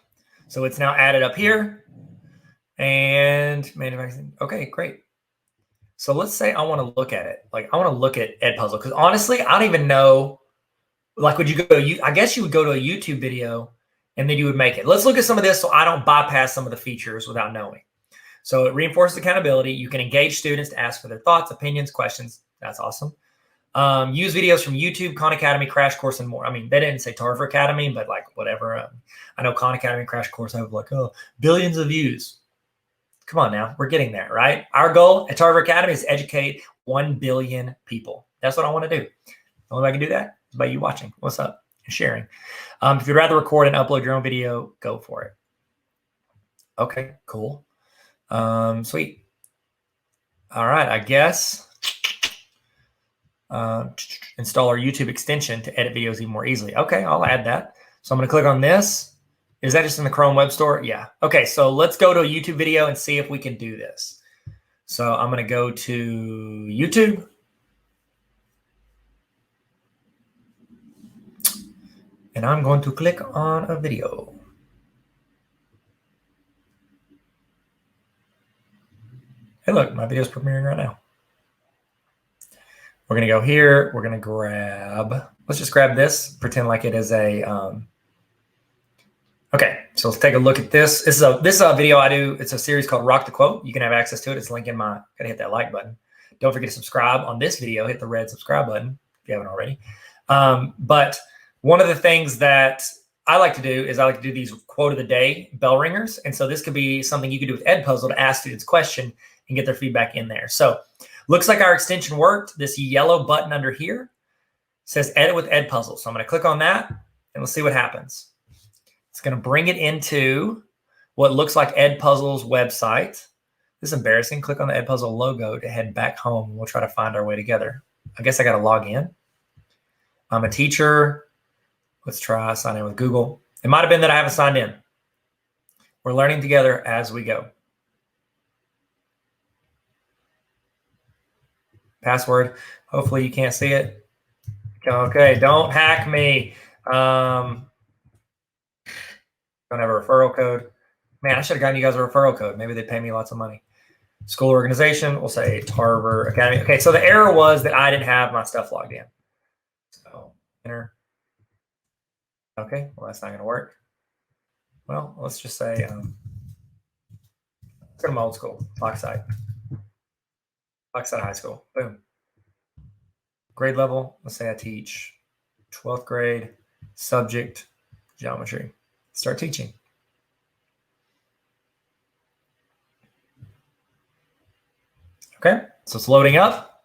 so it's now added up here. And manufacturing. Okay, great. So let's say I want to look at it. Like I want to look at Edpuzzle because honestly, I don't even know. Like, would you go to? I guess you would go to a YouTube video and then you would make it. Let's look at some of this so I don't bypass some of the features without knowing. So it reinforces accountability. You can engage students to ask for their thoughts, opinions, questions. That's awesome. Use videos from YouTube, Khan Academy, Crash Course, and more. I mean, they didn't say Tarver Academy, but like whatever. I know Khan Academy and Crash Course have like, billions of views. Come on now, we're getting there, right? Our goal at Tarver Academy is to educate 1 billion people. That's what I want to do. The only way I can do that is by you watching. What's up? And sharing. If you'd rather record and upload your own video, go for it. Okay, cool. Sweet. All right, I guess install our YouTube extension to edit videos even more easily. Okay, I'll add that. So I'm going to click on this. Is that just in the Chrome Web Store? Yeah. Okay, so let's go to a YouTube video and see if we can do this. So I'm going to go to YouTube. And I'm going to click on a video. Hey, look, my video's premiering right now. We're going to go here. We're going to grab, let's just grab this, pretend like it is a, okay, so let's take a look at this. This is a video I do. It's a series called Rock the Quote. You can have access to it. It's linked in my, gotta hit that like button. Don't forget to subscribe on this video. Hit the red subscribe button if you haven't already. But one of the things that I like to do is I like to do these quote of the day bell ringers. And so this could be something you could do with Edpuzzle to ask students a question and get their feedback in there. So looks like our extension worked. This yellow button under here says edit with Edpuzzle. So I'm going to click on that and we'll see what happens. It's going to bring it into what looks like Edpuzzle's website. This is embarrassing. Click on the Edpuzzle logo to head back home. We'll try to find our way together. I guess I got to log in. I'm a teacher. Let's try sign in with Google. It might have been that I haven't signed in. We're learning together as we go. Password. Hopefully you can't see it. Okay, don't hack me. Don't have a referral code. Man, I should have gotten you guys a referral code. Maybe they'd pay me lots of money. School organization, we'll say Tarver Academy. Okay, so the error was that I didn't have my stuff logged in. So enter. Okay, well, that's not going to work. Well, let's just say, let's go to my old school, Foxside High School. Boom. Grade level, let's say I teach 12th grade, subject, geometry. Start teaching. Okay, so it's loading up.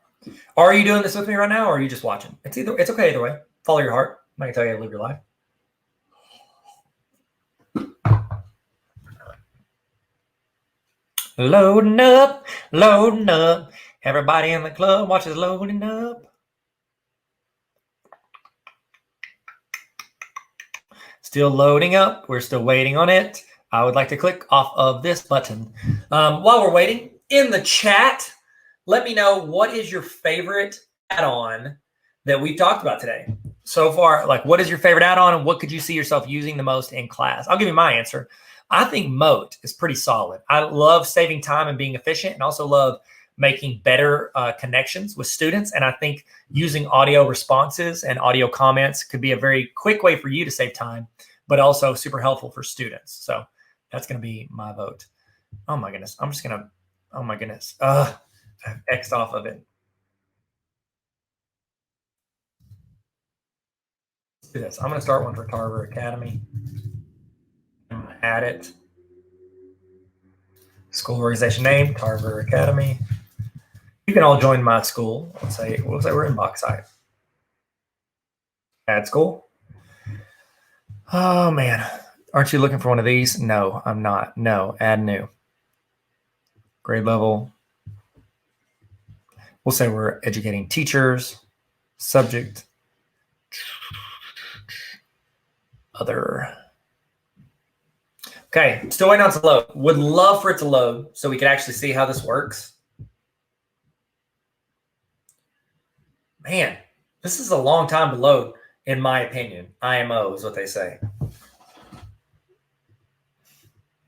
Are you doing this with me right now, or are you just watching? It's okay either way. Follow your heart. I'm not gonna tell you how to live your life. Loading up, loading up. Everybody in the club watches loading up. Still loading up. We're still waiting on it. I would like to click off of this button. While we're waiting, in the chat, let me know what is your favorite add-on that we've talked about today. So far, like what is your favorite add-on and what could you see yourself using the most in class? I'll give you my answer. I think Moat is pretty solid. I love saving time and being efficient, and also love making better connections with students. And I think using audio responses and audio comments could be a very quick way for you to save time, but also super helpful for students. So that's going to be my vote. Oh my goodness. I'm just going to, oh my goodness. I've X'd off of it. Let's do this. I'm going to start one for Tarver Academy. I'm going to add it. School organization name, Tarver Academy. You can all join my school. We'll say we're in Bauxite. Add school. Oh man, aren't you looking for one of these? No, I'm not. No, add new. Grade level. We'll say we're educating teachers. Subject. Other. Okay, still waiting on it to load. Would love for it to load so we could actually see how this works. Man, this is a long time to load, in my opinion. IMO is what they say.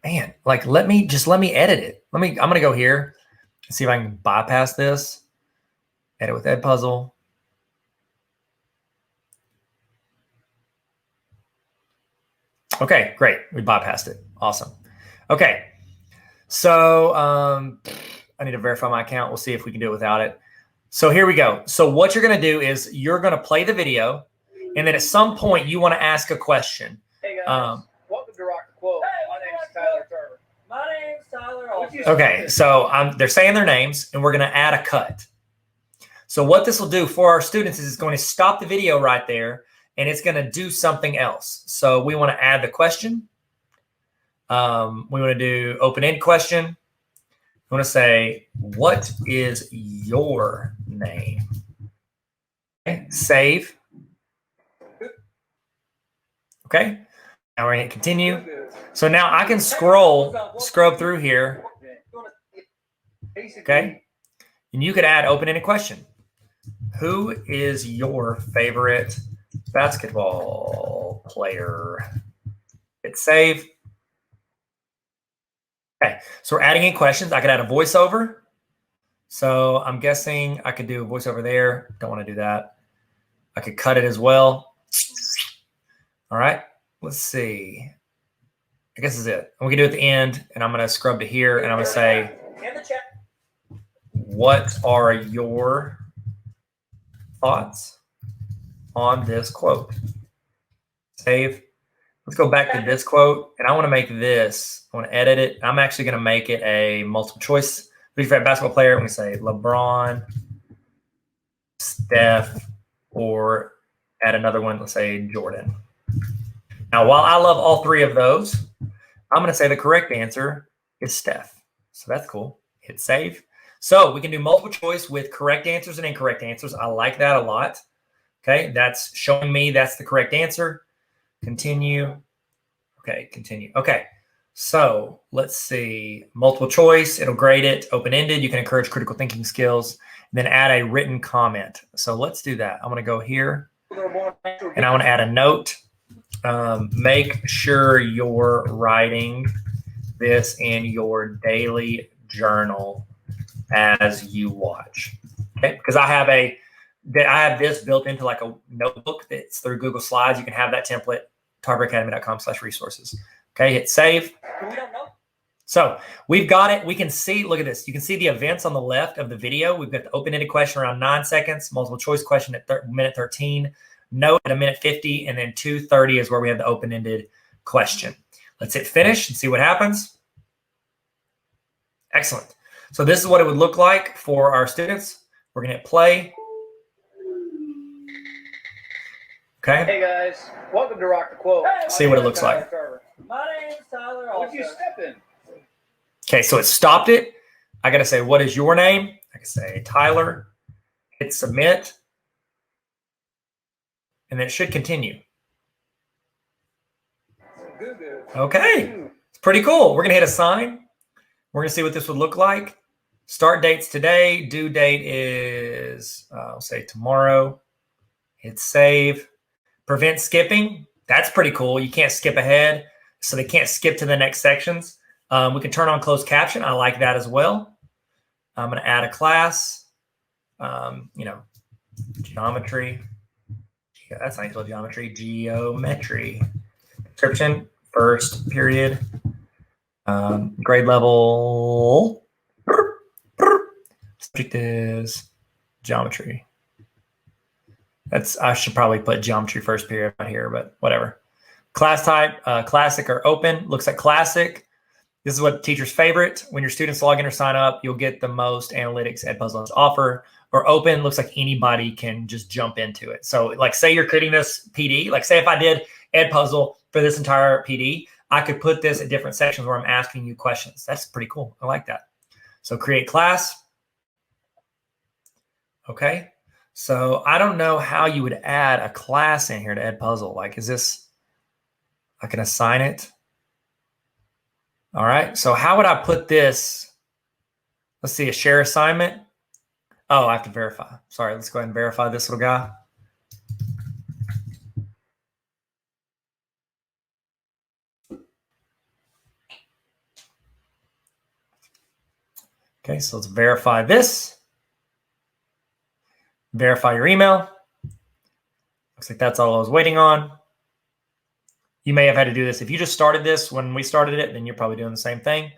Man, like let me edit it. I'm gonna go here and see if I can bypass this. Edit with Edpuzzle. Okay, great. We bypassed it. Awesome. Okay. So I need to verify my account. We'll see if we can do it without it. So here we go. So what you're going to do is you're going to play the video, and then at some point you want to ask a question. Hey guys, welcome to Rock the Quote. My name's Tyler Tarver. My name's Tyler. Okay, so they're saying their names, and we're going to add a cut. So what this will do for our students is it's going to stop the video right there, and it's going to do something else. So we want to add the question. We want to do open-end question. We want to say, what is your name? Okay, save. Okay, now we're going to continue. So now I can scrub through here. Okay, and you could add open-ended question. Who is your favorite basketball player. Hit save. Okay, so we're adding in questions. I could add a voiceover. So I'm guessing I could do a voiceover there. Don't want to do that. I could cut it as well. All right, let's see. I guess this is it. And we can do it at the end, and I'm going to scrub to here, and I'm going to say, what are your thoughts on this quote? Save. Let's go back to this quote, and I want to make this. I want to edit it. I'm actually going to make it a multiple choice. If you're a basketball player, we say LeBron, Steph, or add another one. Let's say Jordan. Now, while I love all three of those, I'm going to say the correct answer is Steph. So that's cool. Hit save. So we can do multiple choice with correct answers and incorrect answers. I like that a lot. Okay, that's showing me that's the correct answer. Continue. Okay, continue. Okay, so let's see. Multiple choice, it'll grade it. Open-ended, you can encourage critical thinking skills. Then add a written comment. So let's do that. I'm going to go here, and I want to add a note. Make sure you're writing this in your daily journal as you watch. Okay, because I have this built into like a notebook that's through Google Slides. You can have that template, tarveracademy.com/resources. Okay, hit save. We don't know. So we've got it. We can see, look at this. You can see the events on the left of the video. We've got the open-ended question around 9 seconds, multiple choice question at minute 13, note at a minute 50, and then 2:30 is where we have the open-ended question. Let's hit finish and see what happens. Excellent. So this is what it would look like for our students. We're going to hit play. Okay. Hey guys, welcome to Rock the Quote. Hey, see what it looks like. My name's Tyler. What'd you step in? Okay, so it stopped it. I got to say, what is your name? I can say Tyler. Hit submit. And then it should continue. Okay, it's pretty cool. We're going to hit assign. We're going to see what this would look like. Start date's today. Due date is, I'll say tomorrow. Hit save. Prevent skipping. That's pretty cool. You can't skip ahead, so they can't skip to the next sections. We can turn on closed caption. I like that as well. I'm going to add a class. Geometry. Yeah, that's not spelled geometry. Geometry. Description. First period. Grade level. Subject is geometry. I should probably put geometry first period right here, but whatever. Class type, classic or open. Looks like classic. This is what teacher's favorite. When your students log in or sign up, you'll get the most analytics Edpuzzle has to offer. Or open looks like anybody can just jump into it. So like say you're creating this PD, like say if I did Edpuzzle for this entire PD, I could put this at different sections where I'm asking you questions. That's pretty cool. I like that. So create class. Okay. So I don't know how you would add a class in here to Edpuzzle. Like, is this, I can assign it. All right. So how would I put this? Let's see, a share assignment. Oh, I have to verify. Sorry. Let's go ahead and verify this little guy. Okay. So let's verify this. Verify your email. Looks like that's all I was waiting on. You may have had to do this. If you just started this when we started it, then you're probably doing the same thing.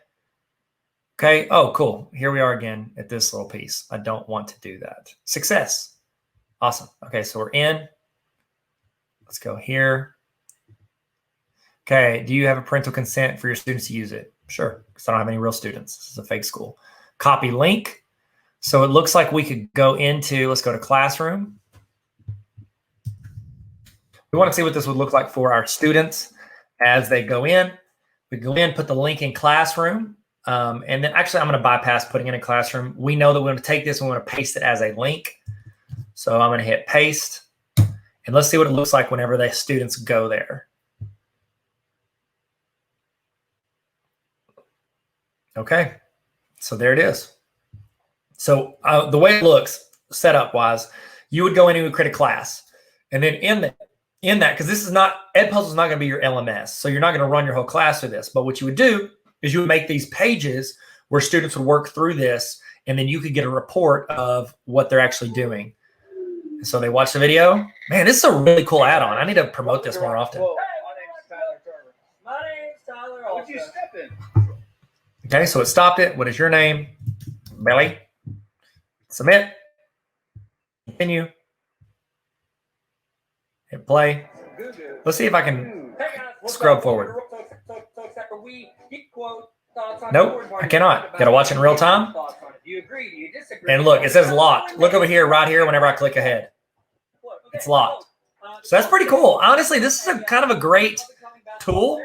Okay. Oh, cool. Here we are again at this little piece. I don't want to do that. Success. Awesome. Okay. So we're in. Let's go here. Okay. Do you have a parental consent for your students to use it? Sure. Because I don't have any real students. This is a fake school. Copy link. So it looks like we could go into, let's go to classroom. We want to see what this would look like for our students as they go in. We go in, put the link in classroom. And then actually I'm going to bypass putting it in classroom. We know that we're going to take this and we're going to paste it as a link. So I'm going to hit paste. And let's see what it looks like whenever the students go there. Okay. So there it is. So the way it looks, setup wise, you would go in and create a class, and then in in that, because this is not, Edpuzzle is not going to be your LMS. So you're not going to run your whole class through this. But what you would do is you would make these pages where students would work through this, and then you could get a report of what they're actually doing. And so they watch the video. Man, this is a really cool add-on. I need to promote this more often. Hey, my name's Tyler Tarver. What'd you step in? Okay, so it stopped it. What is your name? Belly. Submit. Continue. Hit play. Let's see if I can scrub forward. Nope, I cannot. Got to watch it in real time. And look, it says locked. Look over here, right here, whenever I click ahead. It's locked. So that's pretty cool. Honestly, this is a kind of a great tool.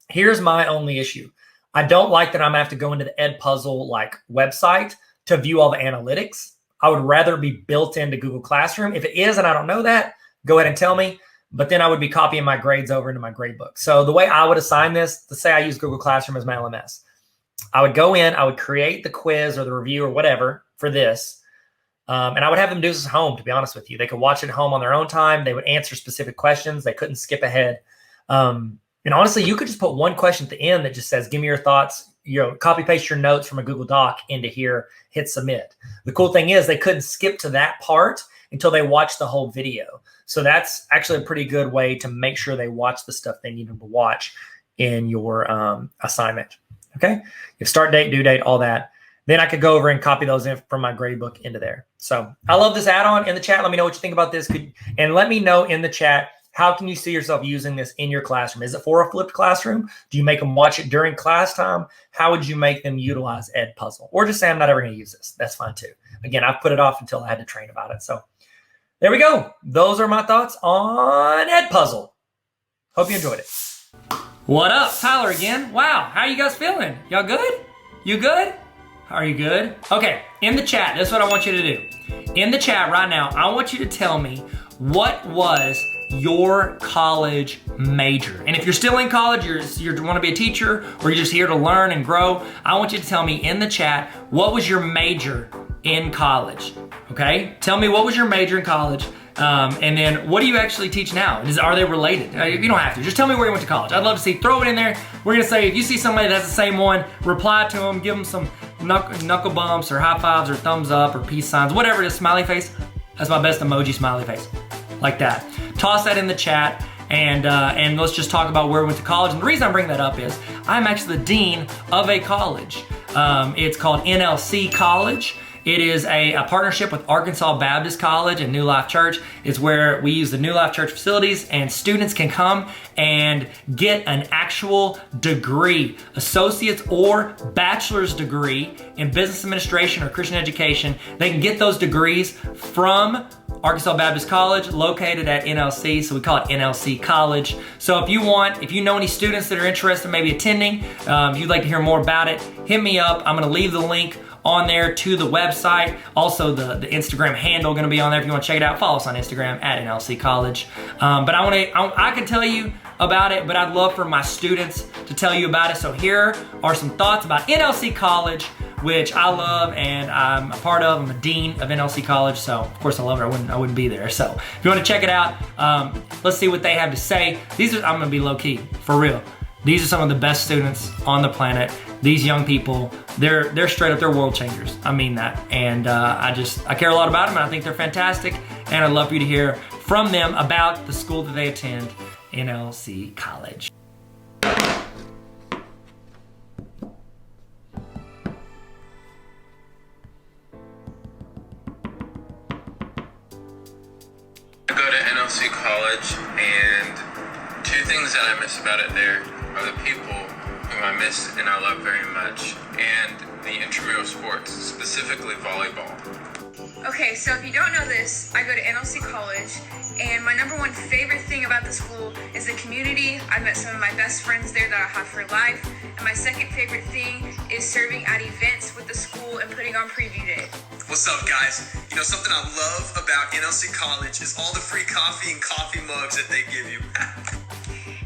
Here's my only issue. I don't like that I'm going to have to go into the Edpuzzle like website to view all the analytics. I would rather be built into Google Classroom. If it is and I don't know that, go ahead and tell me. But then I would be copying my grades over into my gradebook. So the way I would assign this, to say I use Google Classroom as my LMS, I would go in, I would create the quiz or the review or whatever for this. And I would have them do this at home, to be honest with you. They could watch it at home on their own time. They would answer specific questions. They couldn't skip ahead. And honestly, you could just put one question at the end that just says, give me your thoughts, copy paste your notes from a Google Doc into here, hit submit. The cool thing is they couldn't skip to that part until they watched the whole video. So that's actually a pretty good way to make sure they watch the stuff they need them to watch in your assignment. Okay. You have start date, due date, all that. Then I could go over and copy those in from my gradebook into there. So I love this add-on. In the chat, let me know what you think about this. And let me know in the chat, how can you see yourself using this in your classroom? Is it for a flipped classroom? Do you make them watch it during class time? How would you make them utilize Edpuzzle? Or just say, I'm not ever going to use this. That's fine too. Again, I've put it off until I had to train about it. So there we go. Those are my thoughts on Edpuzzle. Hope you enjoyed it. What up? Tyler again. Wow, how you guys feeling? Y'all good? You good? Are you good? Okay, in the chat, this is what I want you to do. In the chat right now, I want you to tell me what was your college major. And if you're still in college, you want to be a teacher, or you're just here to learn and grow, I want you to tell me in the chat, what was your major in college? Okay, tell me what was your major in college, and then what do you actually teach now? Are they related? You don't have to, just tell me where you went to college. I'd love to see, throw it in there. We're gonna say, if you see somebody that's the same one, reply to them, give them some knuckle bumps or high fives or thumbs up or peace signs, whatever it is, smiley face. That's my best emoji, smiley face, like that. Toss that in the chat, and let's just talk about where we went to college. And the reason I bring that up is I'm actually the dean of a college. It's called NLC College. It is a partnership with Arkansas Baptist College and New Life Church. It's where we use the New Life Church facilities, and students can come and get an actual degree, associate's or bachelor's degree in business administration or Christian education. They can get those degrees from Arkansas Baptist College, located at NLC, so we call it NLC College. So if you know any students that are interested in maybe attending, if you'd like to hear more about it, hit me up. I'm gonna leave the link on there to the website. Also the Instagram handle gonna be on there if you wanna check it out. Follow us on Instagram at NLC College. But I can tell you about it, but I'd love for my students to tell you about it. So here are some thoughts about NLC College, which I love and I'm a part of. I'm a dean of NLC College, so of course I love it. I wouldn't be there. So if you want to check it out, let's see what they have to say. I'm gonna be low key, for real. These are some of the best students on the planet. These young people, they're straight up, they're world changers. I mean that. And I care a lot about them, and I think they're fantastic. And I'd love for you to hear from them about the school that they attend, NLC College. I go to NLC College, and two things that I miss about it there are the people whom I miss and I love very much, and the intramural sports, specifically volleyball. Okay, so if you don't know this, I go to NLC College, and my number one favorite thing about the school is the community. I've met some of my best friends there that I have for life, and my second favorite thing is serving at events with the school and putting on preview day. What's up, guys? You know, something I love about NLC College is all the free coffee and coffee mugs that they give you.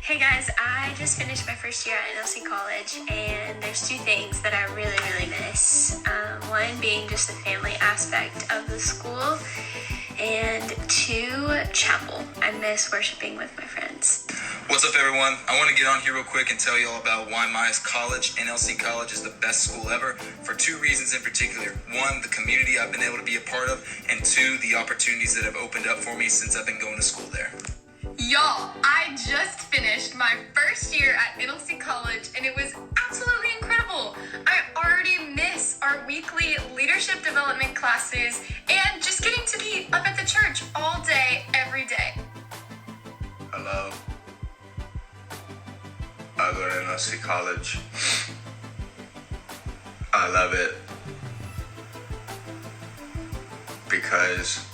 Hey guys, I just finished my first year at NLC College, and there's two things that I really miss. One being just the family aspect of the school, And 2, chapel. I miss worshiping with my friends. What's up, everyone? I want to get on here real quick and tell you all about why my college, NLC College, is the best school ever for 2 reasons in particular. 1, the community I've been able to be a part of, and 2, the opportunities that have opened up for me since I've been going to school there. Y'all, I just finished my first year at NLC College and it was absolutely incredible. I already miss our weekly leadership development classes and just getting to be up at the church all day, every day. Hello. I go to NLC College. I love it because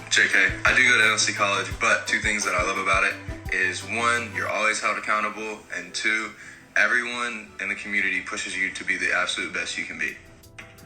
JK, I do go to NLC College, but 2 things that I love about it is 1, you're always held accountable, and 2, everyone in the community pushes you to be the absolute best you can be.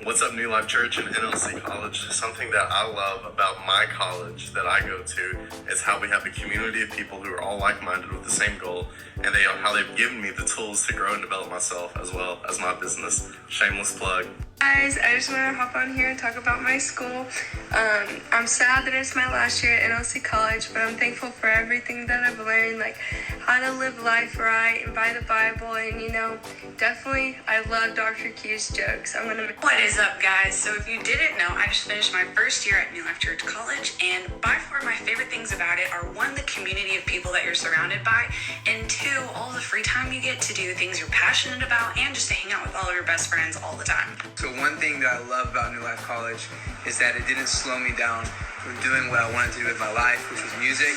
What's up, New Life Church and NLC College? Something that I love about my college that I go to is how we have a community of people who are all like-minded with the same goal, and how they've given me the tools to grow and develop myself as well as my business. Shameless plug. Guys, I just want to hop on here and talk about my school. I'm sad that it's my last year at NLC College, but I'm thankful for everything that I've learned, like how to live life right and by the Bible, and definitely I love Dr. Q's jokes. What is up, guys? So if you didn't know, I just finished my first year at New Life Church College, and by far my favorite things about it are 1, the community of people that you're surrounded by, and 2, all the free time you get to do things you're passionate about and just to hang out with all of your best friends all the time. So one thing that I love about New Life College is that it didn't slow me down from doing what I wanted to do with my life, which was music.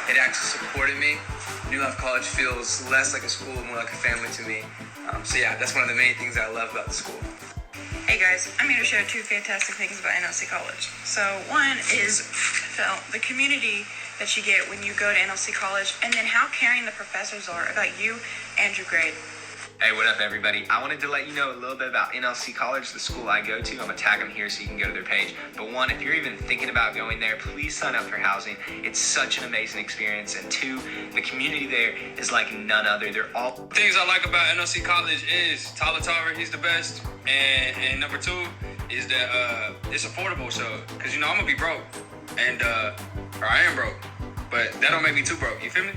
It actually supported me. New Life College feels less like a school, more like a family to me. So yeah, that's one of the main things I love about the school. Hey guys, I'm here to share 2 fantastic things about NLC College. So 1 is the community that you get when you go to NLC College, and then how caring the professors are about you and your grade. Hey, what up, everybody? I wanted to let you know a little bit about NLC College, the school I go to. I'm going to tag them here so you can go to their page. But 1, if you're even thinking about going there, please sign up for housing. It's such an amazing experience. And 2, the community there is like none other. They're all... Things I like about NLC College is Tyler Tarver, he's the best. And number 2 is that it's affordable. So, because, I'm going to be broke. And, or I am broke. But that don't make me too broke. You feel me?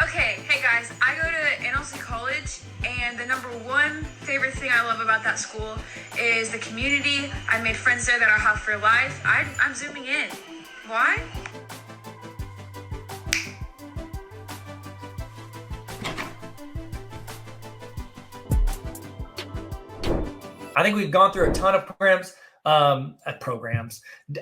Okay, hey guys, I go to NLC College, and the number 1 favorite thing I love about that school is the community. I made friends there that I'll have for life. I'm zooming in. Why? I think we've gone through a ton of programs,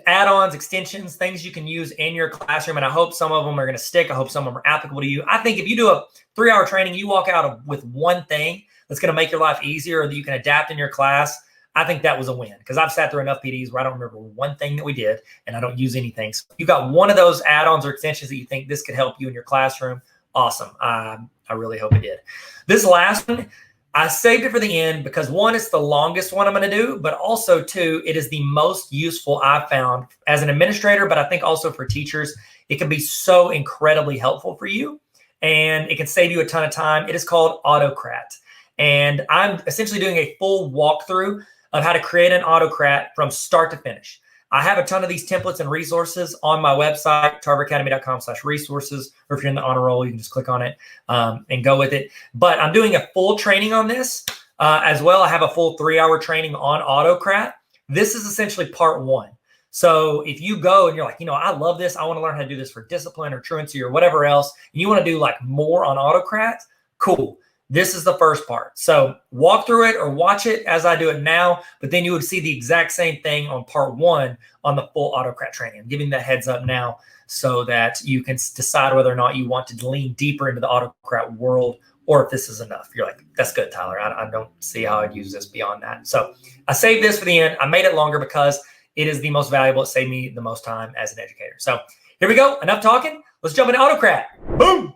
add-ons, extensions, things you can use in your classroom. And I hope some of them are going to stick. I hope some of them are applicable to you. I think if you do a 3-hour training, you walk out with 1 thing that's going to make your life easier or that you can adapt in your class. I think that was a win, because I've sat through enough PDs where I don't remember 1 thing that we did and I don't use anything. So if you got one of those add-ons or extensions that you think this could help you in your classroom, awesome. I really hope it did. This last one, I saved it for the end because 1, it's the longest one I'm going to do, but also 2, it is the most useful I've found as an administrator, but I think also for teachers. It can be so incredibly helpful for you, and it can save you a ton of time. It is called Autocrat, and I'm essentially doing a full walkthrough of how to create an Autocrat from start to finish. I have a ton of these templates and resources on my website, tarveracademy.com/resources, or if you're in the honor roll, you can just click on it and go with it. But I'm doing a full training on this as well. I have a full 3-hour training on Autocrat. This is essentially part 1. So if you go and you're like, I love this, I want to learn how to do this for discipline or truancy or whatever else, and you want to do like more on Autocrat, cool. This is the first part. So walk through it or watch it as I do it now, but then you would see the exact same thing on part 1 on the full Autocrat training. I'm giving that heads up now so that you can decide whether or not you want to lean deeper into the Autocrat world or if this is enough. You're like, that's good, Tyler. I don't see how I'd use this beyond that. So I saved this for the end. I made it longer because it is the most valuable. It saved me the most time as an educator. So here we go. Enough talking. Let's jump into Autocrat. Boom.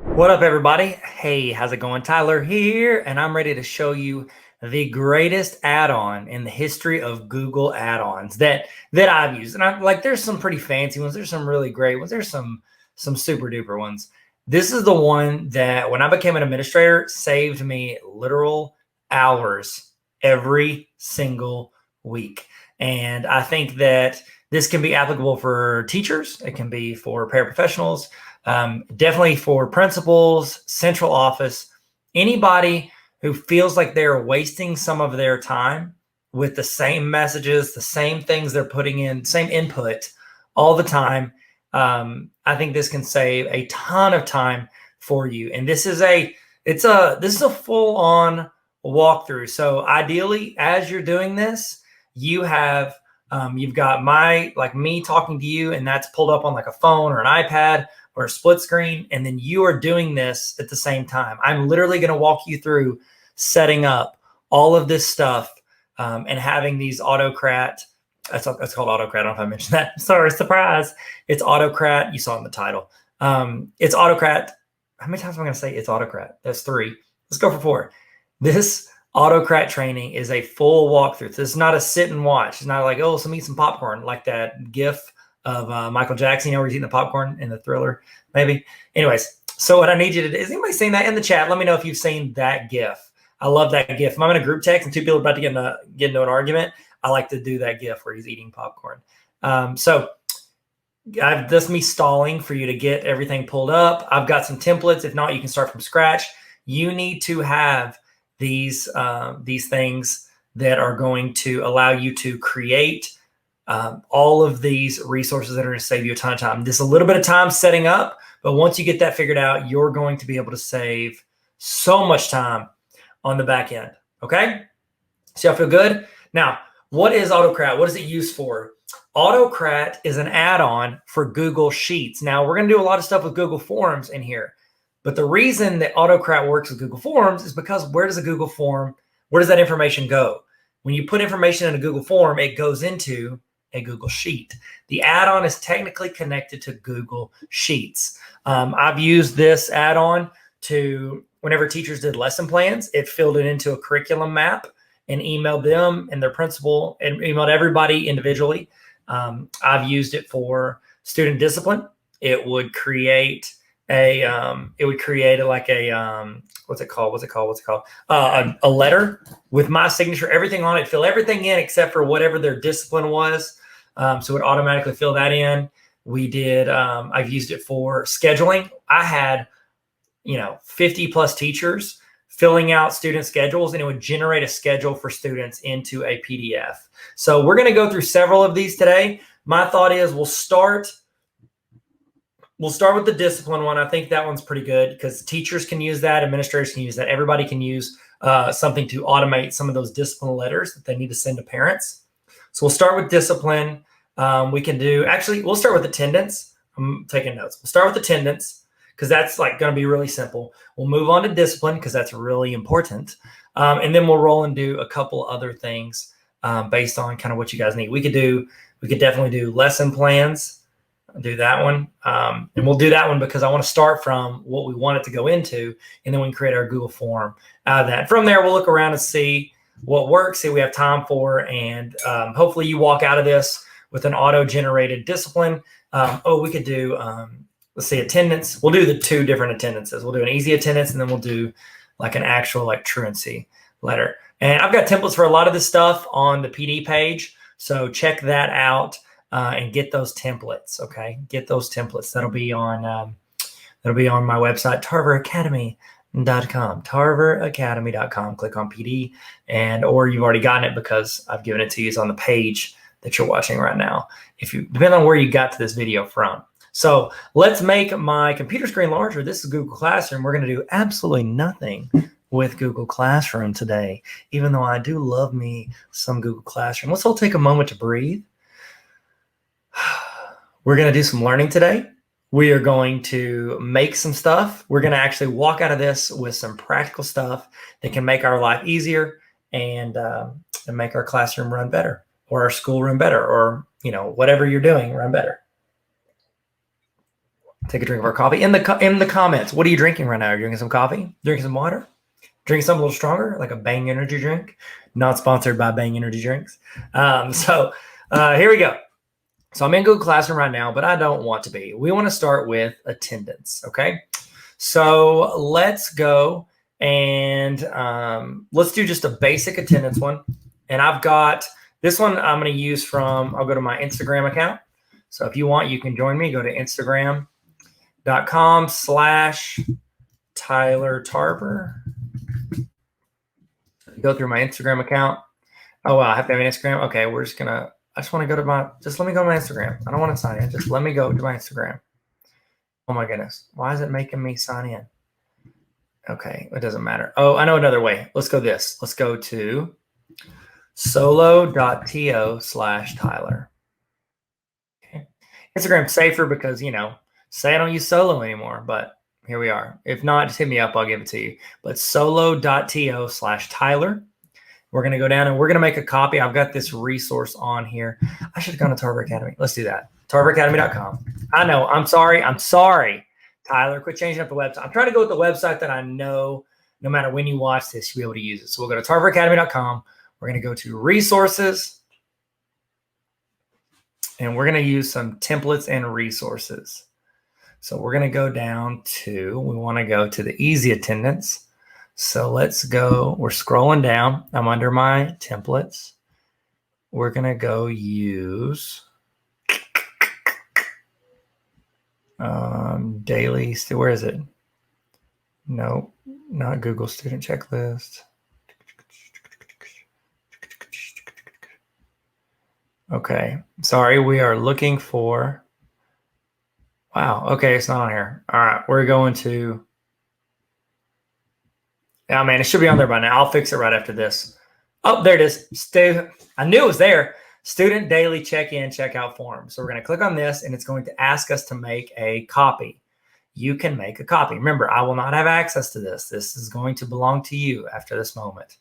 What up, everybody? Hey, how's it going? Tyler here, and I'm ready to show you the greatest add-on in the history of Google add-ons that I've used. And I'm like, there's some pretty fancy ones. There's some really great ones. There's some super duper ones. This is the one that when I became an administrator saved me literal hours every single week. And I think that this can be applicable for teachers. It can be for paraprofessionals, definitely for principals, central office, anybody who feels like they're wasting some of their time with the same messages, the same things they're putting in, same input all the time. I think this can save a ton of time for you. And this is a full on walkthrough. So ideally, as you're doing this, you have, you've got me talking to you, and that's pulled up on like a phone or an iPad or a split screen. And then you are doing this at the same time. I'm literally going to walk you through setting up all of this stuff, and having these autocrat. That's called autocrat. I don't know if I mentioned that. Sorry, surprise. It's autocrat. You saw in the title. It's autocrat. How many times am I going to say it's autocrat? That's 3. Let's go for 4. This autocrat training is a full walkthrough. This is not a sit and watch. It's not like, oh, so eat some popcorn, like that GIF of Michael Jackson, where he's eating the popcorn in the Thriller, maybe. Anyways, so what I need you to do, is anybody seen that in the chat? Let me know if you've seen that GIF. I love that GIF. If I'm in a group text and 2 people are about to get into an argument, I like to do that GIF where he's eating popcorn. So that's me stalling for you to get everything pulled up. I've got some templates. If not, you can start from scratch. You need to have these things that are going to allow you to create all of these resources that are going to save you a ton of time. This is a little bit of time setting up, but once you get that figured out, you're going to be able to save so much time on the back end. Okay? So y'all feel good? Now, what is Autocrat? What is it used for? Autocrat is an add-on for Google Sheets. Now, we're going to do a lot of stuff with Google Forms in here. But the reason that Autocrat works with Google Forms is because where does that information go? When you put information in a Google Form, it goes into a Google Sheet. The add-on is technically connected to Google Sheets. I've used this add-on to, whenever teachers did lesson plans, it filled it into a curriculum map and emailed them and their principal and emailed everybody individually. I've used it for student discipline. It would create a letter with my signature, everything on it, fill everything in except for whatever their discipline was. So it would automatically fill that in. We did, I've used it for scheduling. I had, 50 plus teachers filling out student schedules, and it would generate a schedule for students into a PDF. So we're going to go through several of these today. My thought is we'll start with the discipline one. I think that one's pretty good because teachers can use that, administrators can use that. Everybody can use something to automate some of those discipline letters that they need to send to parents. So we'll start with discipline. We'll start with attendance. I'm taking notes. We'll start with attendance because that's going to be really simple. We'll move on to discipline because that's really important. And then we'll roll and do a couple other things based on kind of what you guys need. We could definitely do lesson plans. Do that one. And we'll do that one because I want to start from what we want it to go into, and then we can create our Google form out of that. From there, we'll look around and see what works, see what we have time for, and hopefully you walk out of this with an auto-generated discipline. We could do, let's see, attendance. We'll do the 2 different attendances. We'll do an easy attendance, and then we'll do like an actual truancy letter. And I've got templates for a lot of this stuff on the PD page, so check that out. And get those templates, okay? Get those templates. That'll be on my website, tarveracademy.com. tarveracademy.com. Click on PD, or you've already gotten it because I've given it to you. It's on the page that you're watching right now. Depending on where you got to this video from. So let's make my computer screen larger. This is Google Classroom. We're going to do absolutely nothing with Google Classroom today, even though I do love me some Google Classroom. Let's all take a moment to breathe. We're going to do some learning today. We are going to make some stuff. We're going to actually walk out of this with some practical stuff that can make our life easier and make our classroom run better, or our school run better, or whatever you're doing run better. Take a drink of our coffee. In the comments, what are you drinking right now? Are you drinking some coffee? Drinking some water? Drinking something a little stronger, like a Bang energy drink? Not sponsored by Bang energy drinks. Here we go. So I'm in Google Classroom right now, but I don't want to be. We want to start with attendance, okay? So let's go and let's do just a basic attendance one. And I've got This one I'm going to use from, I'll go to my Instagram account. So if you want, you can join me. Go to Instagram.com/Tyler Tarver. Go through my Instagram account. Oh, wow, I have to have an Instagram. Okay, I just want to go to let me go to my Instagram. I don't want to sign in. Just let me go to my Instagram. Oh my goodness. Why is it making me sign in? Okay, it doesn't matter. Oh, I know another way. Let's go this. Let's go to solo.to/Tyler. Okay. Instagram's safer because, say I don't use Solo anymore, but here we are. If not, just hit me up. I'll give it to you. But solo.to/Tyler. We're going to go down and we're going to make a copy. I've got this resource on here. I should have gone to Tarver Academy. Let's do that. TarverAcademy.com. I know. I'm sorry. Tyler, quit changing up the website. I'm trying to go with the website that I know no matter when you watch this, you'll be able to use it. So we'll go to TarverAcademy.com. We're going to go to resources. And we're going to use some templates and resources. So we're going to go down to, we want to go to the easy attendance. So let's go, we're scrolling down. I'm under my templates. We're going to go use daily, where is it? No, not Google student checklist. Okay, sorry, we are looking for, wow, okay, it's not on here. All right, we're going to, oh man, it should be on there by now. I'll fix it right after this. Oh, there it is. I knew it was there. Student daily check-in, checkout form. So we're going to click on this and it's going to ask us to make a copy. You can make a copy. Remember, I will not have access to this. This is going to belong to you after this moment.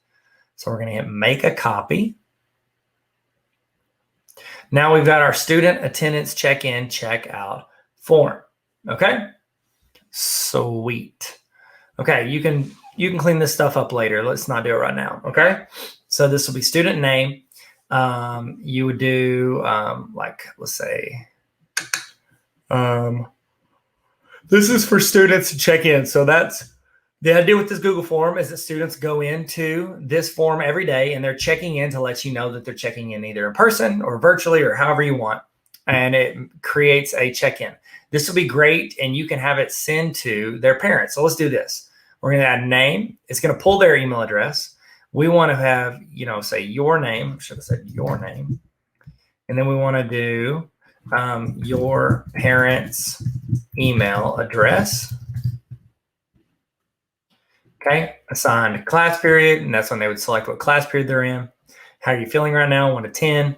So we're going to hit make a copy. Now we've got our student attendance check-in, checkout form. Okay? Sweet. Okay, you can clean this stuff up later. Let's not do it right now. Okay? So this will be student name. You would do let's say this is for students to check in. So that's the idea with this Google form is that students go into this form every day and they're checking in to let you know that they're checking in either in person or virtually or however you want. And it creates a check-in. This will be great and you can have it send to their parents. So let's do this. We're going to add name. It's going to pull their email address. We want to have, say your name. Should have said your name. And then we want to do your parents' email address. Okay. Assigned class period. And that's when they would select what class period they're in. How are you feeling right now? 1 to 10.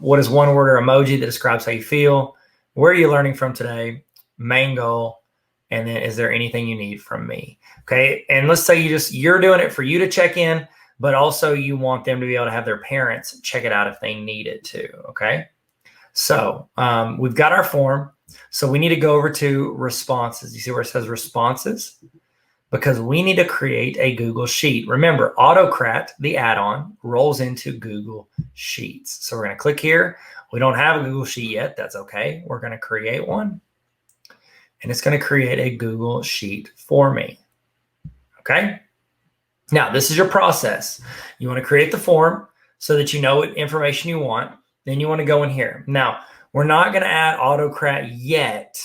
What is one word or emoji that describes how you feel? Where are you learning from today? Main goal. And then is there anything you need from me? Okay. And let's say you're doing it for you to check in, but also you want them to be able to have their parents check it out if they need it to. Okay. So we've got our form. So we need to go over to responses. You see where it says responses? Because we need to create a Google Sheet. Remember, Autocrat, the add-on, rolls into Google Sheets. So we're going to click here. We don't have a Google Sheet yet. That's okay. We're going to create one. And it's going to create a Google Sheet for me. Okay. Now, this is your process. You want to create the form so that you know what information you want. Then you want to go in here. Now, we're not going to add Autocrat yet.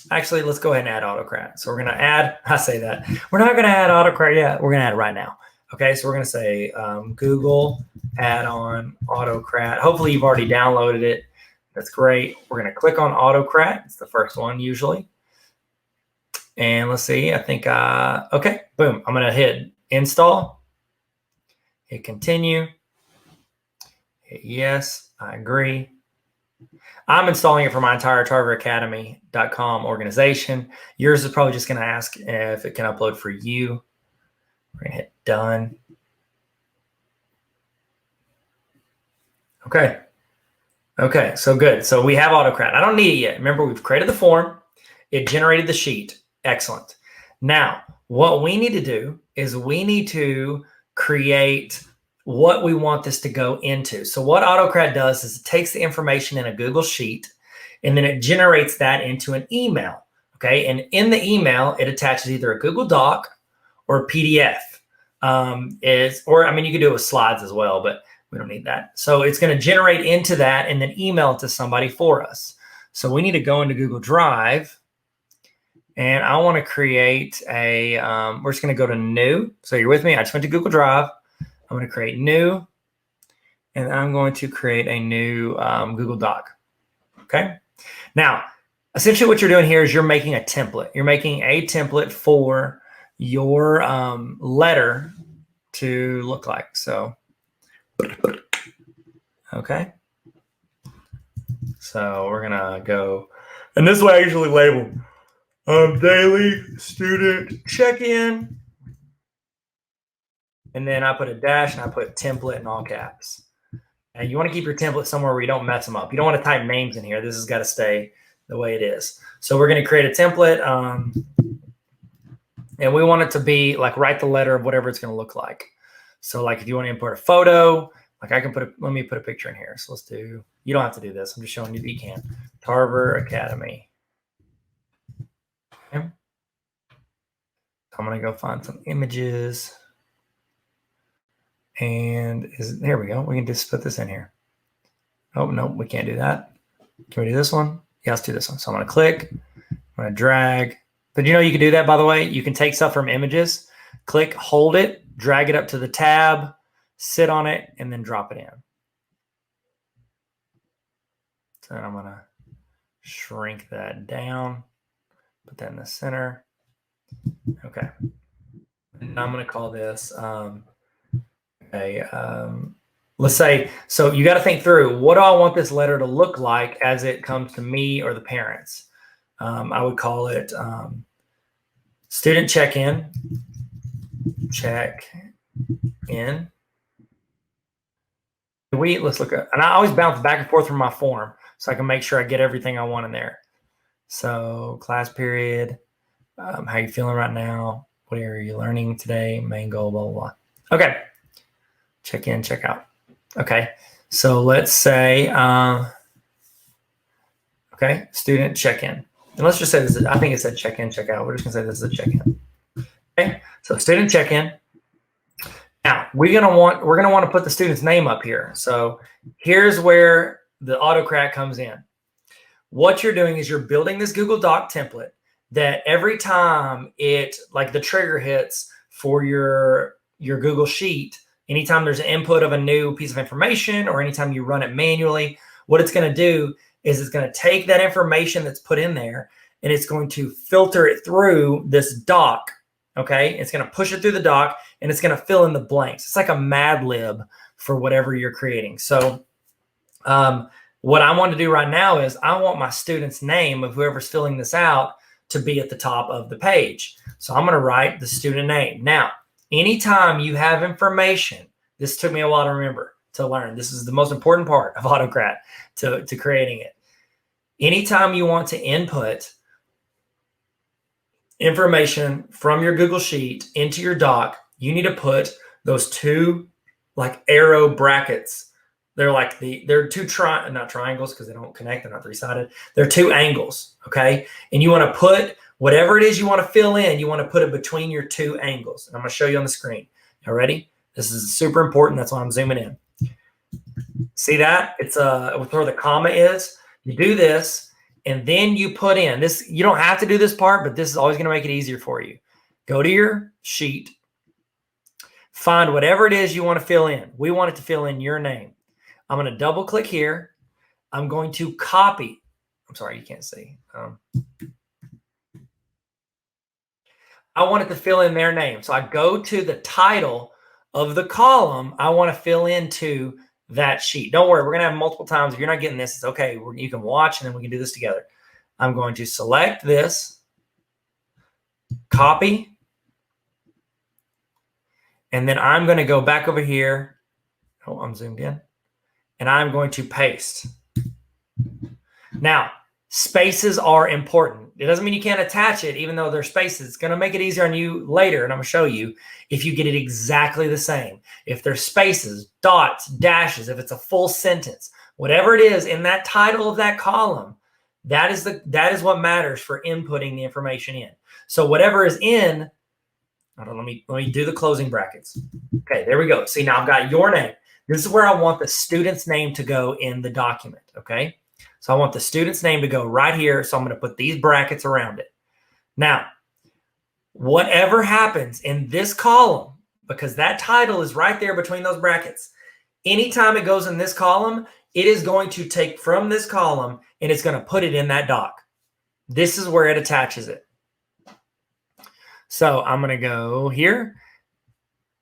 Actually, let's go ahead and add Autocrat. So we're going to add, I say that. We're not going to add Autocrat yet. We're going to add it right now. Okay, so we're going to say Google add-on Autocrat. Hopefully, you've already downloaded it. That's great. We're going to click on Autocrat. It's the first one usually. And let's see. I think, okay, boom. I'm going to hit install. Hit continue. Hit yes, I agree. I'm installing it for my entire TarverAcademy.com organization. Yours is probably just going to ask if it can upload for you. We're going to hit done. Okay. Okay, so good. So we have Autocrat. I don't need it yet. Remember, we've created the form. It generated the sheet. Excellent. Now, what we need to do is we need to create what we want this to go into. So what Autocrat does is it takes the information in a Google Sheet and then it generates that into an email. Okay, and in the email, it attaches either a Google Doc or a PDF. You could do it with slides as well, but We don't need that. So it's going to generate into that and then email it to somebody for us. So we need to go into Google Drive, and I want to create a, we're just going to go to new. So you're with me? I just went to Google Drive. I'm going to create new, and I'm going to create a new Google Doc. Okay. Now, essentially what you're doing here is you're making a template. You're making a template for your letter to look like. So, okay. So we're going to go, and this is what I usually label daily student check-in. And then I put a dash and I put template in all caps. And you want to keep your template somewhere where you don't mess them up. You don't want to type names in here. This has got to stay the way it is. So we're going to create a template. And we want it to be like write the letter of whatever it's going to look like. So like if you want to import a photo, like I can put let me put a picture in here. So let's do, you don't have to do this. I'm just showing you that you can. Tarver Academy. Okay. I'm going to go find some images. And there we go. We can just put this in here. Oh, no, we can't do that. Can we do this one? Yeah, let's do this one. So I'm going to click. I'm going to drag. But you know you can do that, by the way. You can take stuff from images, click, hold it, drag it up to the tab, sit on it, and then drop it in. So I'm going to shrink that down, put that in the center. Okay. And I'm going to call this... let's say, so you got to think through, what do I want this letter to look like as it comes to me or the parents? I would call it student check-in, check-in. Let's look at, and I always bounce back and forth from my form so I can make sure I get everything I want in there. So class period, how you feeling right now? What are you learning today? Main goal, blah, blah, blah. Okay. Check in, check out. Okay, so let's say, okay, student check-in. And let's just say this is, I think it said check-in, check-out. We're just gonna say this is a check-in. Okay, so student check-in. Now we're gonna want to put the student's name up here. So here's where the autocrat comes in. What you're doing is you're building this Google Doc template that every time it, like the trigger hits for your Google Sheet, anytime there's an input of a new piece of information or anytime you run it manually, what it's going to do is it's going to take that information that's put in there and it's going to filter it through this doc, okay? It's going to push it through the doc and it's going to fill in the blanks. It's like a Mad Lib for whatever you're creating. So what I want to do right now is I want my student's name of whoever's filling this out to be at the top of the page. So I'm going to write the student name. Now, anytime you have information, this took me a while to remember, to learn. This is the most important part of Autocrat to creating it. Anytime you want to input information from your Google Sheet into your doc, you need to put those two like arrow brackets. They're like they're two not triangles because they don't connect. They're not three-sided. They're two angles, okay? And you want to put whatever it is you want to fill in, you want to put it between your two angles. And I'm going to show you on the screen. You ready? This is super important. That's why I'm zooming in. See that? It's where the comma is. You do this, and then you put in this. You don't have to do this part, but this is always going to make it easier for you. Go to your sheet. Find whatever it is you want to fill in. We want it to fill in your name. I'm going to double click here. I'm going to copy. I'm sorry, you can't see. I want it to fill in their name. So I go to the title of the column I want to fill into that sheet. Don't worry, we're going to have multiple times. If you're not getting this, it's okay. You can watch and then we can do this together. I'm going to select this, copy, and then I'm going to go back over here. Oh, I'm zoomed in. And I'm going to paste. Now, spaces are important. It doesn't mean you can't attach it, even though they're spaces. It's going to make it easier on you later, and I'm going to show you if you get it exactly the same. If there's spaces, dots, dashes, if it's a full sentence, whatever it is in that title of that column, that is what matters for inputting the information in. So whatever is in, let me do the closing brackets. Okay, there we go. See, now I've got your name. This is where I want the student's name to go in the document, okay? So I want the student's name to go right here. So I'm going to put these brackets around it. Now, whatever happens in this column, because that title is right there between those brackets, anytime it goes in this column, it is going to take from this column and it's going to put it in that doc. This is where it attaches it. So I'm going to go here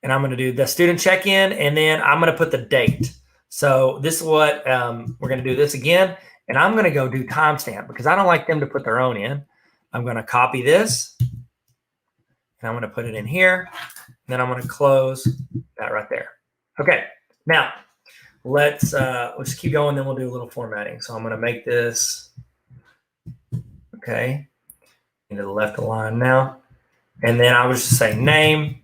and I'm going to do the student check-in, and then I'm going to put the date. So this is what we're going to do this again. And I'm going to go do timestamp because I don't like them to put their own in. I'm going to copy this and I'm going to put it in here. Then I'm going to close that right there. Okay. Now let's keep going. Then we'll do a little formatting. So I'm going to make this, okay, into the left line now. And then I was just saying name.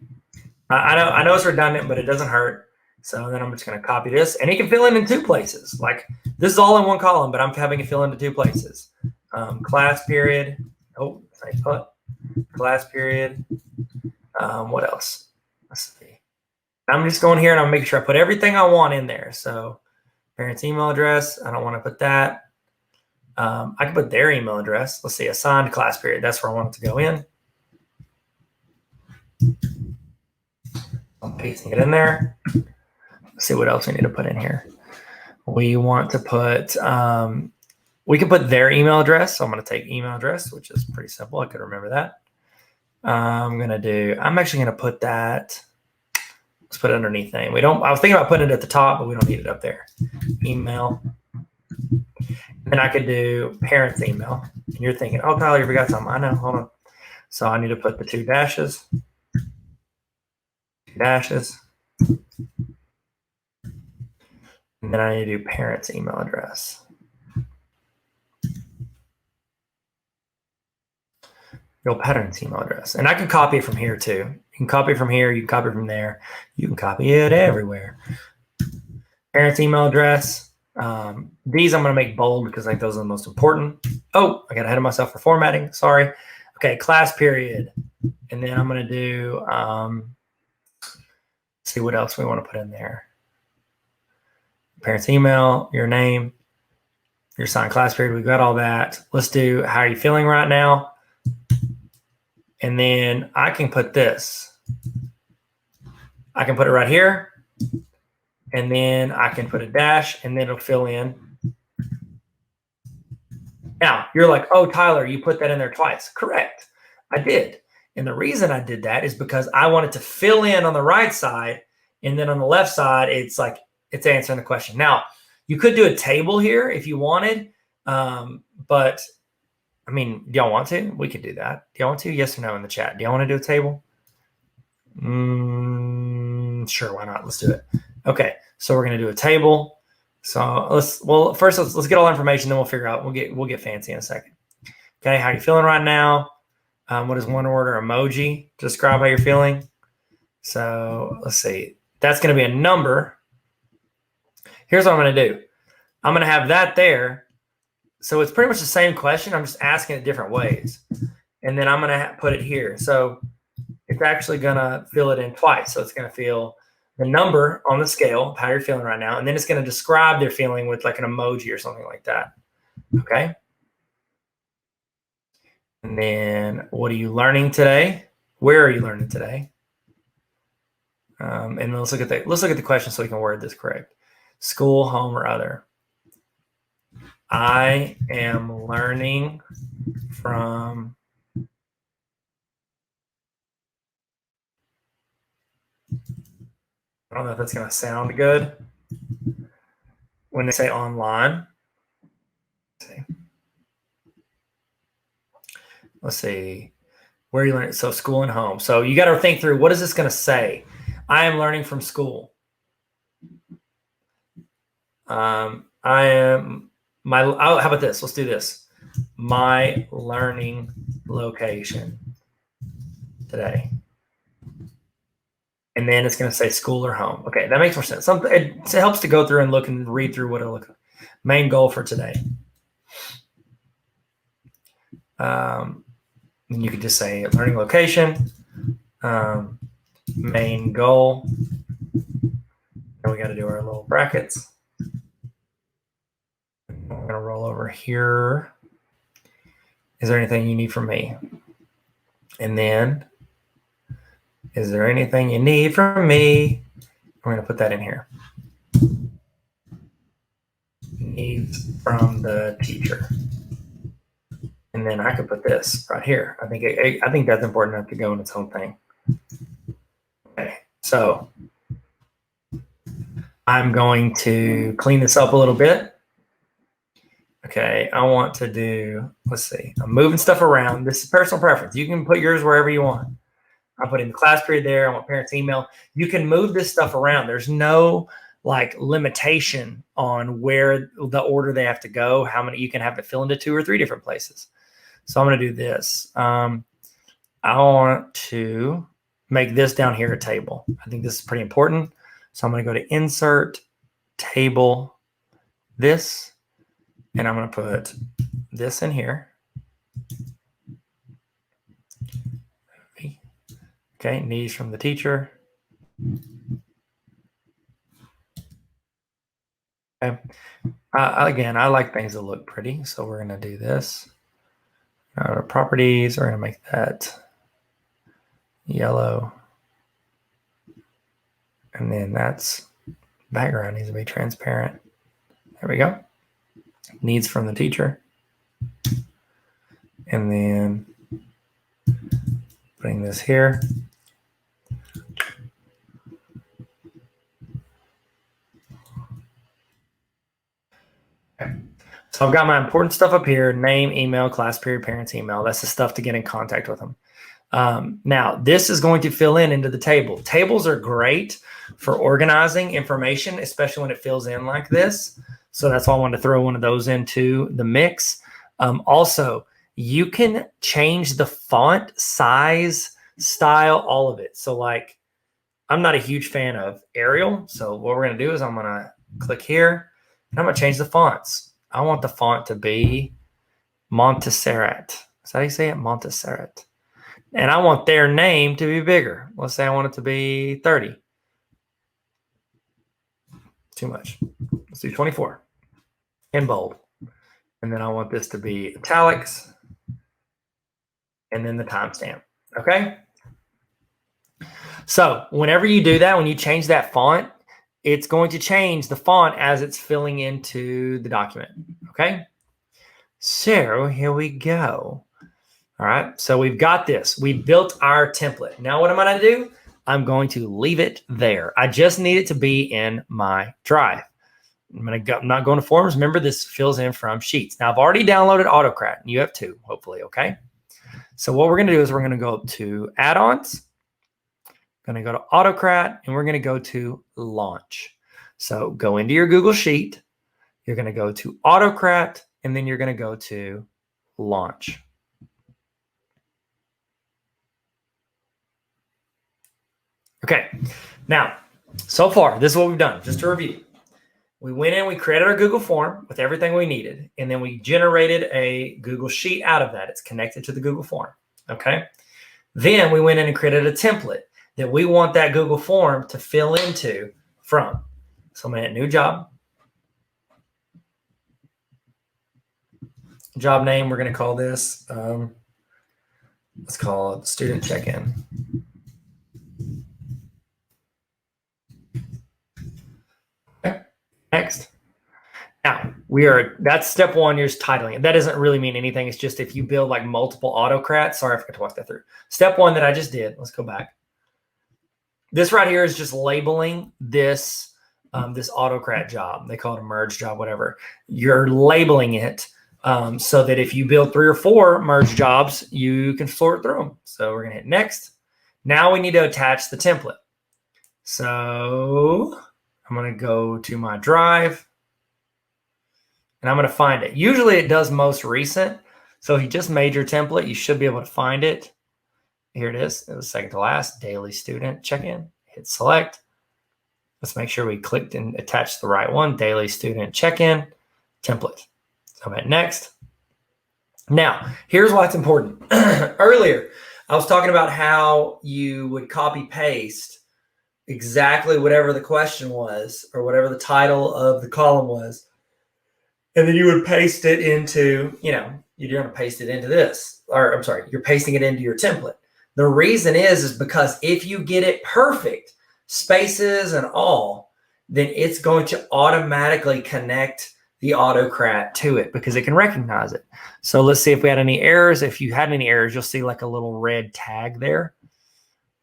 I know it's redundant, but it doesn't hurt. So then I'm just going to copy this, and it can fill in two places. Like this is all in one column, but I'm having it fill into two places. Class period. Oh, I put class period. What else? Let's see. I'm just going here and I'm making sure I put everything I want in there. So parents' email address. I don't want to put that. I can put their email address. Let's see, assigned class period. That's where I want it to go in. I'm pasting it in there. Let's see what else we need to put in here. We want to put, we can put their email address. So I'm going to take email address, which is pretty simple. I could remember that. I'm actually going to put that. Let's put it underneath name. I was thinking about putting it at the top, but we don't need it up there. Email. Then I could do parents' email. And you're thinking, oh, Tyler, you forgot something. I know. Hold on. So I need to put the two dashes. Dashes. And then I need to do parents' email address. Real parents' email address. And I can copy it from here too. You can copy it from here. You can copy it from there. You can copy it everywhere. Parents' email address. These I'm going to make bold because I think those are the most important. Oh, I got ahead of myself for formatting. Sorry. Okay, class period. And then I'm going to do, see what else we want to put in there. Parents' email, your name, your assigned class period. We've got all that. Let's do how are you feeling right now? And then I can put this. I can put it right here. And then I can put a dash and then it'll fill in. Now, you're like, oh, Tyler, you put that in there twice. Correct. I did. And the reason I did that is because I wanted to fill in on the right side. And then on the left side, it's like, it's answering the question. Now, you could do a table here if you wanted. But, I mean, do y'all want to? We could do that. Do y'all want to? Yes or no in the chat. Do y'all want to do a table? Sure, why not? Let's do it. Okay, so we're going to do a table. So first let's get all the information, then we'll figure out. We'll get fancy in a second. Okay, how are you feeling right now? What is one word or emoji to describe how you're feeling? So let's see. That's going to be a number. Here's what I'm going to do. I'm going to have that there. So it's pretty much the same question. I'm just asking it different ways. And then I'm going to put it here. So it's actually going to fill it in twice. So it's going to fill the number on the scale of how you're feeling right now. And then it's going to describe their feeling with like an emoji or something like that. Okay. And then what are you learning today? Where are you learning today? And let's look at the question so we can word this correct. School, home, or other. I am learning from I don't know if that's going to sound good when they say online. Let's see. Where are you learning? So school and home. So you got to think through, what is this going to say? I am learning from school. How about this? Let's do this. My learning location today. And then it's going to say school or home. Okay, that makes more sense. It helps to go through and look and read through what it'll look like. Main goal for today. You could just say learning location, main goal. And we got to do our little brackets. We're going to roll over here. Is there anything you need from me? And then, is there anything you need from me? We're going to put that in here. Needs from the teacher. And then I could put this right here. I think that's important enough to go in its own thing. Okay, so I'm going to clean this up a little bit. Okay, I want to do, let's see, I'm moving stuff around. This is personal preference. You can put yours wherever you want. I'll put in the class period there. I want parents' email. You can move this stuff around. There's no like limitation on where the order they have to go, how many you can have it fill into 2 or 3 different places. So I'm going to do this. I want to make this down here a table. I think this is pretty important. So I'm going to go to Insert, Table, this, and I'm going to put this in here. Okay, needs from the teacher. Okay. Again, I like things that look pretty, so we're going to do this. Properties, we're going to make that yellow. And then that's background needs to be transparent. There we go. Needs from the teacher. And then putting this here. Okay. So I've got my important stuff up here: name, email, class period, parents' email. That's the stuff to get in contact with them. Now, this is going to fill into the table. Tables are great for organizing information, especially when it fills in like this. So that's why I wanted to throw one of those into the mix. Also, you can change the font, size, style, all of it. So like, I'm not a huge fan of Arial. So what we're going to do is I'm going to click here and I'm going to change the fonts. I want the font to be Montserrat. Is that how you say it? Montserrat. And I want their name to be bigger. Let's say I want it to be 30. Too much. Let's do 24 in bold. And then I want this to be italics and then the timestamp. Okay. So whenever you do that, when you change that font, it's going to change the font as it's filling into the document. Okay. So here we go. All right. So we've got this. We built our template. Now what am I going to do? I'm going to leave it there. I just need it to be in my drive. I'm not going to forms. Remember, this fills in from Sheets. Now I've already downloaded Autocrat and you have too, hopefully. Okay. So what we're going to do is we're going to go up to Add-ons. Going to go to Autocrat and we're going to go to Launch. So go into your Google Sheet. You're going to go to Autocrat and then you're going to go to Launch. Okay. Now, so far, this is what we've done. Just to review. We went in, we created our Google form with everything we needed, and then we generated a Google Sheet out of that. It's connected to the Google form. Okay. Then we went in and created a template that we want that Google form to fill into from. So I'm going to hit new job. Job name, we're going to call this, let's call it student check-in. Okay. Next. Now, that's step one, you're just titling it. That doesn't really mean anything. It's just if you build like multiple autocrats. Sorry, I forgot to walk that through. Step one that I just did, let's go back. This right here is just labeling this, this autocrat job. They call it a merge job, whatever. You're labeling it so that if you build 3 or 4 merge jobs, you can sort through them. So we're going to hit next. Now we need to attach the template. So I'm going to go to my drive and I'm going to find it. Usually it does most recent. So if you just made your template, you should be able to find it. Here it is. It was second to last, daily student check-in. Hit select. Let's make sure we clicked and attached the right one. Daily student check-in template. So I'm at next. Now, here's why it's important. Earlier, I was talking about how you would copy paste exactly whatever the question was or whatever the title of the column was. And then you would paste it into, you're going to paste it into this. Or I'm sorry, you're pasting it into your template. The reason is because if you get it perfect, spaces and all, then it's going to automatically connect the autocrat to it because it can recognize it. So let's see if we had any errors. If you had any errors, you'll see like a little red tag there.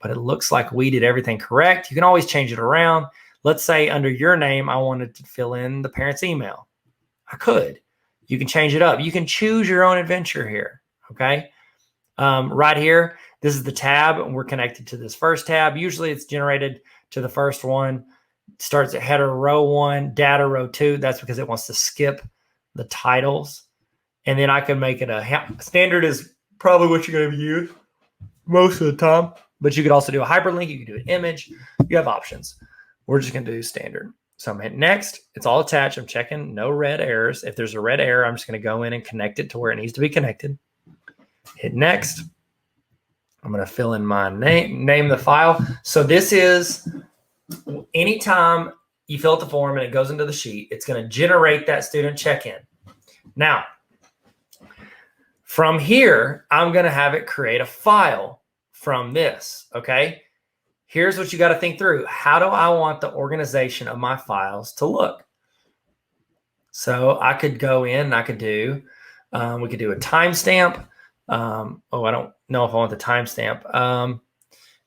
But it looks like we did everything correct. You can always change it around. Let's say under your name, I wanted to fill in the parent's email. I could. You can change it up. You can choose your own adventure here, okay? Right here, this is the tab, and we're connected to this first tab. Usually it's generated to the first one. It starts at header row 1, data row 2. That's because it wants to skip the titles. And then I can make it a standard is probably what you're going to use most of the time. But you could also do a hyperlink. You can do an image. You have options. We're just going to do standard. So I'm hitting next. It's all attached. I'm checking no red errors. If there's a red error, I'm just going to go in and connect it to where it needs to be connected. Hit next. I'm going to fill in my name the file. So this is anytime you fill out the form and it goes into the sheet, it's going to generate that student check-in. Now, from here, I'm going to have it create a file from this, okay? Here's what you got to think through. How do I want the organization of my files to look? So I could go in and I could do, we could do a timestamp. I don't know if I want the timestamp.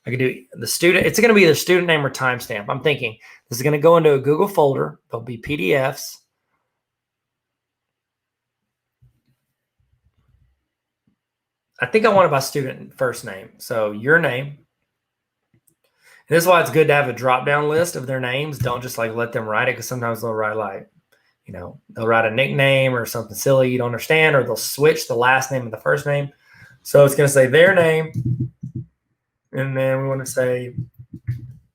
I could do the student. It's going to be the student name or timestamp. I'm thinking this is going to go into a Google folder. There'll be PDFs. I think I want it by student first name. So your name. And this is why it's good to have a drop-down list of their names. Don't just like let them write it because sometimes they'll write like, they'll write a nickname or something silly you don't understand, or they'll switch the last name and the first name. So it's going to say their name. And then we want to say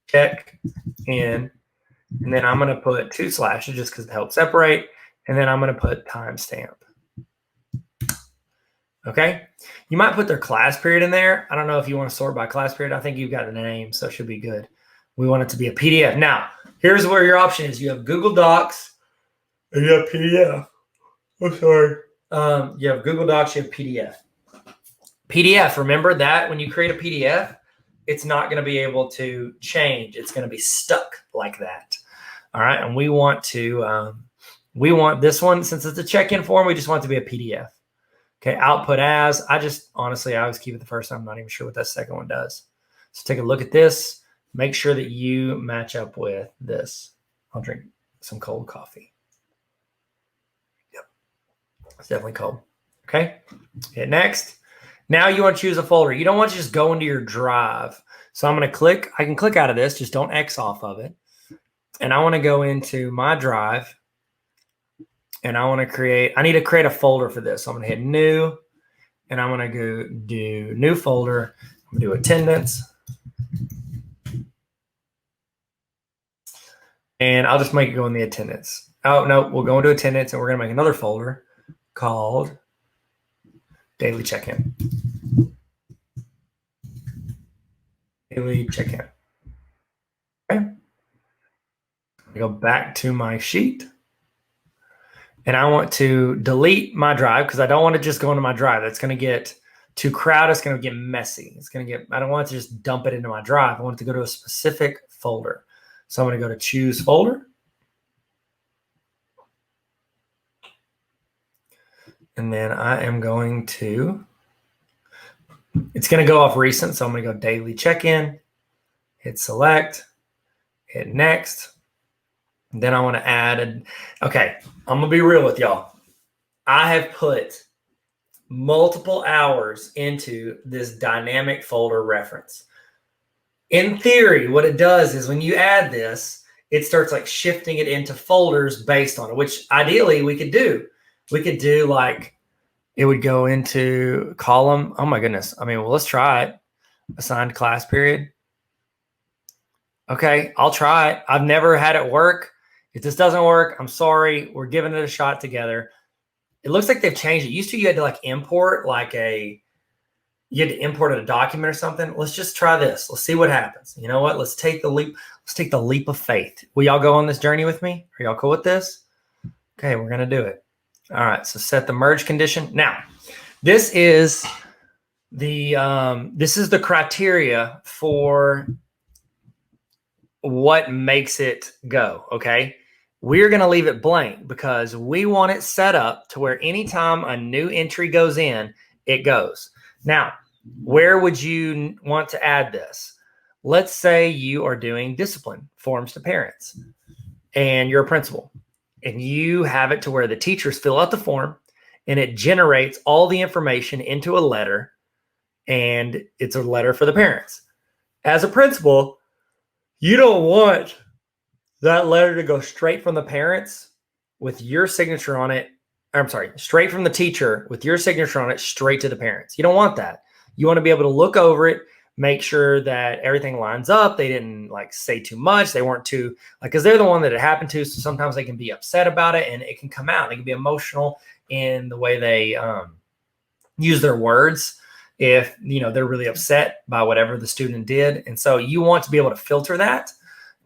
check in. And then I'm going to put 2 slashes just because it helps separate. And then I'm going to put timestamp. Okay. You might put their class period in there. I don't know if you want to sort by class period. I think you've got the name, so it should be good. We want it to be a PDF. Now, here's where your option is. You have Google Docs and you have PDF. I'm sorry. You have Google Docs, you have PDF. PDF, remember that when you create a PDF, it's not going to be able to change. It's going to be stuck like that. All right. And we want this one, since it's a check-in form, we just want it to be a PDF. Okay, output as. I always keep it the first time. I'm not even sure what that second one does. So take a look at this. Make sure that you match up with this. I'll drink some cold coffee. Yep, it's definitely cold. Okay, hit next. Now you want to choose a folder. You don't want to just go into your drive. So I'm going to click. I can click out of this. Just don't X off of it. And I want to go into my drive. And I need to create a folder for this. So I'm going to hit new, and I'm going to go do new folder. I'm going to do attendance. And I'll just make it go in the attendance. Oh, no, we'll go into attendance, and we're going to make another folder called daily check-in. Daily check-in. Okay. I go back to my sheet. And I want to delete my drive because I don't want to just go into my drive. That's going to get too crowded. It's going to get messy. I don't want to just dump it into my drive. I want it to go to a specific folder. So I'm going to go to choose folder. And then I am going to, it's going to go off recent. So I'm going to go daily check-in, hit select, hit next. And then I want to add okay, I'm going to be real with y'all. I have put multiple hours into this dynamic folder reference. In theory, what it does is when you add this, it starts like shifting it into folders based on it, which ideally we could do. We could do like, it would go into column. Oh my goodness. I mean, well, let's try it. Assigned class period. Okay, I'll try it. I've never had it work. If this doesn't work, I'm sorry. We're giving it a shot together. It looks like they've changed it. Used to, you had to like import like a you had to import a document or something. Let's just try this. Let's see what happens. You know what? Let's take the leap. Let's take the leap of faith. Will y'all go on this journey with me? Are y'all cool with this? Okay, we're going to do it. All right, so set the merge condition. Now, this is the criteria for what makes it go, okay? We're going to leave it blank because we want it set up to where anytime a new entry goes in, it goes. Now, where would you want to add this? Let's say you are doing discipline forms to parents and you're a principal and you have it to where the teachers fill out the form and it generates all the information into a letter, and it's a letter for the parents. As a principal, you don't want that letter to go straight from the parents with your signature on it. I'm sorry, straight from the teacher with your signature on it, straight to the parents. You don't want that. You want to be able to look over it, make sure that everything lines up. They didn't like say too much. They weren't too like, because they're the one that it happened to. So sometimes they can be upset about it and it can come out. They can be emotional in the way they use their words if, you know, they're really upset by whatever the student did. And so you want to be able to filter that,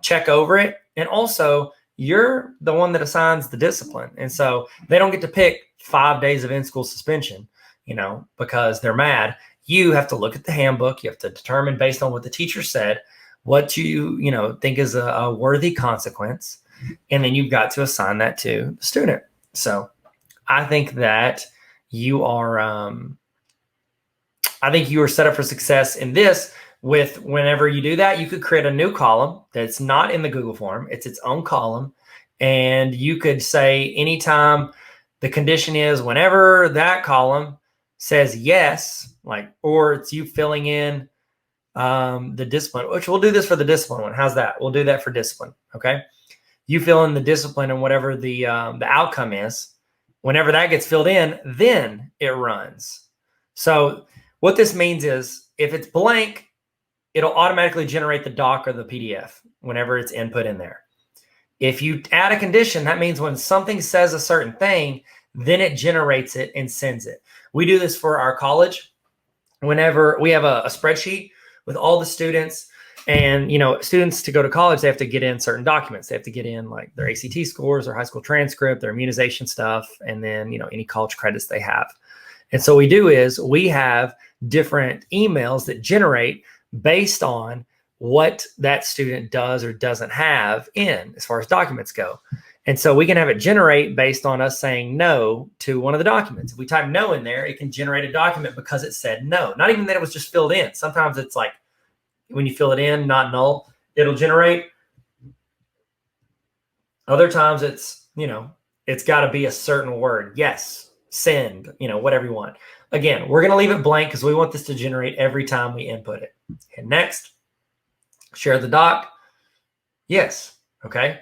check over it. And also you're the one that assigns the discipline. And so they don't get to pick 5 days of in-school suspension, you know, because they're mad. You have to look at the handbook. You have to determine based on what the teacher said, what you think is a worthy consequence. And then you've got to assign that to the student. So I think that you are, set up for success in this. With whenever you do that, you could create a new column that's not in the Google form. It's its own column. And you could say anytime the condition is whenever that column says yes, like, or it's you filling in the discipline, which we'll do this for the discipline one. How's that? We'll do that for discipline. Okay. You fill in the discipline and whatever the outcome is, whenever that gets filled in, then it runs. So what this means is if it's blank, it'll automatically generate the doc or the PDF whenever it's input in there. If you add a condition, that means when something says a certain thing, then it generates it and sends it. We do this for our college. Whenever we have a spreadsheet with all the students, and, you know, students to go to college, they have to get in certain documents. They have to get in like their ACT scores, their high school transcript, their immunization stuff, and then, you know, any college credits they have. And so what we do is we have different emails that generate based on what that student does or doesn't have in as far as documents go. And so we can have it generate based on us saying no to one of the documents. If we type no in there, it can generate a document because it said no. Not even that it was just filled in. Sometimes it's like when you fill it in, not null, it'll generate. Other times it's, you know, it's got to be a certain word. Yes, send, you know, whatever you want. Again, we're going to leave it blank because we want this to generate every time we input it. And next, share the doc. Yes. Okay.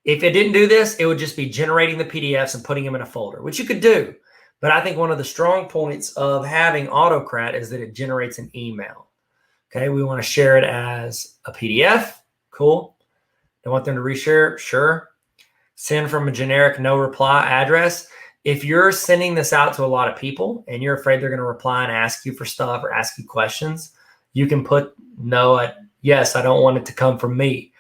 If it didn't do this, it would just be generating the PDFs and putting them in a folder, which you could do. But I think one of the strong points of having Autocrat is that it generates an email. Okay. We want to share it as a PDF. Cool. Don't want them to reshare it. Sure. Send from a generic no reply address. If you're sending this out to a lot of people and you're afraid they're going to reply and ask you for stuff or ask you questions, you can put no at yes, I don't want it to come from me.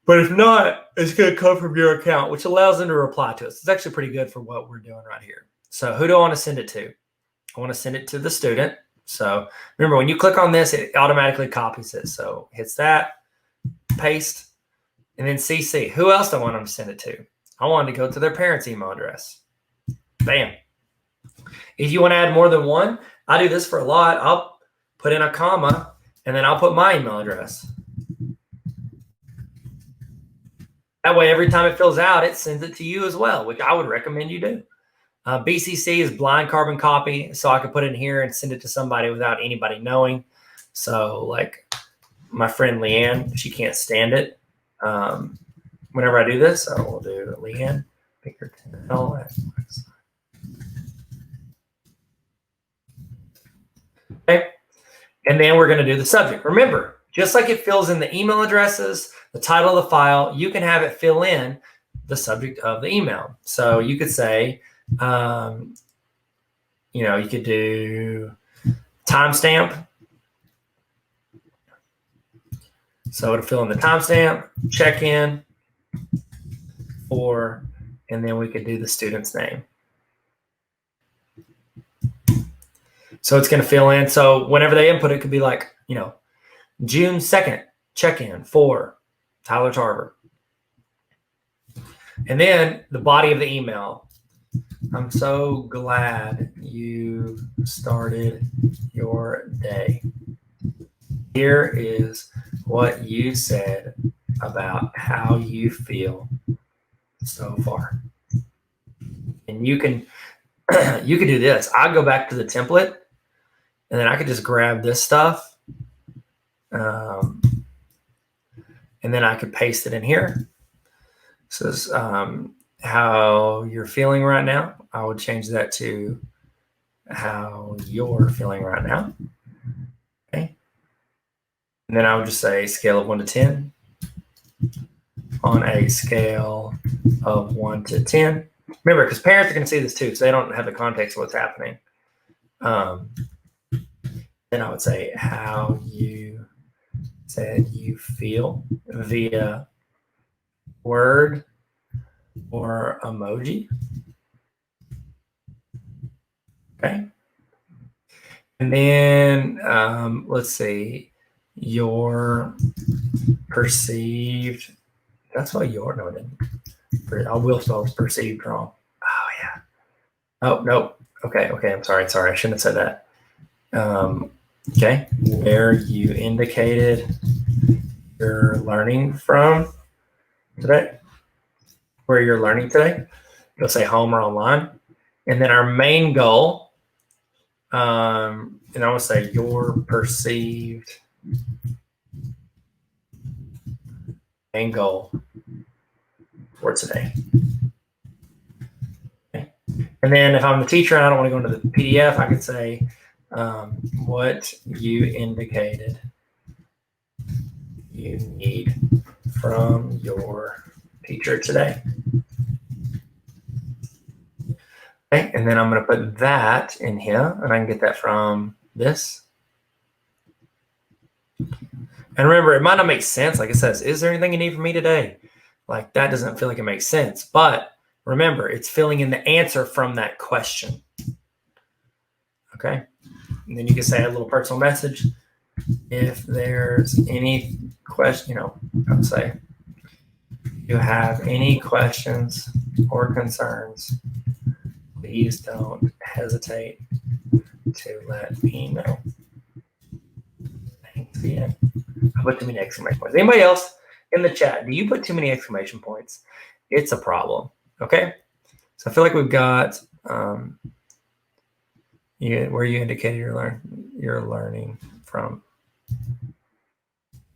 But if not, it's going to come from your account, which allows them to reply to us. It's actually pretty good for what we're doing right here. So who do I want to send it to? I want to send it to the student. So remember, when you click on this, it automatically copies it. So hits that, paste, and then CC. Who else do I want them to send it to? I want it to go to their parents' email address. Bam. If you want to add more than one, I do this for a lot. I'll put in a comma, and then I'll put my email address. That way, every time it fills out, it sends it to you as well, which I would recommend you do. BCC is blind carbon copy, so I could put it in here and send it to somebody without anybody knowing. So, like my friend Leanne, she can't stand it. Whenever I do this, I will do Leanne. Okay. And then we're going to do the subject. Remember, just like it fills in the email addresses, the title of the file, you can have it fill in the subject of the email. So you could say, you know, you could do timestamp. So it'll fill in the timestamp, check-in, for, and then we could do the student's name. So it's going to fill in. So whenever they input, it could be like, you know, June 2nd, check-in for Tyler Tarver. And then the body of the email. I'm so glad you started your day. Here is what you said about how you feel so far. And you can do this. I'll go back to the template, and then I could just grab this stuff, and then I could paste it in here. So this, how you're feeling right now. I would change that to how you're feeling right now. Okay. And then I would just say scale of 1 to 10. On a scale of 1 to 10. Remember, because parents are going to see this too, so they don't have the context of what's happening. Then I would say how you said you feel via word or emoji. Okay. And then let's see, your perceived. That's what your, no, it didn't. I will spell perceived wrong. Oh, yeah. Oh, no. Okay. I'm sorry. I shouldn't have said that. Okay. Where you indicated you're learning from today. Where you're learning today. You'll say home or online. And then our main goal, and I will say your perceived main goal for today. Okay. And then if I'm the teacher and I don't want to go into the PDF, I could say what you indicated you need from your teacher today. Okay, and then I'm going to put that in here, and I can get that from this. And remember, it might not make sense. Like it says, is there anything you need from me today? Like that doesn't feel like it makes sense. But remember, it's filling in the answer from that question. Okay. And then you can say a little personal message. If there's any question, I would say, if you have any questions or concerns, please don't hesitate to let me know. Thanks again. I put too many exclamation points. Anybody else in the chat, do you put too many exclamation points? It's a problem. Okay. So I feel like we've got where you indicated you're learning from.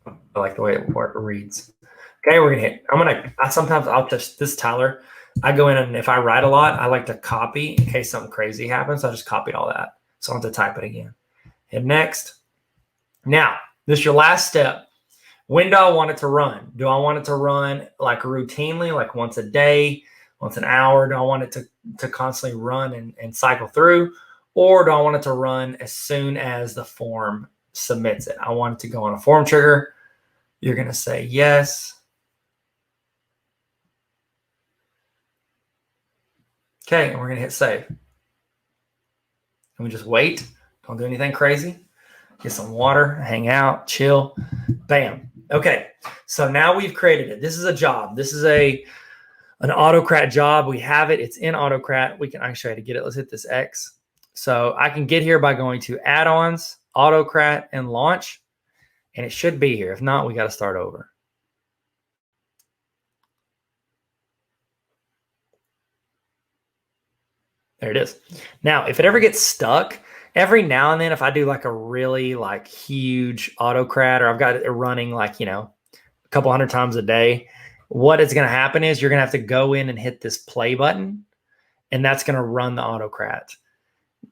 I like the way it reads. Okay, we're gonna hit. Sometimes I'll touch this Tyler. I go in and if I write a lot, I like to copy in case something crazy happens. So I just copied all that. So I don't have to type it again. Hit next. Now, this is your last step. When do I want it to run? Do I want it to run like routinely, like once a day, once an hour? Do I want it to constantly run and cycle through? Or do I want it to run as soon as the form submits it? I want it to go on a form trigger. You're going to say yes. Okay, and we're going to hit save. And we just wait. Don't do anything crazy. Get some water, hang out, chill. Bam. Okay, so now we've created it. This is a job. This is an Autocrat job. We have it. It's in Autocrat. I can show you how to get it. Let's hit this X. So I can get here by going to Add-ons, Autocrat, and Launch. And it should be here. If not, we got to start over. There it is. Now, if it ever gets stuck, every now and then, if I do like a really like huge Autocrat, or I've got it running like, a couple hundred times a day, what is going to happen is you're going to have to go in and hit this play button, and that's going to run the Autocrat.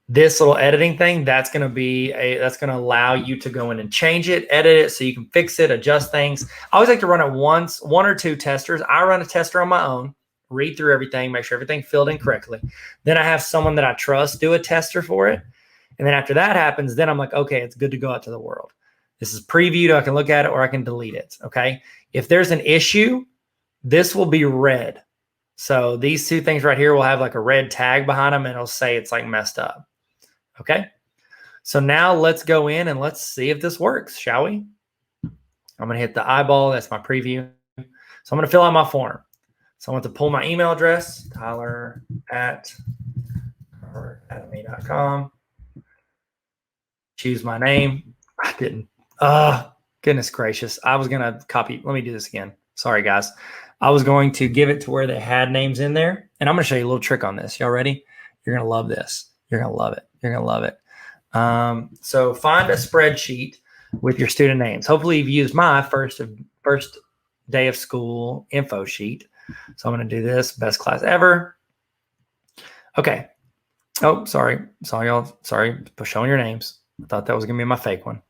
This little editing thing, that's going to allow you to go in and change it, edit it, so you can fix it, adjust things. I always like to run it one or two testers. I run a tester on my own, read through everything, make sure everything filled in correctly. Then I have someone that I trust do a tester for it. And then after that happens, then I'm like, okay, it's good to go out to the world. This is previewed. I can look at it or I can delete it. Okay. If there's an issue, this will be red. So these two things right here will have like a red tag behind them and it'll say it's like messed up. Okay. So now let's go in and let's see if this works, shall we? I'm going to hit the eyeball. That's my preview. So I'm going to fill out my form. So I want to pull my email address, Tyler@tarveracademy.com. Choose my name. I didn't. Goodness gracious. I was going to copy. Let me do this again. Sorry, guys. I was going to give it to where they had names in there. And I'm going to show you a little trick on this. Y'all ready? You're going to love this. You're going to love it. You're going to love it. So find a spreadsheet with your student names. Hopefully you've used my first day of school info sheet. So I'm going to do this. Best class ever. Okay. Oh, sorry. Sorry, y'all. Sorry for showing your names. I thought that was going to be my fake one.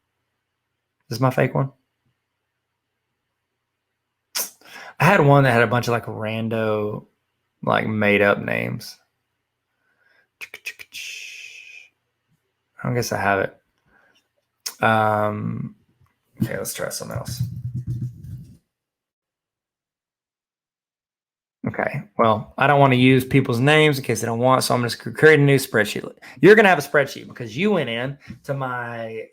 This is my fake one. I had one that had a bunch of like rando, like made up names. I guess I have it. Okay, let's try something else. Okay, well, I don't want to use people's names in case they don't want, so I'm just going to create a new spreadsheet. You're going to have a spreadsheet because you went in to my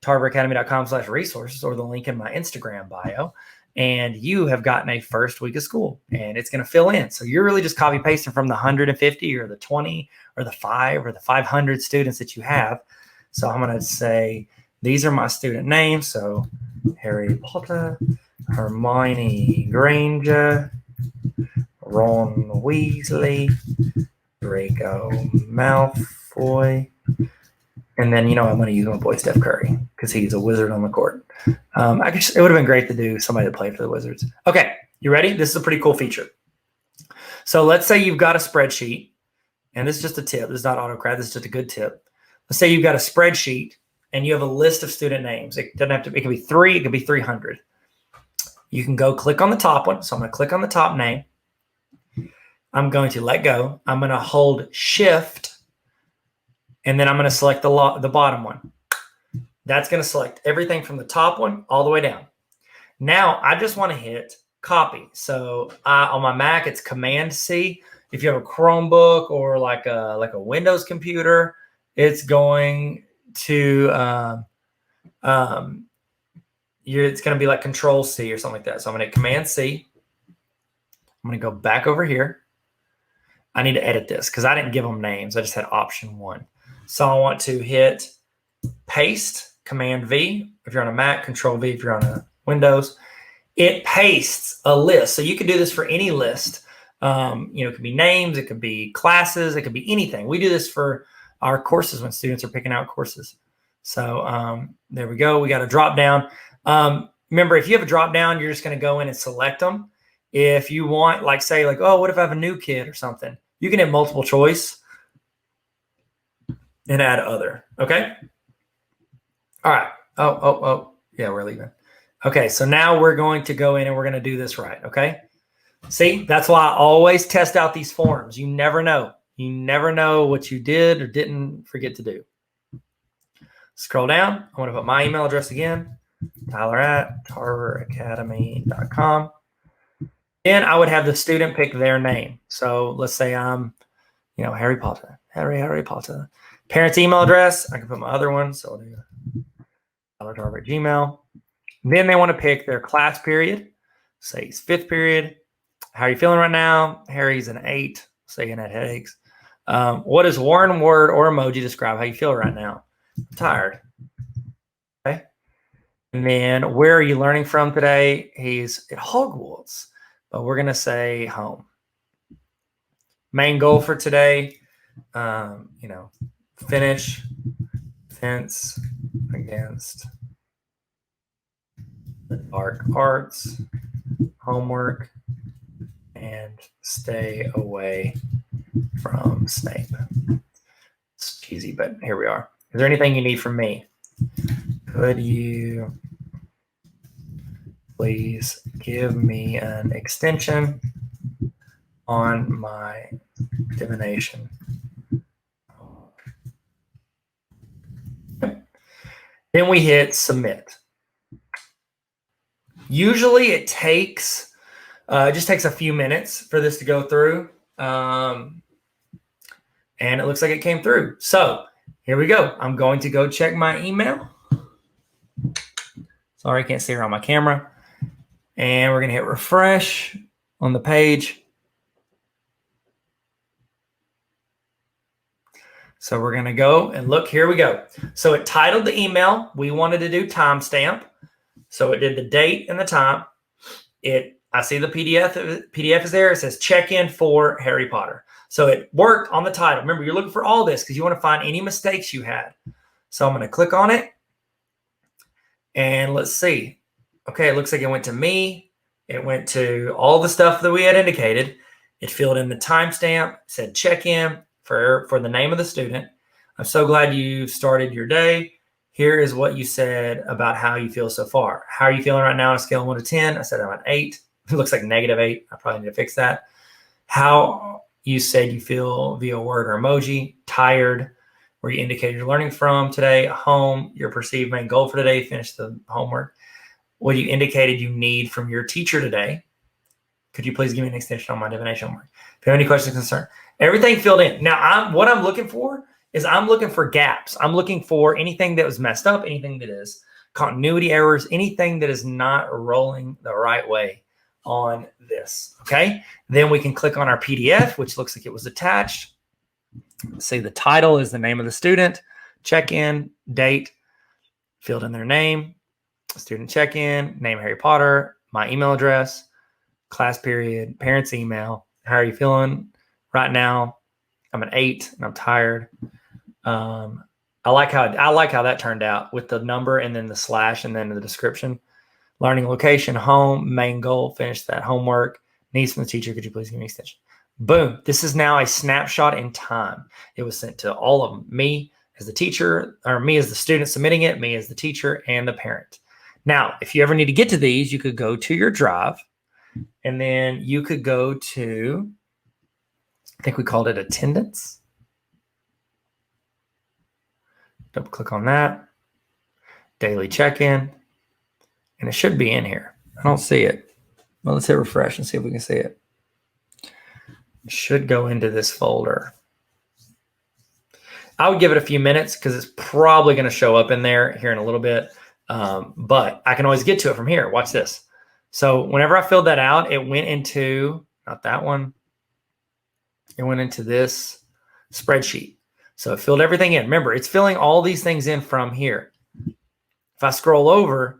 tarveracademy.com/resources or the link in my Instagram bio, and you have gotten a first week of school, and it's going to fill in. So you're really just copy pasting from the 150 or the 20 or the 5 or the 500 students that you have. So I'm going to say, these are my student names. So Harry Potter, Hermione Granger, Ron Weasley, Draco Malfoy, and then, I'm going to use my boy Steph Curry because he's a wizard on the court. I guess it would have been great to do somebody that played for the Wizards. Okay, you ready? This is a pretty cool feature. So let's say you've got a spreadsheet, and this is just a tip. This is not autocrat. This is just a good tip. Let's say you've got a spreadsheet and you have a list of student names. It doesn't have to. It can be 3. It could be 300. You can go click on the top one. So I'm going to click on the top name. I'm going to let go. I'm going to hold Shift, and then I'm going to select the bottom one. That's going to select everything from the top one all the way down. Now I just want to hit copy. So on my Mac, it's Command C. If you have a Chromebook or like a Windows computer, it's going to it's going to be like Control C or something like that. So I'm going to hit Command C. I'm going to go back over here. I need to edit this because I didn't give them names. I just had option 1. So I want to hit paste, Command V. If you're on a Mac, Control V if you're on a Windows. It pastes a list. So you can do this for any list. It could be names, it could be classes, it could be anything. We do this for our courses when students are picking out courses. So there we go. We got a drop down. Remember, if you have a drop down, you're just going to go in and select them. If you want, what if I have a new kid or something? You can hit multiple choice and add other. Okay. All right. Oh, yeah, we're leaving. Okay. So now we're going to go in and we're going to do this right. Okay. See, that's why I always test out these forms. You never know. You never know what you did or didn't forget to do. Scroll down. I'm going to put my email address again, Tyler@tarveracademy.com. Then I would have the student pick their name. So let's say I'm, Harry Potter. Harry Potter. Parents' email address. I can put my other one. So I'll do Tyler@Tarver@Gmail. Then they want to pick their class period. Say it's 5th period. How are you feeling right now? Harry's an 8. So you can add headaches. What does one word or emoji describe how you feel right now? I'm tired. Okay. And then where are you learning from today? He's at Hogwarts, but we're going to say home. Main goal for today, finish fence against the dark arts, homework, and stay away from Snape. It's cheesy, but here we are. Is there anything you need from me? Could you please give me an extension on my divination Then we hit submit. Usually it just takes a few minutes for this to go through. And it looks like it came through. So here we go. I'm going to go check my email. Sorry, I can't see her on my camera. And we're going to hit refresh on the page. So we're going to go and look. Here we go. So it titled the email. We wanted to do timestamp. So it did the date and the time. I see the PDF is there. It says check-in for Harry Potter. So it worked on the title. Remember, you're looking for all this because you want to find any mistakes you had. So I'm going to click on it. And let's see. Okay, it looks like it went to me. It went to all the stuff that we had indicated. It filled in the timestamp, said check-in for the name of the student. I'm so glad you started your day. Here is what you said about how you feel so far. How are you feeling right now on a scale of 1 to 10? I said I'm an 8. It looks like -8. I probably need to fix that. How you said you feel via word or emoji. Tired, where you indicated you're learning from today. Home, your perceived main goal for today. Finish the homework. What you indicated you need from your teacher today. Could you please give me an extension on my divination homework? If you have any questions or concern, everything filled in. Now, what I'm looking for is I'm looking for gaps. I'm looking for anything that was messed up, anything that is continuity errors, anything that is not rolling the right way on this. Okay. Then we can click on our PDF, which looks like it was attached. See, the title is the name of the student, check-in, date, filled in their name, student check-in, name Harry Potter, my email address, class period, parents' email. How are you feeling right now? I'm an 8 and I'm tired. I like how that turned out with the number and then the slash and then the description. Learning location, home, main goal, finish that homework. Needs from the teacher. Could you please give me an extension? Boom. This is now a snapshot in time. It was sent to all of them. Me as the teacher, or me as the student submitting it, me as the teacher, and the parent. Now, if you ever need to get to these, you could go to your drive, and then you could go to, I think we called it attendance. Double click on that. Daily check-in. And it should be in here. I don't see it. Well, let's hit refresh and see if we can see it. It should go into this folder. I would give it a few minutes because it's probably going to show up in there here in a little bit. But I can always get to it from here. Watch this. So whenever I filled that out, it went into, not that one. It went into this spreadsheet. So it filled everything in. Remember, it's filling all these things in from here. If I scroll over,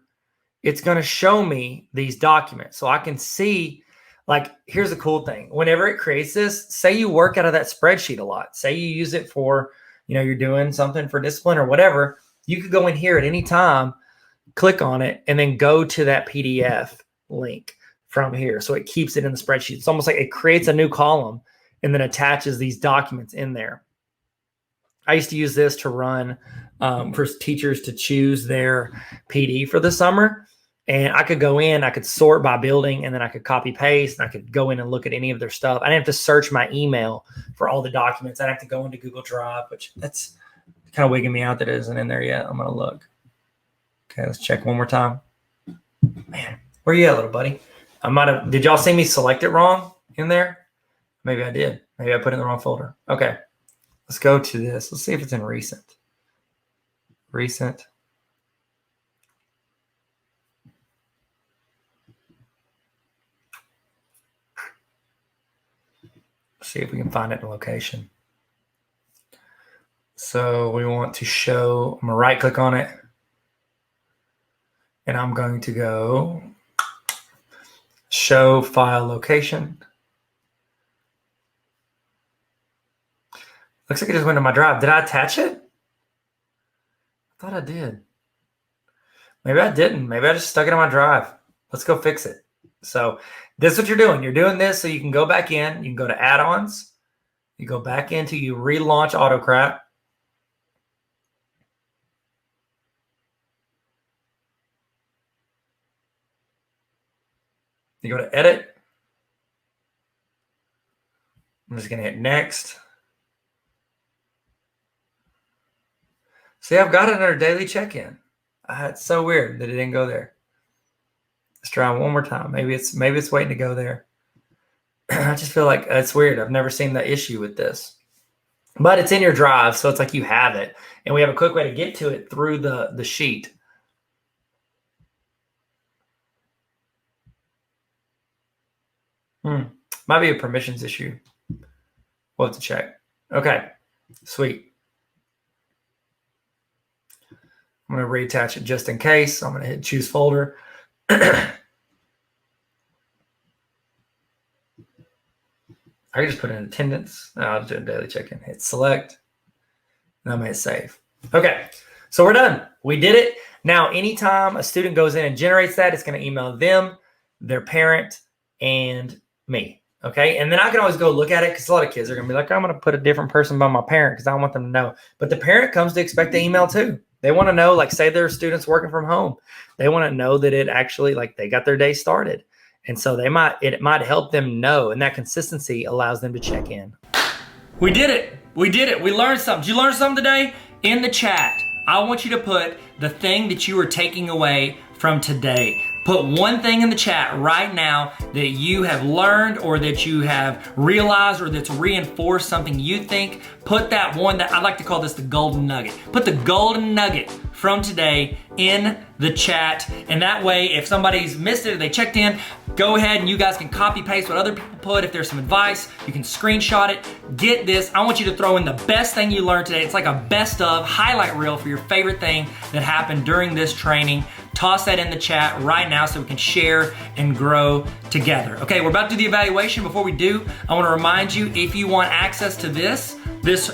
it's going to show me these documents. So I can see, like, here's the cool thing. Whenever it creates this, say you work out of that spreadsheet a lot. Say you use it for, you're doing something for discipline or whatever. You could go in here at any time, click on it, and then go to that PDF link from here. So it keeps it in the spreadsheet. It's almost like it creates a new column and then attaches these documents in there. I used to use this to run for teachers to choose their PD for the summer. And I could go in, I could sort by building, and then I could copy paste, and I could go in and look at any of their stuff. I didn't have to search my email for all the documents. I'd have to go into Google Drive, which that's kind of wigging me out that it isn't in there yet. I'm going to look. Okay, let's check one more time. Man, where you at, little buddy? Did y'all see me select it wrong in there? Maybe I did. Maybe I put it in the wrong folder. Okay, let's go to this. Let's see if it's in recent. Recent. See if we can find it in location. So we want to show, I'm going to right click on it. And I'm going to go show file location. Looks like it just went to my drive. Did I attach it? I thought I did. Maybe I didn't. Maybe I just stuck it on my drive. Let's go fix it. So this is what you're doing. You're doing this so you can go back in. You can go to add-ons. You go back into, you relaunch Autocrat. You go to edit. I'm just going to hit next. See, I've got it under daily check-in. It's so weird that it didn't go there. Let's try one more time. Maybe it's waiting to go there. I just feel like it's weird. I've never seen the issue with this. But it's in your drive, so it's like you have it. And we have a quick way to get to it through the sheet. Might be a permissions issue. We'll have to check. Okay, sweet. I'm going to reattach it just in case. I'm going to hit choose folder. I can just put in attendance. I'll do a daily check-in. Hit select. And I'm going to hit save. Okay, so we're done. We did it. Now, anytime a student goes in and generates that, it's going to email them, their parent, and me. Okay, and then I can always go look at it because a lot of kids are going to be like, I'm going to put a different person by my parent because I want them to know. But the parent comes to expect the email too. They want to know, like, say their students working from home. They want to know that it actually, like, they got their day started. And so it might help them know, and that consistency allows them to check in. We did it. We did it. We learned something. Did you learn something today? In the chat, I want you to put the thing that you are taking away from today. Put one thing in the chat right now that you have learned or that you have realized or that's reinforced something you think. Put that one that I like to call this the golden nugget. Put the golden nugget from today in the chat. And that way, if somebody's missed it or they checked in, go ahead and you guys can copy paste what other people put. If there's some advice, you can screenshot it. Get this. I want you to throw in the best thing you learned today. It's like a best of highlight reel for your favorite thing that happened during this training. Toss that in the chat right now so we can share and grow together. Okay, we're about to do the evaluation. Before we do, I want to remind you, if you want access to this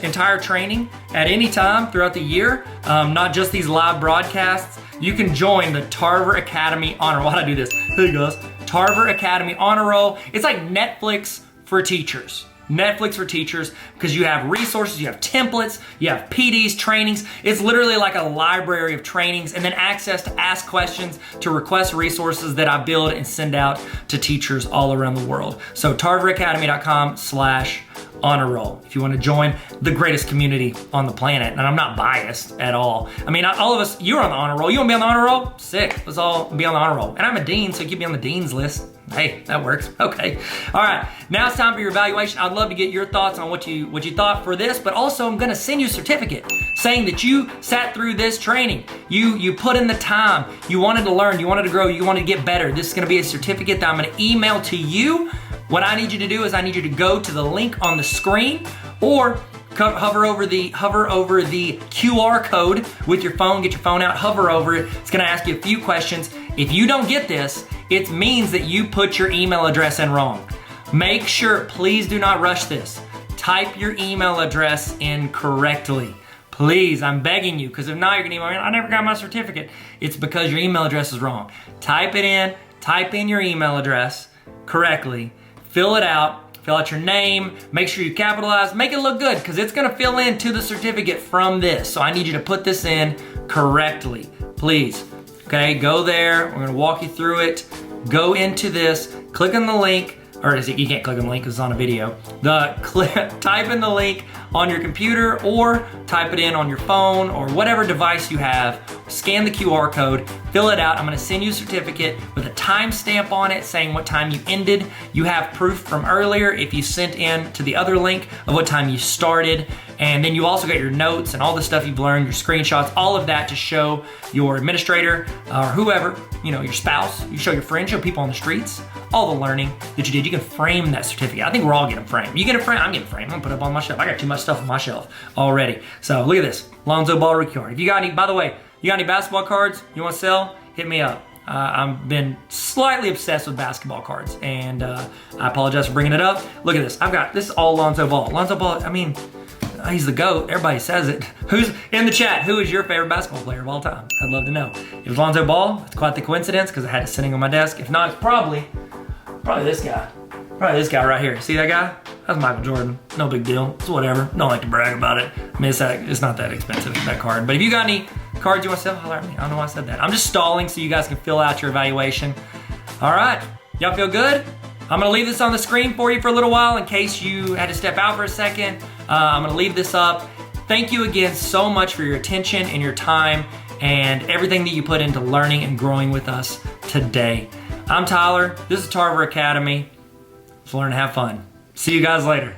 entire training at any time throughout the year, not just these live broadcasts, you can join the Tarver Academy Honor Roll. Why'd I do this? Hey guys, Tarver Academy Honor Roll. It's like Netflix for teachers. Netflix for teachers, because you have resources, you have templates, you have PDs, trainings. It's literally like a library of trainings, and then access to ask questions, to request resources that I build and send out to teachers all around the world. So tarveracademy.com/honor roll if you want to join the greatest community on the planet. And I'm not biased at all. I mean, all of us, you're on the honor roll. You want to be on the honor roll? Sick. Let's all be on the honor roll. And I'm a dean, so you can be on the dean's list. Hey, that works. Okay. All right. Now it's time for your evaluation. I'd love to get your thoughts on what you thought for this, but also I'm going to send you a certificate saying that you sat through this training. You put in the time. You wanted to learn. You wanted to grow. You wanted to get better. This is going to be a certificate that I'm going to email to you. What I need you to do is I need you to go to the link on the screen or hover over the QR code with your phone. Get your phone out, hover over it. It's going to ask you a few questions. If you don't get this, it means that you put your email address in wrong. Make sure, please do not rush this. Type your email address in correctly. Please, I'm begging you, because if not, you're gonna email me, I never got my certificate. It's because your email address is wrong. Type in your email address correctly, fill it out, fill out your name, make sure you capitalize, make it look good, because it's gonna fill in to the certificate from this. So I need you to put this in correctly, please. Okay, go there, we're gonna walk you through it. Go into this, click on the link, or you can't click on the link because it's on a video. Type in the link on your computer or type it in on your phone or whatever device you have. Scan the QR code, fill it out. I'm gonna send you a certificate with a timestamp on it saying what time you ended. You have proof from earlier if you sent in to the other link of what time you started. And then you also got your notes and all the stuff you've learned, your screenshots, all of that to show your administrator or whoever, your spouse. You show your friends, show people on the streets, all the learning that you did. You can frame that certificate. I think we're all getting framed. You get a frame, I'm getting framed. I'm gonna put it up on my shelf. I got too much stuff on my shelf already. So look at this, Lonzo Ball rookie card. If you got any, by the way, you got any basketball cards you want to sell, hit me up. I've been slightly obsessed with basketball cards, and I apologize for bringing it up. Look at this. This is all Lonzo Ball. Lonzo Ball, I mean, he's the GOAT. Everybody says it. Who's in the chat? Who is your favorite basketball player of all time? I'd love to know. If it's Lonzo Ball, it's quite the coincidence because I had it sitting on my desk. If not, it's probably this guy. Probably this guy right here. See that guy? That's Michael Jordan. No big deal. It's whatever. Don't like to brag about it. I mean, it's not that expensive, that card. But if you got any cards you want to sell, holler at me. I don't know why I said that. I'm just stalling so you guys can fill out your evaluation. All right. Y'all feel good? I'm gonna leave this on the screen for you for a little while in case you had to step out for a second. I'm gonna leave this up. Thank you again so much for your attention and your time and everything that you put into learning and growing with us today. I'm Tyler. This is Tarver Academy. Let's learn to have fun. See you guys later.